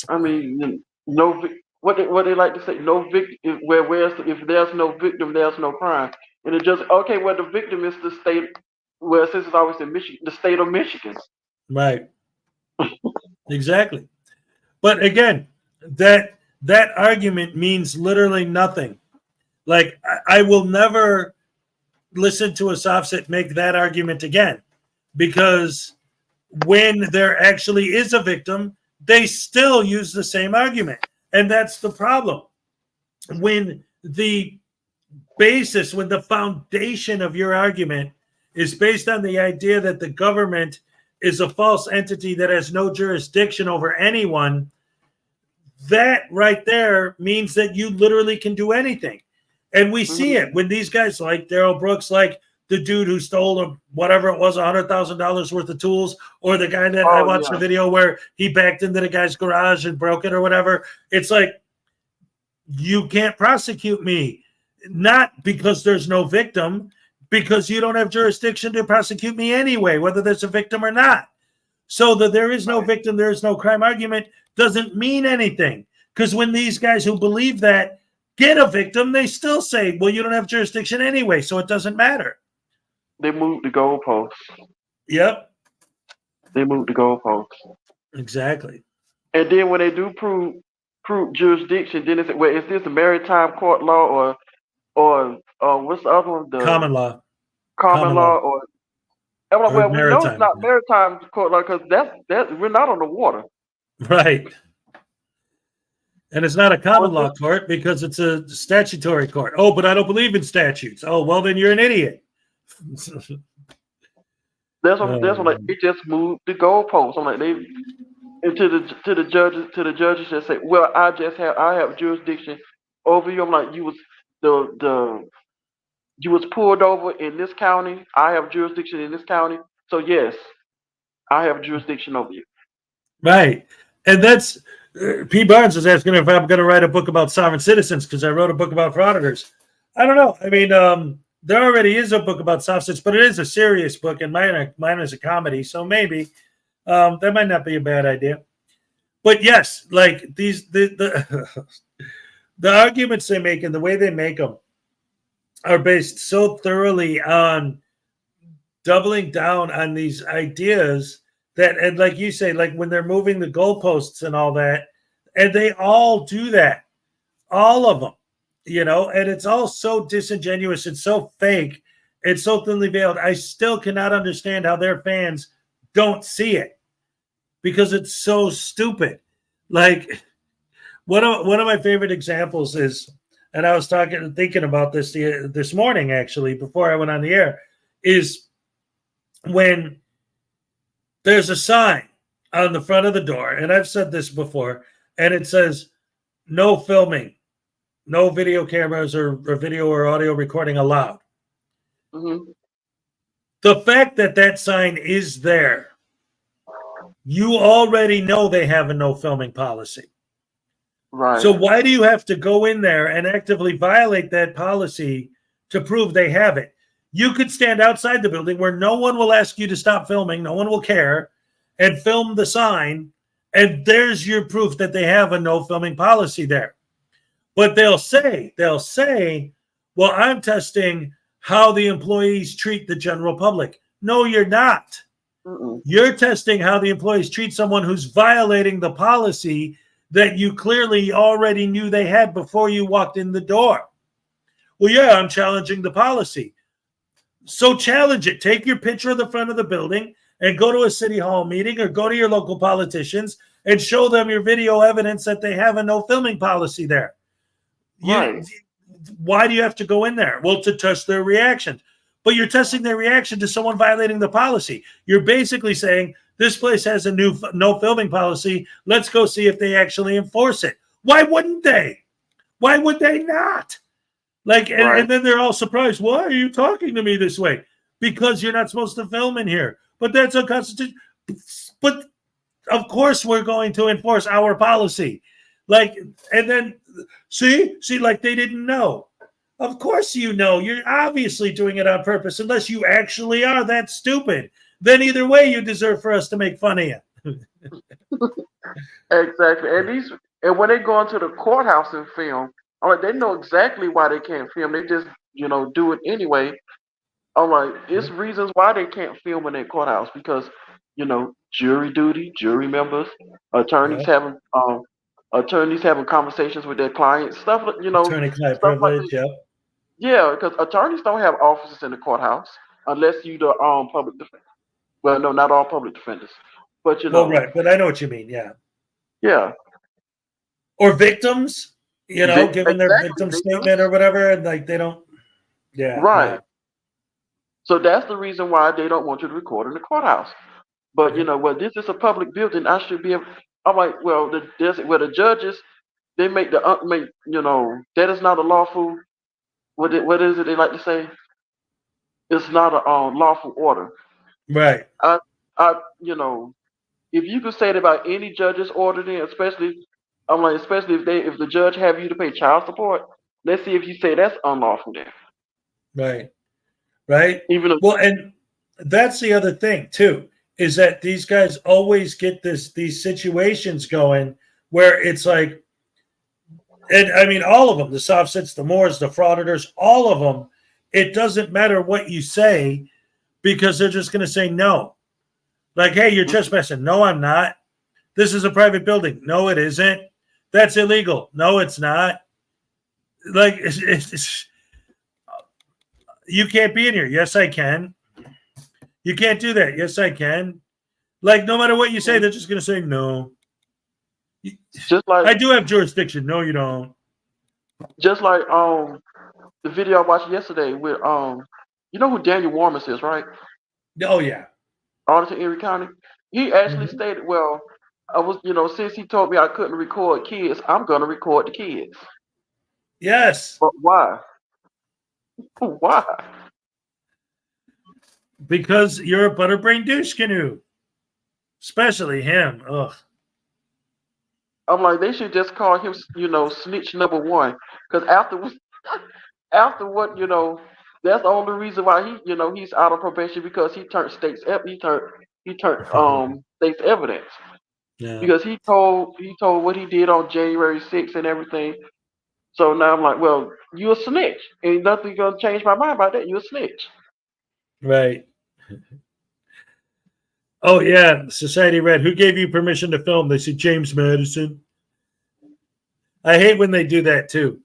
I mean, what they like to say, no victim. If there's no victim, there's no crime. And it just okay. Well, the victim is the state. Well, since it's always in Michigan, the state of Michigan. Right. Exactly. But again, that argument means literally nothing. Like I will never listen to a softset make that argument again, because when there actually is a victim, they still use the same argument. And that's the problem. When the foundation of your argument is based on the idea that the government is a false entity that has no jurisdiction over anyone, that right there means that you literally can do anything. And we see it when these guys like Darrell Brooks, like the dude who stole whatever it was, $100,000 worth of tools, or the guy that I watched the video where he backed into the guy's garage and broke it or whatever. It's like, you can't prosecute me, not because there's no victim, because you don't have jurisdiction to prosecute me anyway, whether there's a victim or not. So that there is no victim, there is no crime argument doesn't mean anything. Because when these guys who believe that get a victim, they still say, well, you don't have jurisdiction anyway, so it doesn't matter. They moved the goalposts. Yep, They moved the goalposts. exactly. And then when they do prove jurisdiction, then it's well, is this a maritime court law or what's the other one? The Common law. common law or well, we know it's maritime. not maritime court law because that's we're not on the water. Right. And it's not a common law court because it's a statutory court. Oh, but I don't believe in statutes. Oh, well, then you're an idiot. That's what like it just moved the goalposts. I'm like they and to the judges just say, well, I have jurisdiction over you. I'm like you was you was pulled over in this county. I have jurisdiction in this county. So yes, I have jurisdiction over you. Right. And that's P. Barnes is asking if I'm going to write a book about sovereign citizens because I wrote a book about frauditors. I don't know. I mean, there already is a book about sovereign citizens, but it is a serious book, and mine is a comedy. So maybe that might not be a bad idea. But yes, like the arguments they make and the way they make them are based so thoroughly on doubling down on these ideas that, and like you say, like when they're moving the goalposts and all that, and they all do that, all of them, and it's all so disingenuous and so fake and so thinly veiled. I still cannot understand how their fans don't see it because it's so stupid. Like one of my favorite examples is, and I was thinking about this morning actually before I went on the air, is when there's a sign on the front of the door, and I've said this before, and it says no filming, no video cameras or video or audio recording allowed. Mm-hmm. The fact that sign is there, you already know they have a no filming policy. Right. So why do you have to go in there and actively violate that policy to prove they have it? You could stand outside the building where no one will ask you to stop filming, no one will care, and film the sign, and there's your proof that they have a no filming policy there. But they'll say, well, I'm testing how the employees treat the general public. No, you're not. Mm-mm. You're testing how the employees treat someone who's violating the policy that you clearly already knew they had before you walked in the door. Well, yeah, I'm challenging the policy. So challenge it. Take your picture of the front of the building and go to a city hall meeting or go to your local politicians and show them your video evidence that they have a no filming policy there. Right. Why do you have to go in there? Well, to test their reaction. But you're testing their reaction to someone violating the policy. You're basically saying, this place has a new no filming policy. Let's go see if they actually enforce it. Why wouldn't they? Why would they not? And then they're all surprised. Why are you talking to me this way? Because you're not supposed to film in here. But that's unconstitutional. But of course we're going to enforce our policy. And then see, like they didn't know. Of course you know. You're obviously doing it on purpose, unless you actually are that stupid. Then either way, you deserve for us to make fun of you. Exactly. And when they go into the courthouse and film, they know exactly why they can't film. They just, do it anyway. It's reasons why they can't film in their courthouse because, jury duty, jury members, attorneys having conversations with their clients, stuff, Attorney-client privilege, like yeah, because attorneys don't have offices in the courthouse unless you the public defender. Well, no, not all public defenders, but Well, right, but I know what you mean. Yeah. Yeah. Or victims, giving their victim statement or whatever, and they don't. Yeah. Right. Yeah. So that's the reason why they don't want you to record in the courthouse. But this is a public building. I should be able. I'm like, well, the judges, they make that is not a lawful. What is it they like to say? It's not a lawful order. Right. If you could say that about any judge's order, then especially if the judge have you to pay child support, let's see if you say that's unlawful then. Right. And that's the other thing too, is that these guys always get these situations going where it's like, and I mean, all of them, the soft sits, the Moors, the frauditors, all of them, it doesn't matter what you say. because they're just going to say no. Like, hey, you're trespassing. No, I'm not. This is a private building. No, it isn't. That's illegal. No, it's not. Like, you can't be in here. Yes, I can. You can't do that. Yes, I can. Like, no matter what you say, they're just going to say no. Just like I do have jurisdiction. No, you don't. Just like the video I watched yesterday with you know who Daniel Warmus is, right? Oh yeah. Auditor in Erie County. He actually stated, well, I was, since he told me I couldn't record kids, I'm gonna record the kids. Yes. But why? Why? Because you're a butterbrain douche canoe. Especially him. Ugh. I'm like, they should just call him, snitch number one. Because after what, that's the only reason why he's out of probation, because he turned state's state's evidence. Yeah. Because he told what he did on January 6th and everything. So now I'm like, well, you a snitch. Ain't nothing gonna change my mind about that. You a snitch. Right. Oh yeah, Society Red. Who gave you permission to film? They said James Madison. I hate when they do that too,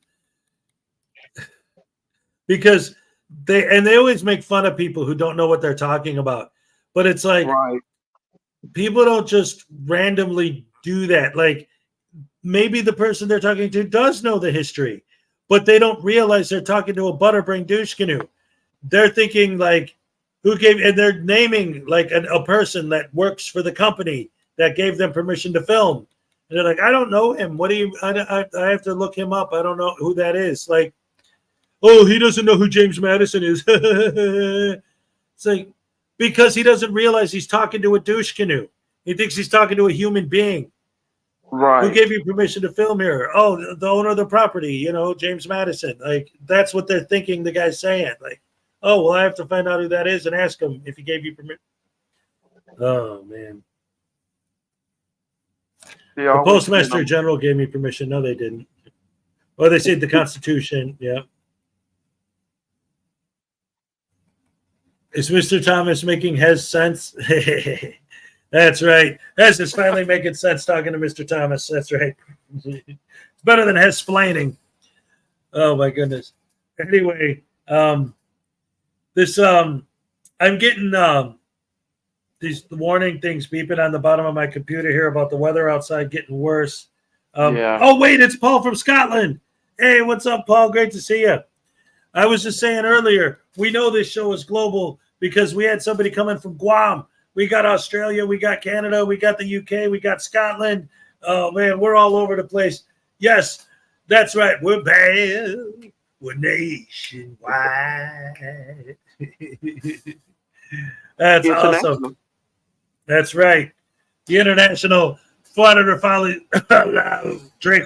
because they always make fun of people who don't know what they're talking about. But it's like, people don't just randomly do that. Like, maybe the person they're talking to does know the history, but they don't realize they're talking to a butterbrain douche canoe. They're thinking like, who gave, and they're naming like a person that works for the company that gave them permission to film. And they're like, I don't know him. What do you, I have to look him up. I don't know who that is. Like, oh, he doesn't know who James Madison is. It's like, because he doesn't realize he's talking to a douche canoe. He thinks he's talking to a human being. Right. Who gave you permission to film here? Oh, the owner of the property, James Madison. Like, that's what they're thinking the guy's saying. Like, oh, well, I have to find out who that is and ask him if he gave you permission. Oh, man. The Postmaster General gave me permission. No, they didn't. Oh, they said the Constitution. Yeah. Is Mr. Thomas making Hez sense? That's right. Hez is finally making sense talking to Mr. Thomas. That's right. It's better than Hez splaining. Oh my goodness. Anyway, I'm getting these warning things beeping on the bottom of my computer here about the weather outside getting worse. Yeah. Oh wait, it's Paul from Scotland. Hey, what's up, Paul? Great to see you. I was just saying earlier, we know this show is global because we had somebody coming from Guam. We got Australia, we got Canada, we got the UK, we got Scotland. Oh, man, we're all over the place. Yes, that's right. We're bad. We're nationwide. That's awesome. That's right. The International Frauditor Folly Drake.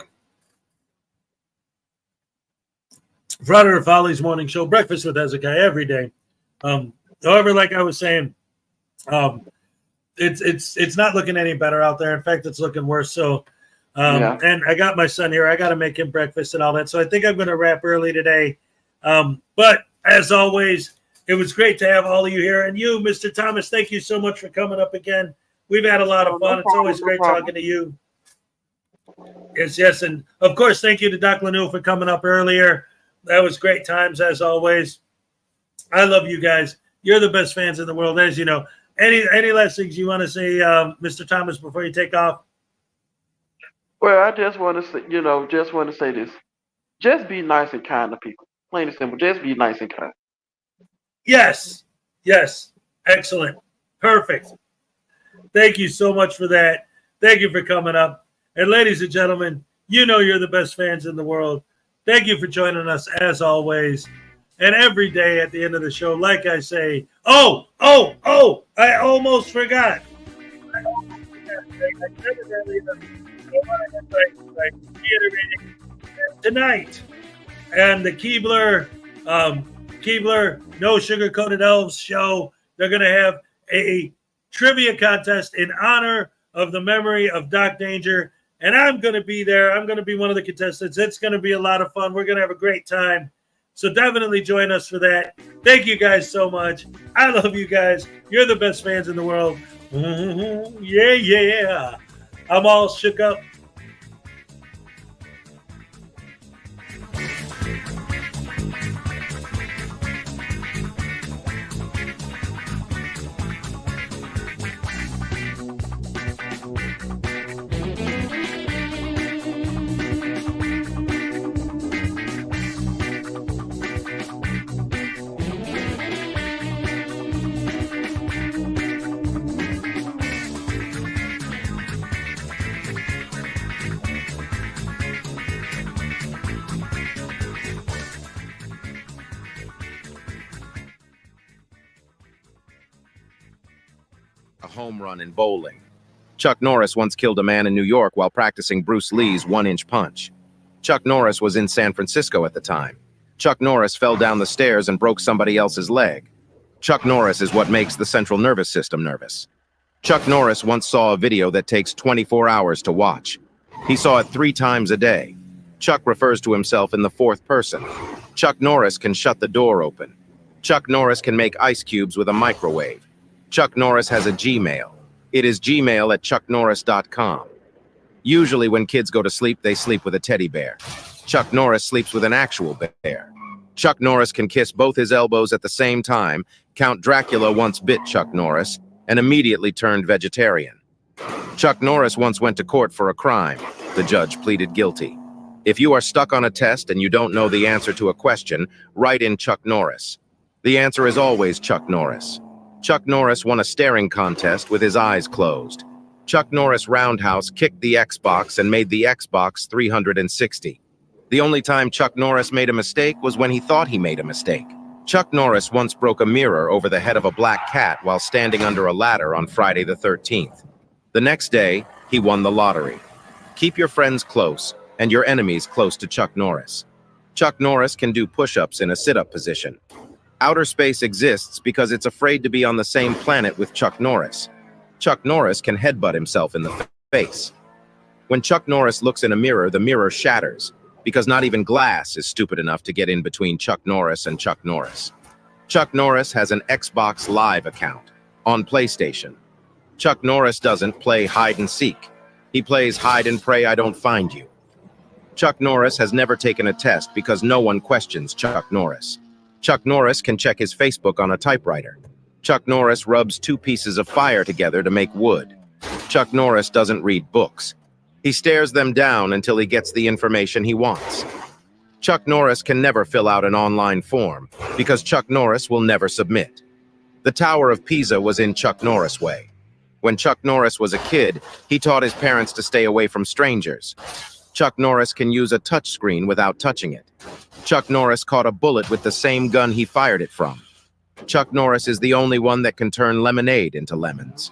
Frauditor Follies morning show, breakfast with Hezokuai every day. However, like I was saying, it's not looking any better out there. In fact, it's looking worse. So, and I got my son here. I got to make him breakfast and all that. So I think I'm going to wrap early today. But as always, it was great to have all of you here. And you, Mr. Thomas, thank you so much for coming up again. We've had a lot of fun. It's always great talking to you. Yes. And of course, thank you to Doc Lanu for coming up earlier. That was great times as always. I love you guys. You're the best fans in the world, as you know. Any last things you want to say, Mr. Thomas, before you take off? Well, I just want to say, say this. Just be nice and kind to people. Plain and simple. Just be nice and kind. Yes. Excellent. Perfect. Thank you so much for that. Thank you for coming up. And ladies and gentlemen, you're the best fans in the world. Thank you for joining us as always. And every day at the end of the show, like I say, I almost forgot. Tonight, and the Keebler No Sugar Coated Elves show, they're going to have a trivia contest in honor of the memory of Doc Danger. And I'm going to be there. I'm going to be one of the contestants. It's going to be a lot of fun. We're going to have a great time. So definitely join us for that. Thank you guys so much. I love you guys. You're the best fans in the world. Yeah, yeah. I'm all shook up. A home run in bowling. Chuck Norris once killed a man in New York while practicing Bruce Lee's one-inch punch. Chuck Norris was in San Francisco at the time. Chuck Norris fell down the stairs and broke somebody else's leg. Chuck Norris is what makes the central nervous system nervous. Chuck Norris once saw a video that takes 24 hours to watch. He saw it 3 times a day. Chuck refers to himself in the 4th person. Chuck Norris can shut the door open. Chuck Norris can make ice cubes with a microwave. Chuck Norris has a Gmail. It is gmail@chucknorris.com. Usually when kids go to sleep, they sleep with a teddy bear. Chuck Norris sleeps with an actual bear. Chuck Norris can kiss both his elbows at the same time. Count Dracula once bit Chuck Norris and immediately turned vegetarian. Chuck Norris once went to court for a crime. The judge pleaded guilty. If you are stuck on a test and you don't know the answer to a question, write in Chuck Norris. The answer is always Chuck Norris. Chuck Norris won a staring contest with his eyes closed. Chuck Norris roundhouse kicked the Xbox and made the Xbox 360. The only time Chuck Norris made a mistake was when he thought he made a mistake. Chuck Norris once broke a mirror over the head of a black cat while standing under a ladder on Friday the 13th. The next day, he won the lottery. Keep your friends close and your enemies close to Chuck Norris. Chuck Norris can do push-ups in a sit-up position. Outer space exists because it's afraid to be on the same planet with Chuck Norris. Chuck Norris can headbutt himself in the face. When Chuck Norris looks in a mirror, the mirror shatters, because not even glass is stupid enough to get in between Chuck Norris and Chuck Norris. Chuck Norris has an Xbox Live account on PlayStation. Chuck Norris doesn't play hide and seek. He plays hide and pray I don't find you. Chuck Norris has never taken a test because no one questions Chuck Norris. Chuck Norris can check his Facebook on a typewriter. Chuck Norris rubs 2 pieces of fire together to make wood. Chuck Norris doesn't read books. He stares them down until he gets the information he wants. Chuck Norris can never fill out an online form because Chuck Norris will never submit. The Tower of Pisa was in Chuck Norris way. When Chuck Norris was a kid, he taught his parents to stay away from strangers. Chuck Norris can use a touchscreen without touching it. Chuck Norris caught a bullet with the same gun he fired it from. Chuck Norris is the only one that can turn lemonade into lemons.